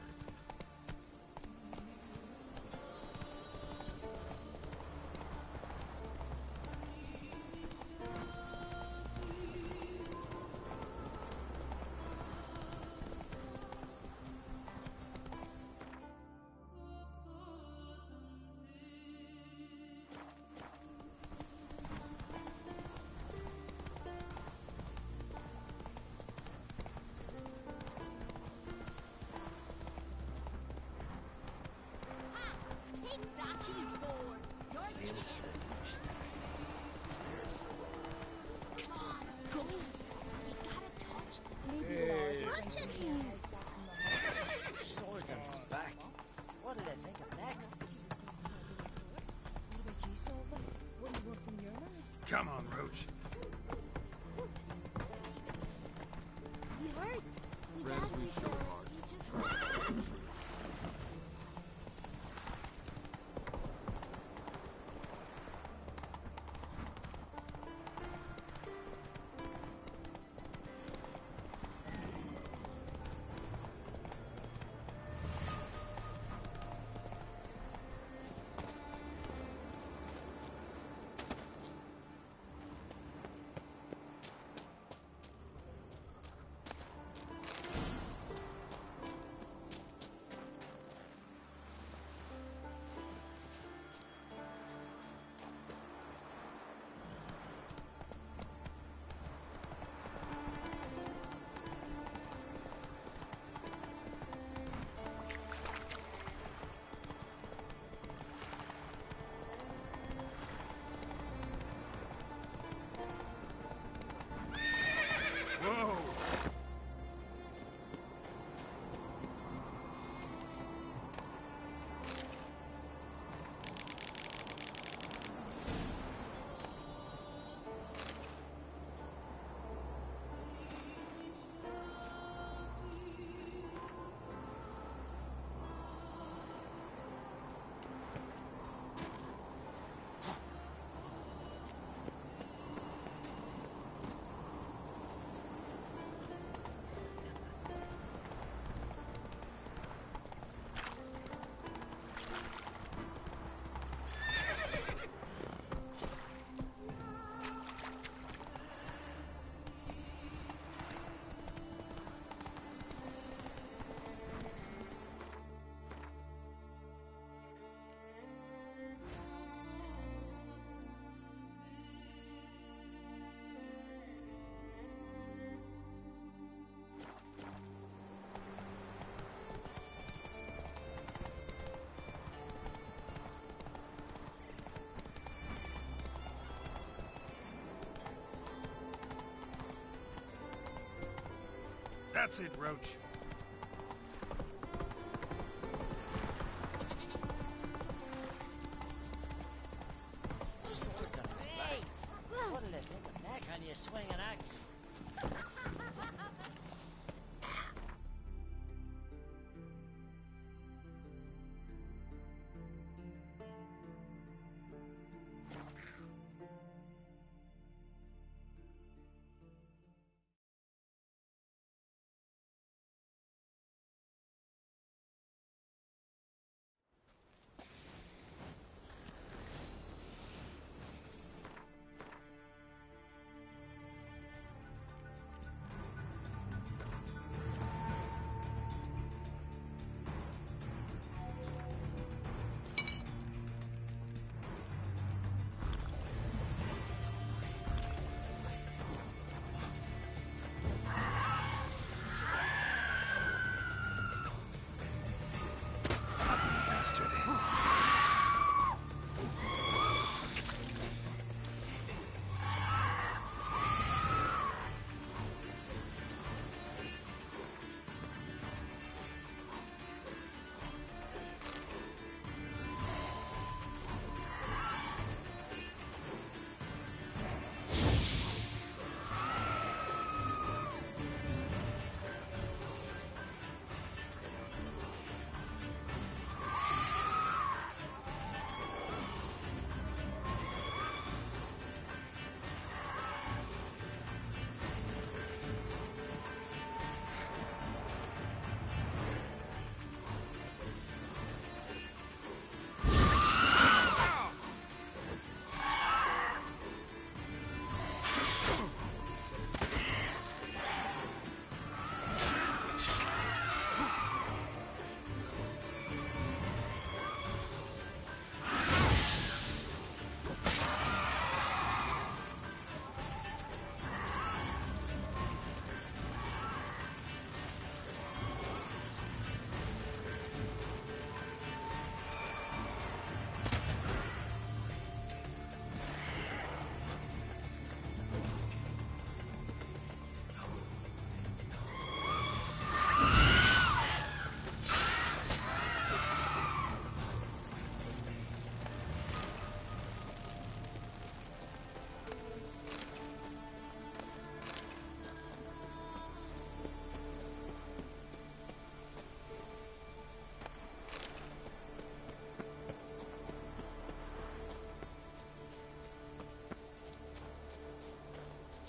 Take back you board. You're Come on, go. You gotta touch them. Watch it, you. Swords on his back. What did I think of next? What about you, Silver? What do you want from your man? Come on, Roach. You hurt. You Friends we show hurt. heart. You just hurt. Whoa! That's it, Roach. Swords on his back. What did I think of next? Can you swing an axe?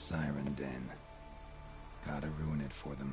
Siren Den. Gotta ruin it for them.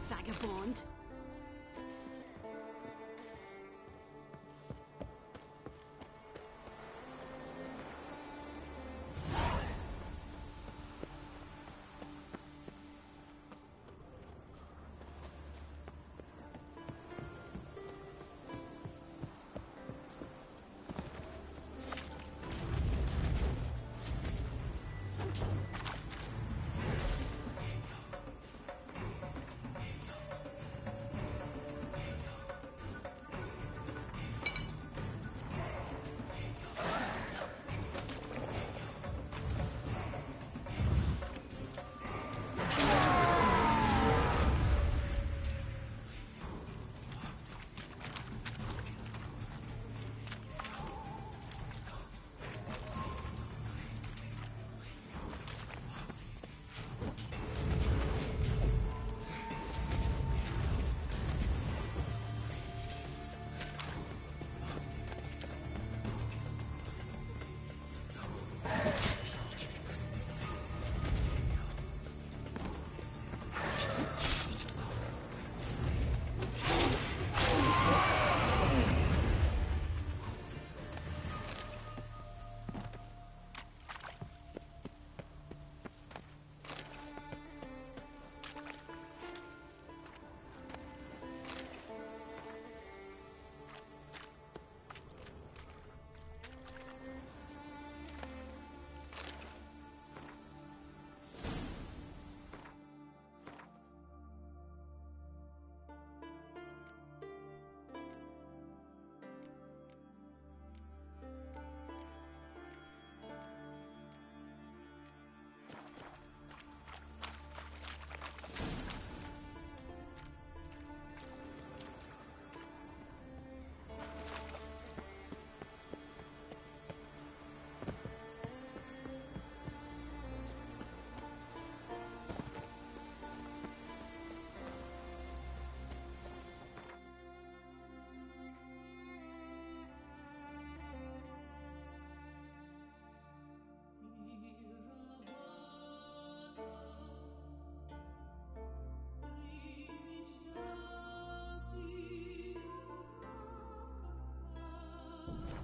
Vagabond.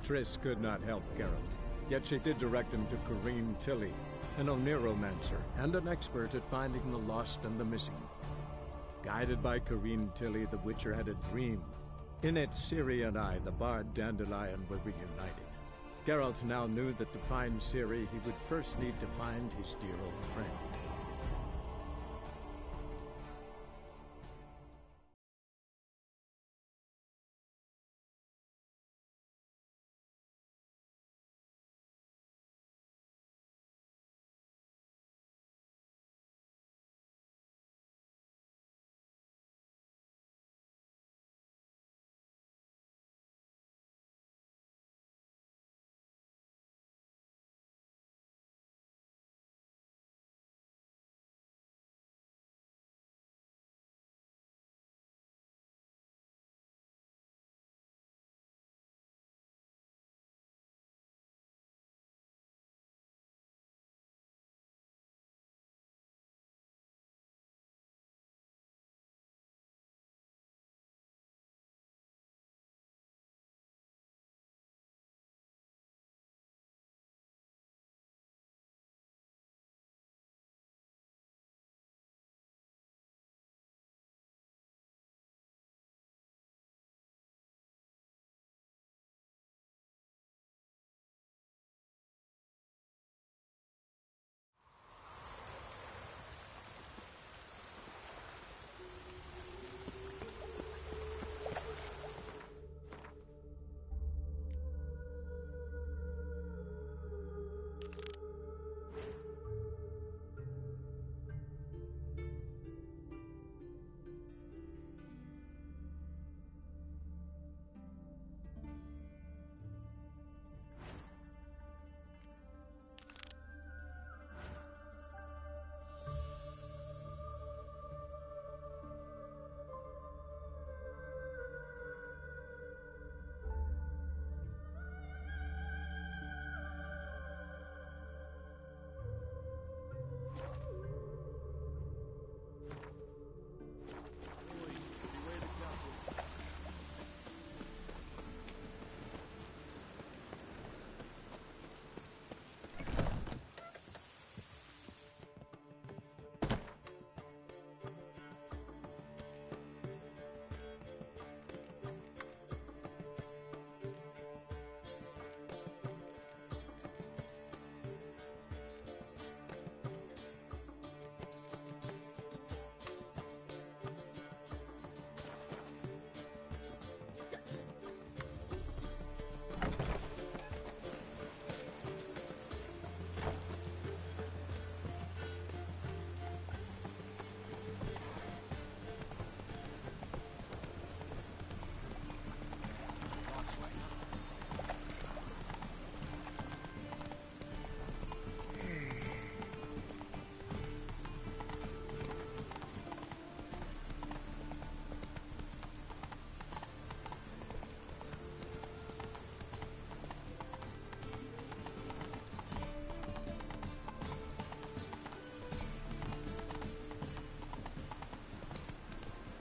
Triss could not help Geralt, yet she did direct him to Corrine Tilly, an oneiromancer and an expert at finding the lost and the missing. Guided by Corrine Tilly, the Witcher had a dream. In it, Ciri and I, the bard Dandelion, were reunited. Geralt now knew that to find Ciri, he would first need to find his dear old friend.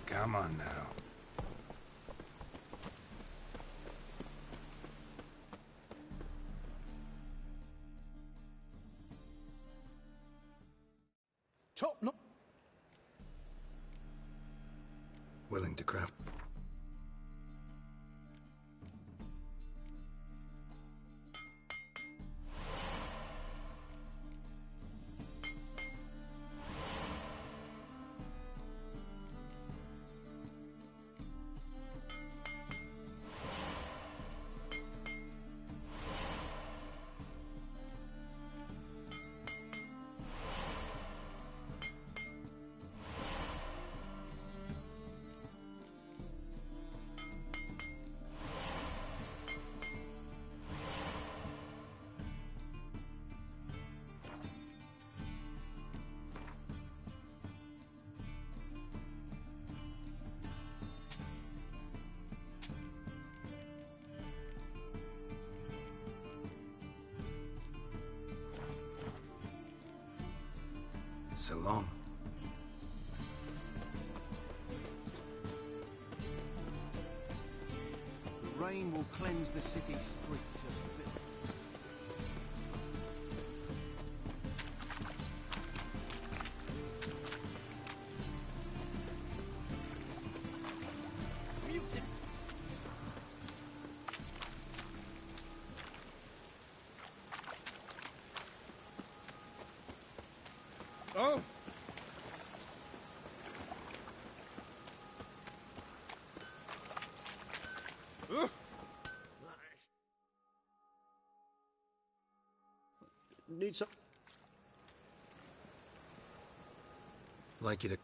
Come on now. Top no. Willing to craft. So long. The rain will cleanse the city streets of filth. Mutant! Oh! Ugh. Need some... Like you to...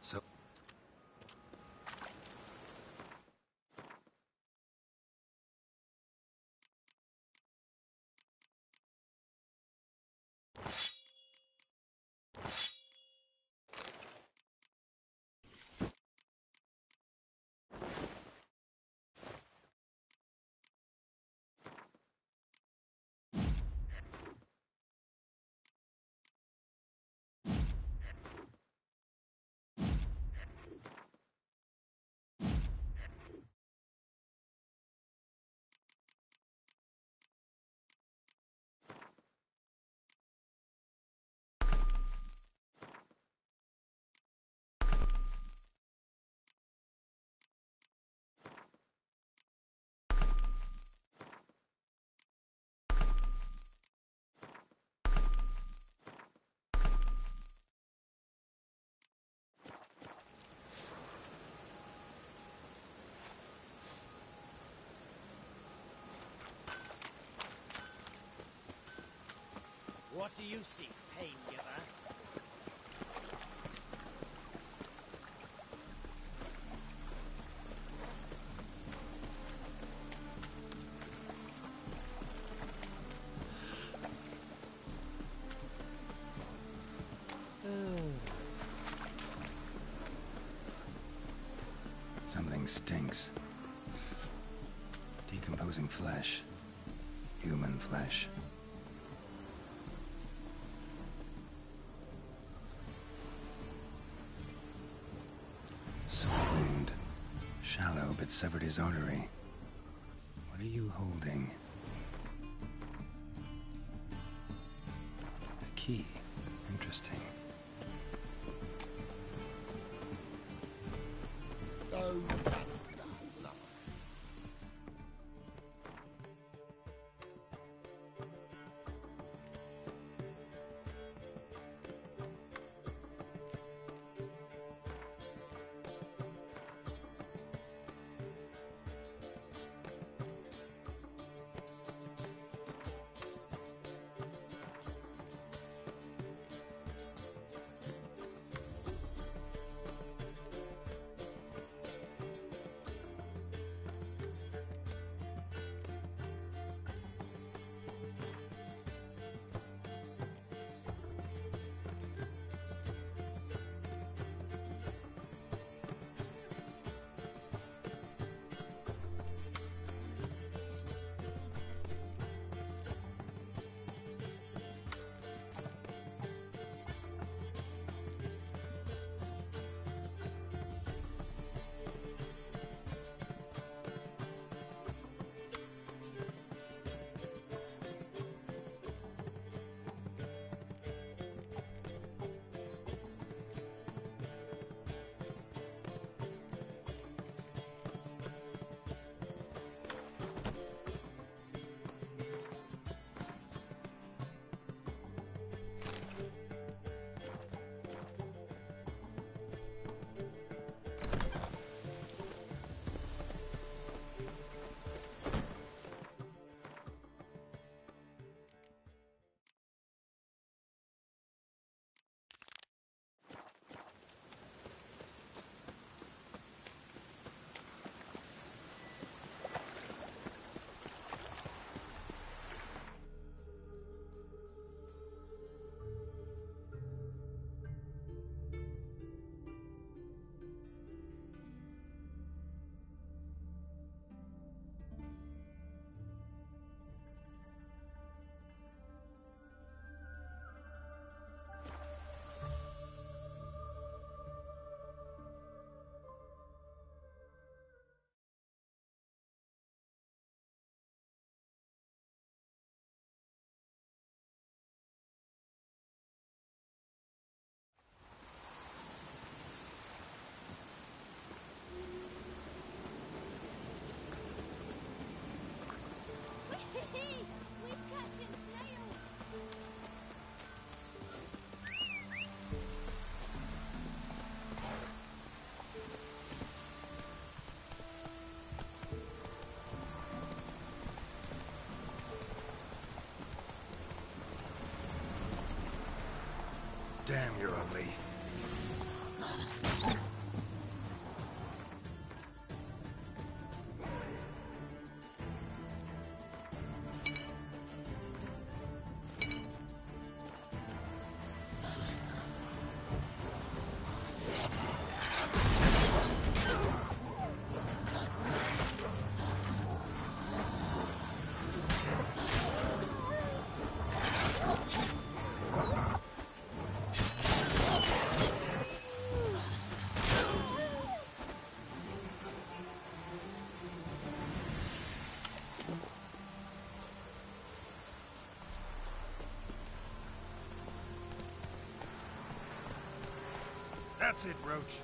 So... What do you seek, pain giver? Something stinks. Decomposing flesh. Human flesh. Sore wound. Shallow, but severed his artery. What are you holding? A key. Interesting. Oh, that's bad luck. Damn, you're ugly. That's it, Roach.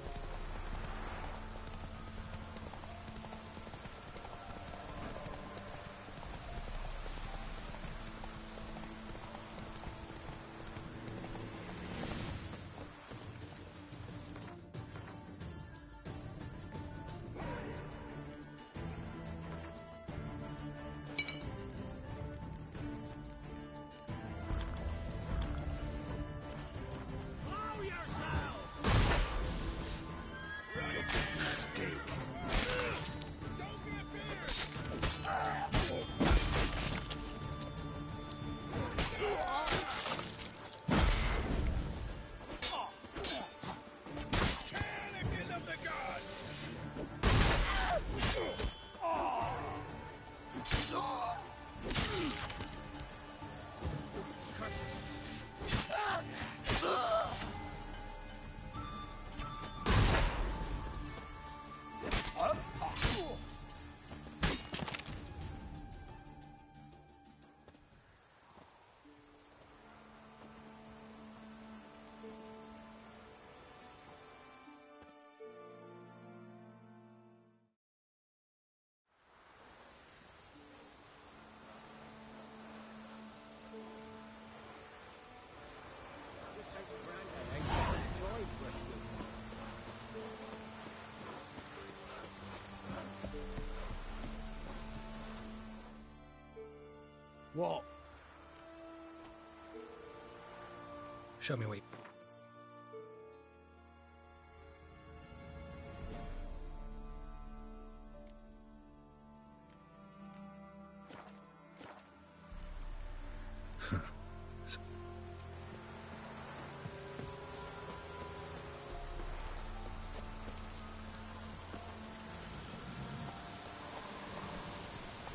What? Show me what.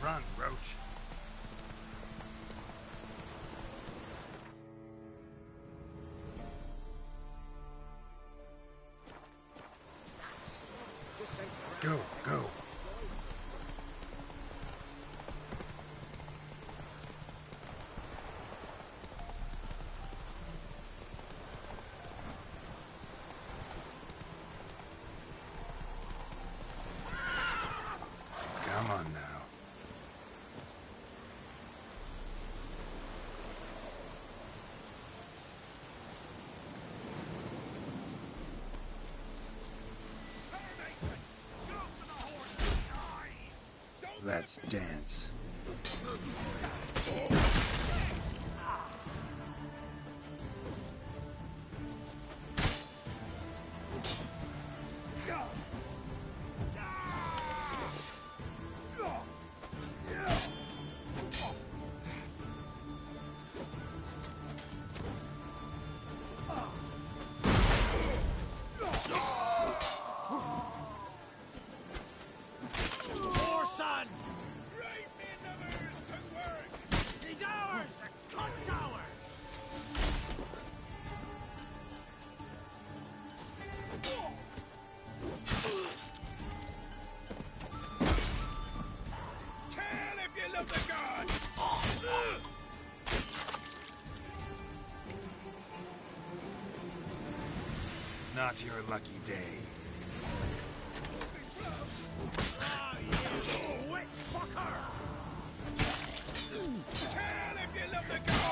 Run, Roach. Go, go. Come on now. Let's dance. Not your lucky day. Ah, you wet fucker! Tell if you love the gods!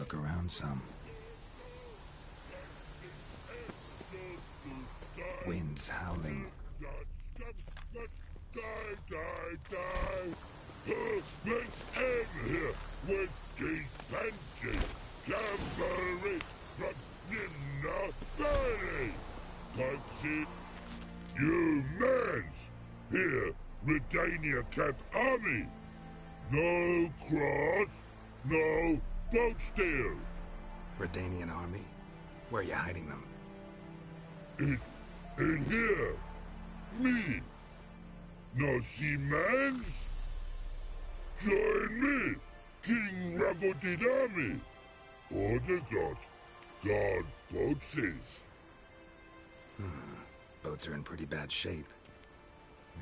look around some. Winds howling. Who makes him here with these pancakes? Cavalry from Nimna Valley! Taxi, you mans! Here, Redania Camp Army! No cross, no boat steal! Redanian army? Where are you hiding them? In here! Me! No see mans? Join me, King Ravodid Army! Order got guard boats is. Boats are in pretty bad shape.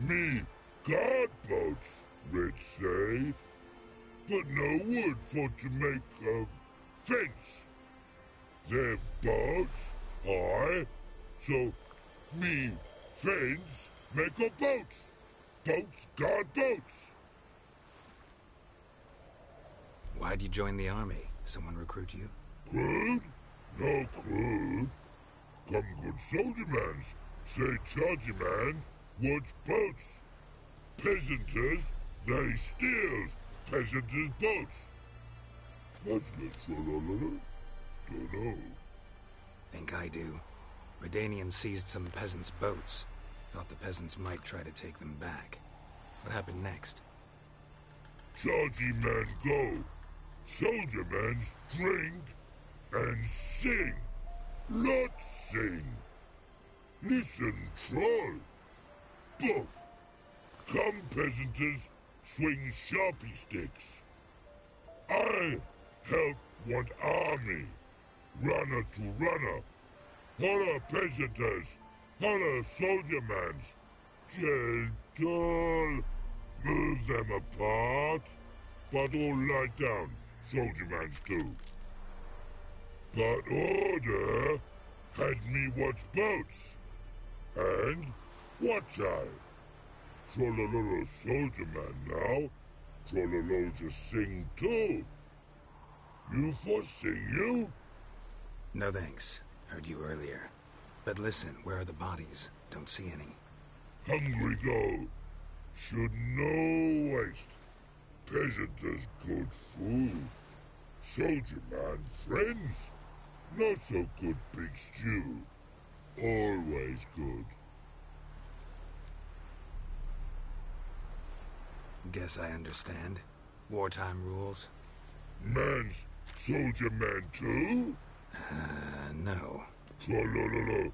Me guard boats, Red say. But no wood for to make a fence. Their boats high, so me fence make a boats. Boats guard boats. Why'd you join the army? Someone recruit you? Crude? No crude. Come good soldier mans. Say chargy man wants boats. Peasanters, they steals peasanters' boats. That's not Dunno. Think I do. Redanians seized some peasants' boats. Thought the peasants might try to take them back. What happened next? Chargy man go. Soldier mans drink and sing. Not sing. Listen, troll. Both. Come, peasanters, swing sharpie sticks. I help one army. Runner to runner. Holla peasanters. Holla soldier mans. Gentle. Move them apart. But all lie down. Soldier mans too. But order had me watch boats. And watch I. Trollololo soldier man now. Trollolo just sing too. You for sing you? No thanks. Heard you earlier. But listen, where are the bodies? Don't see any. Hungry go. Should no waste. Peasanters good food. Soldier man friends. Not so good big stew. Always good. Guess I understand. Wartime rules? Man's soldier man too? No. Trollololo.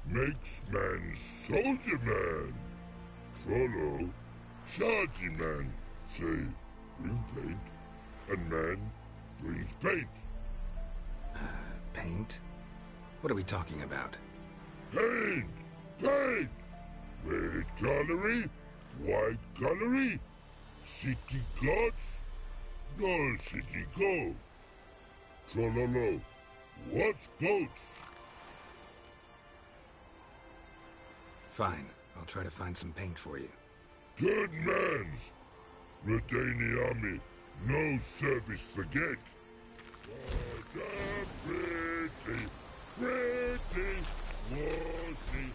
Makes man soldier man. Trollo. Chargy man. Say, bring paint. And man brings paint. Paint? What are we talking about? Paint! Paint! Red colory, white colory, city gods, no city go. Trollolo, what's boats? Fine, I'll try to find some paint for you. Good mans! Redani army, no service forget. What a pretty, pretty washy.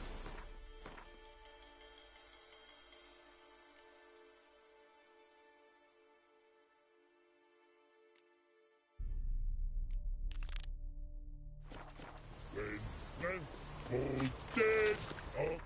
When men fall dead of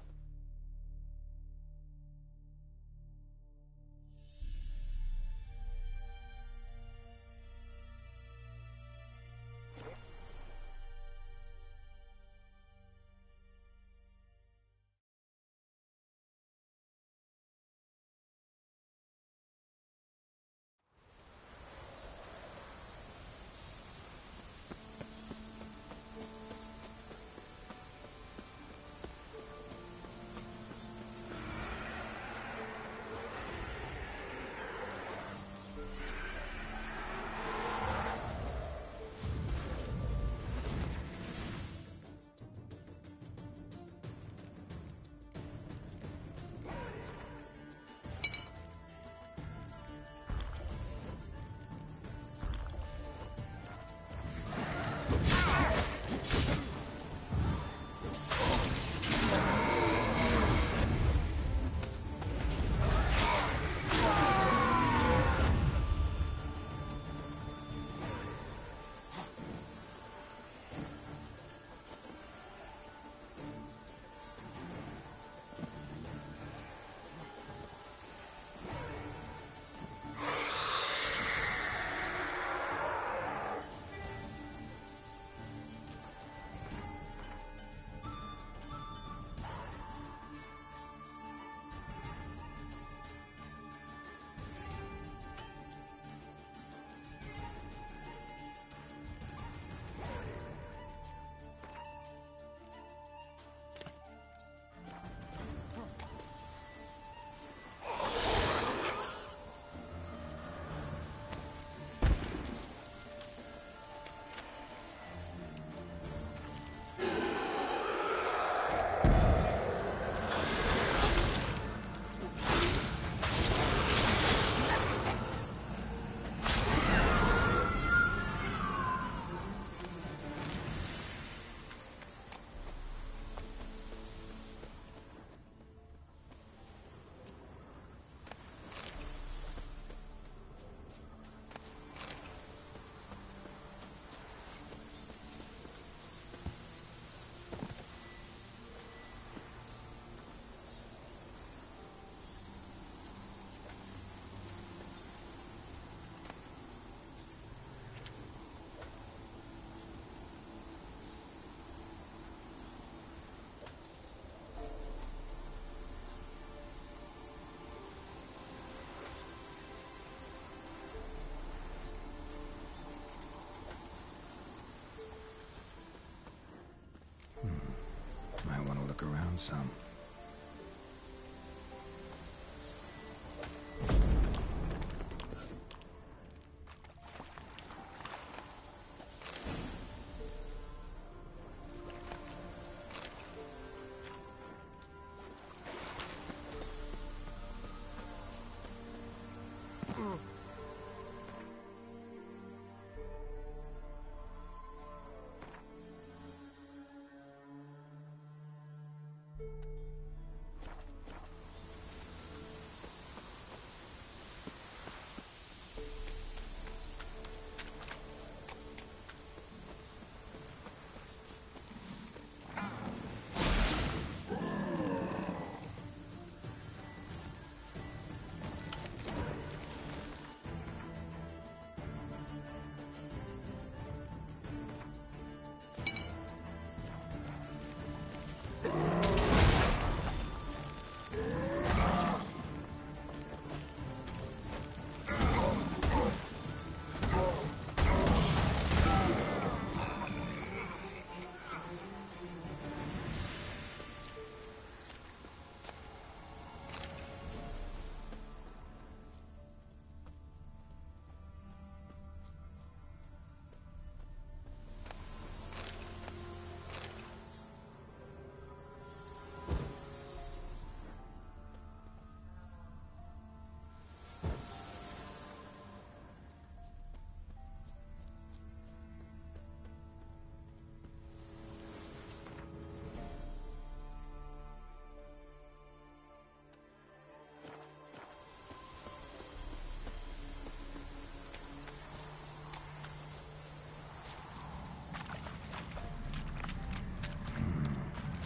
around some.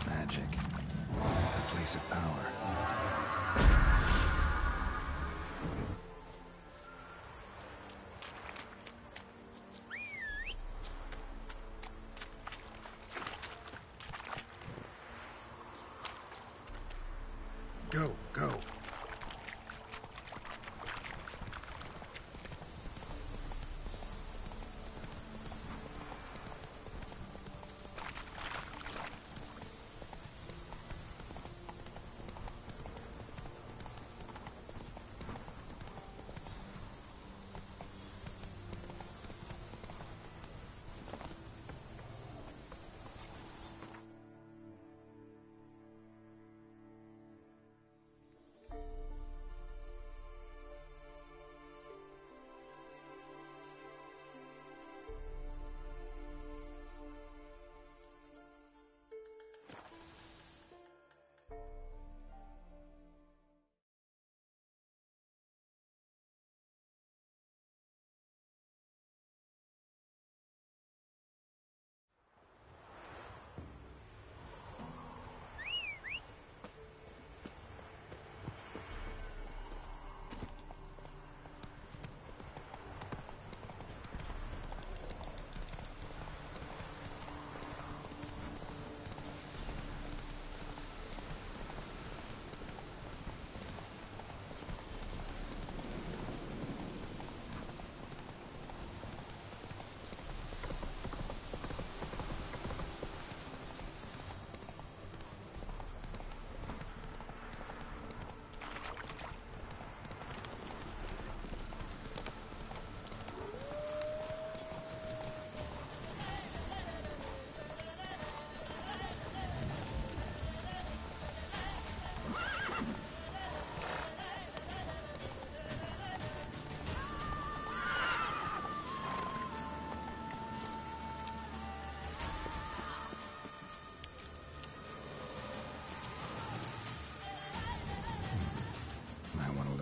Magic. A place of power. Go, go.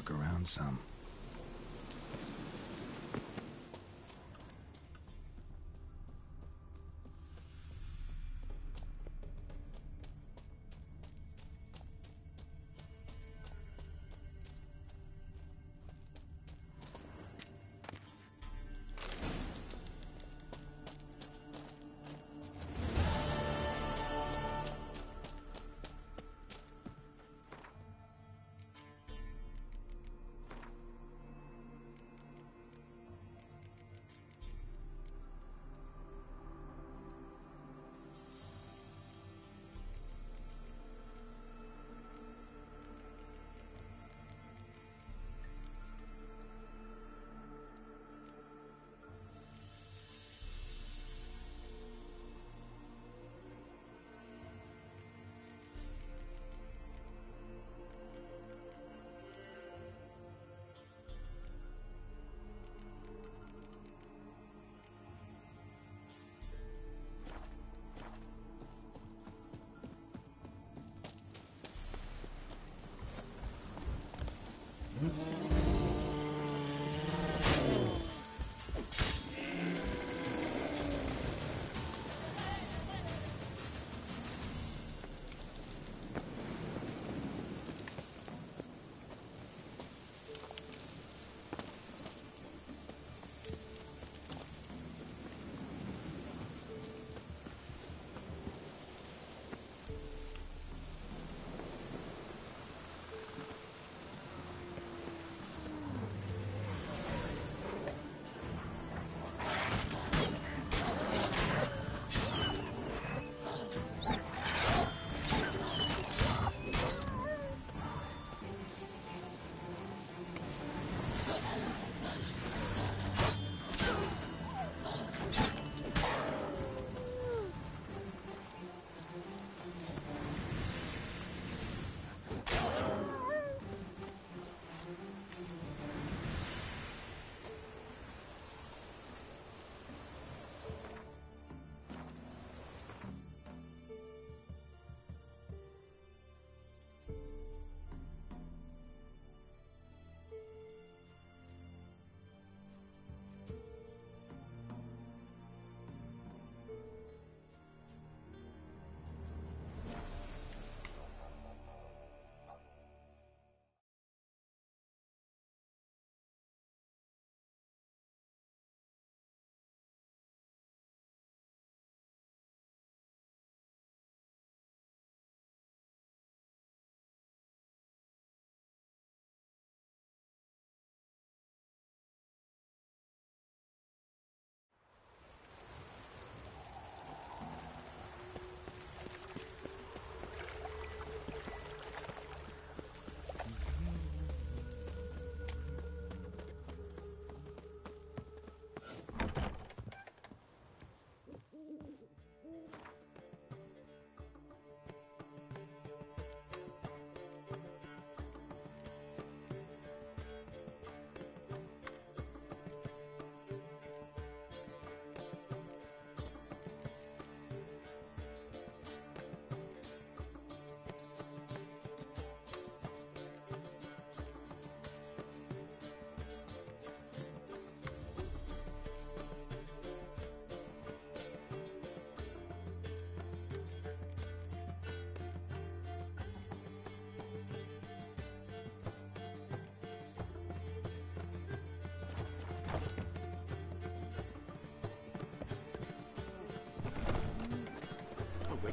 Around some.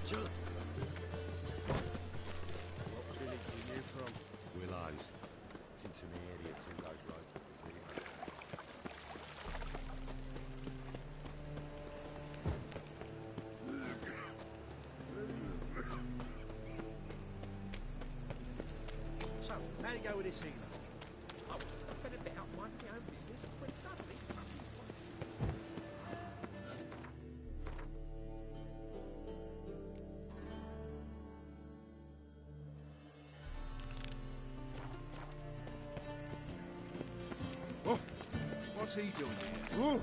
John. What village are you from? Willows. It's into the area 2 goes road from Brazil. So, how'd it go with this healer? I was nothing about minding my own business when suddenly... Oh, what's he doing here? Ooh.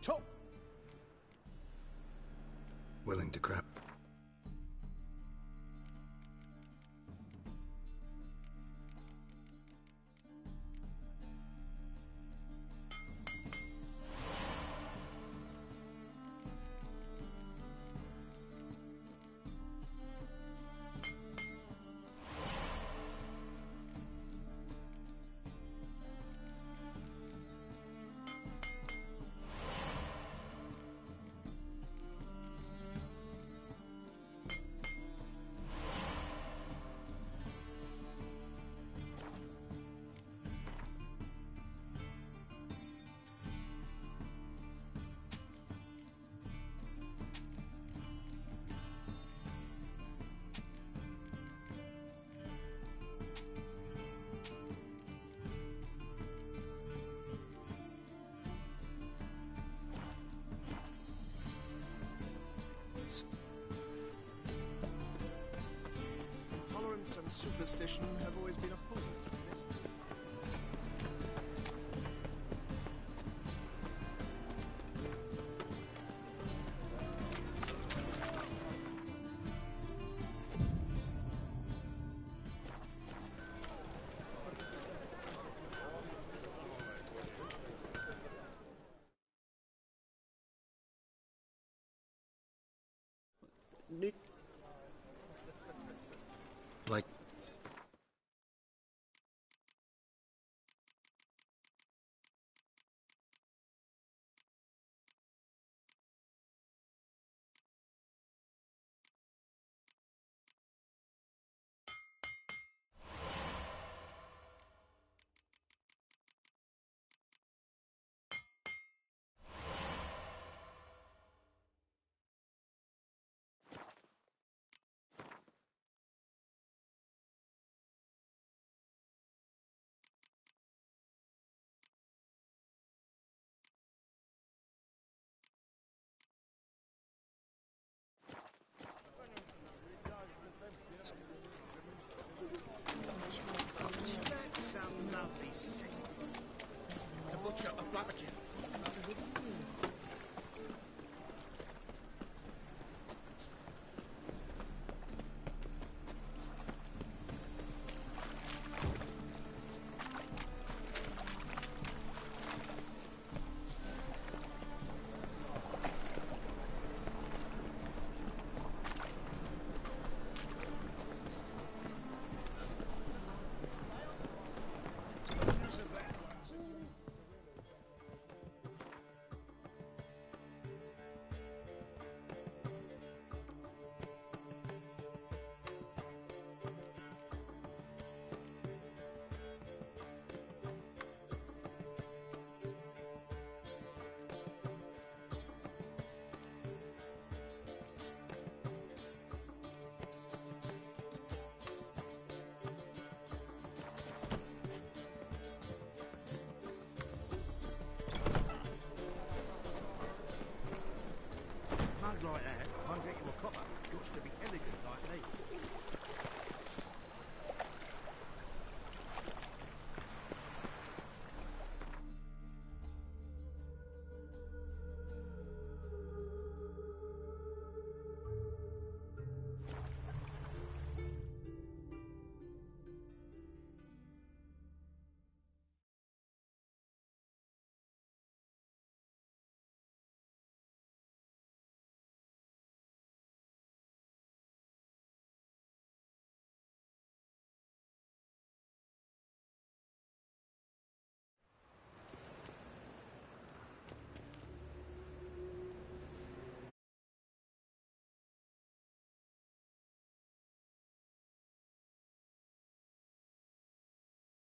Top. Willing to crap. Tolerance and superstition have always been a fool. Like... The butcher of Blaviken.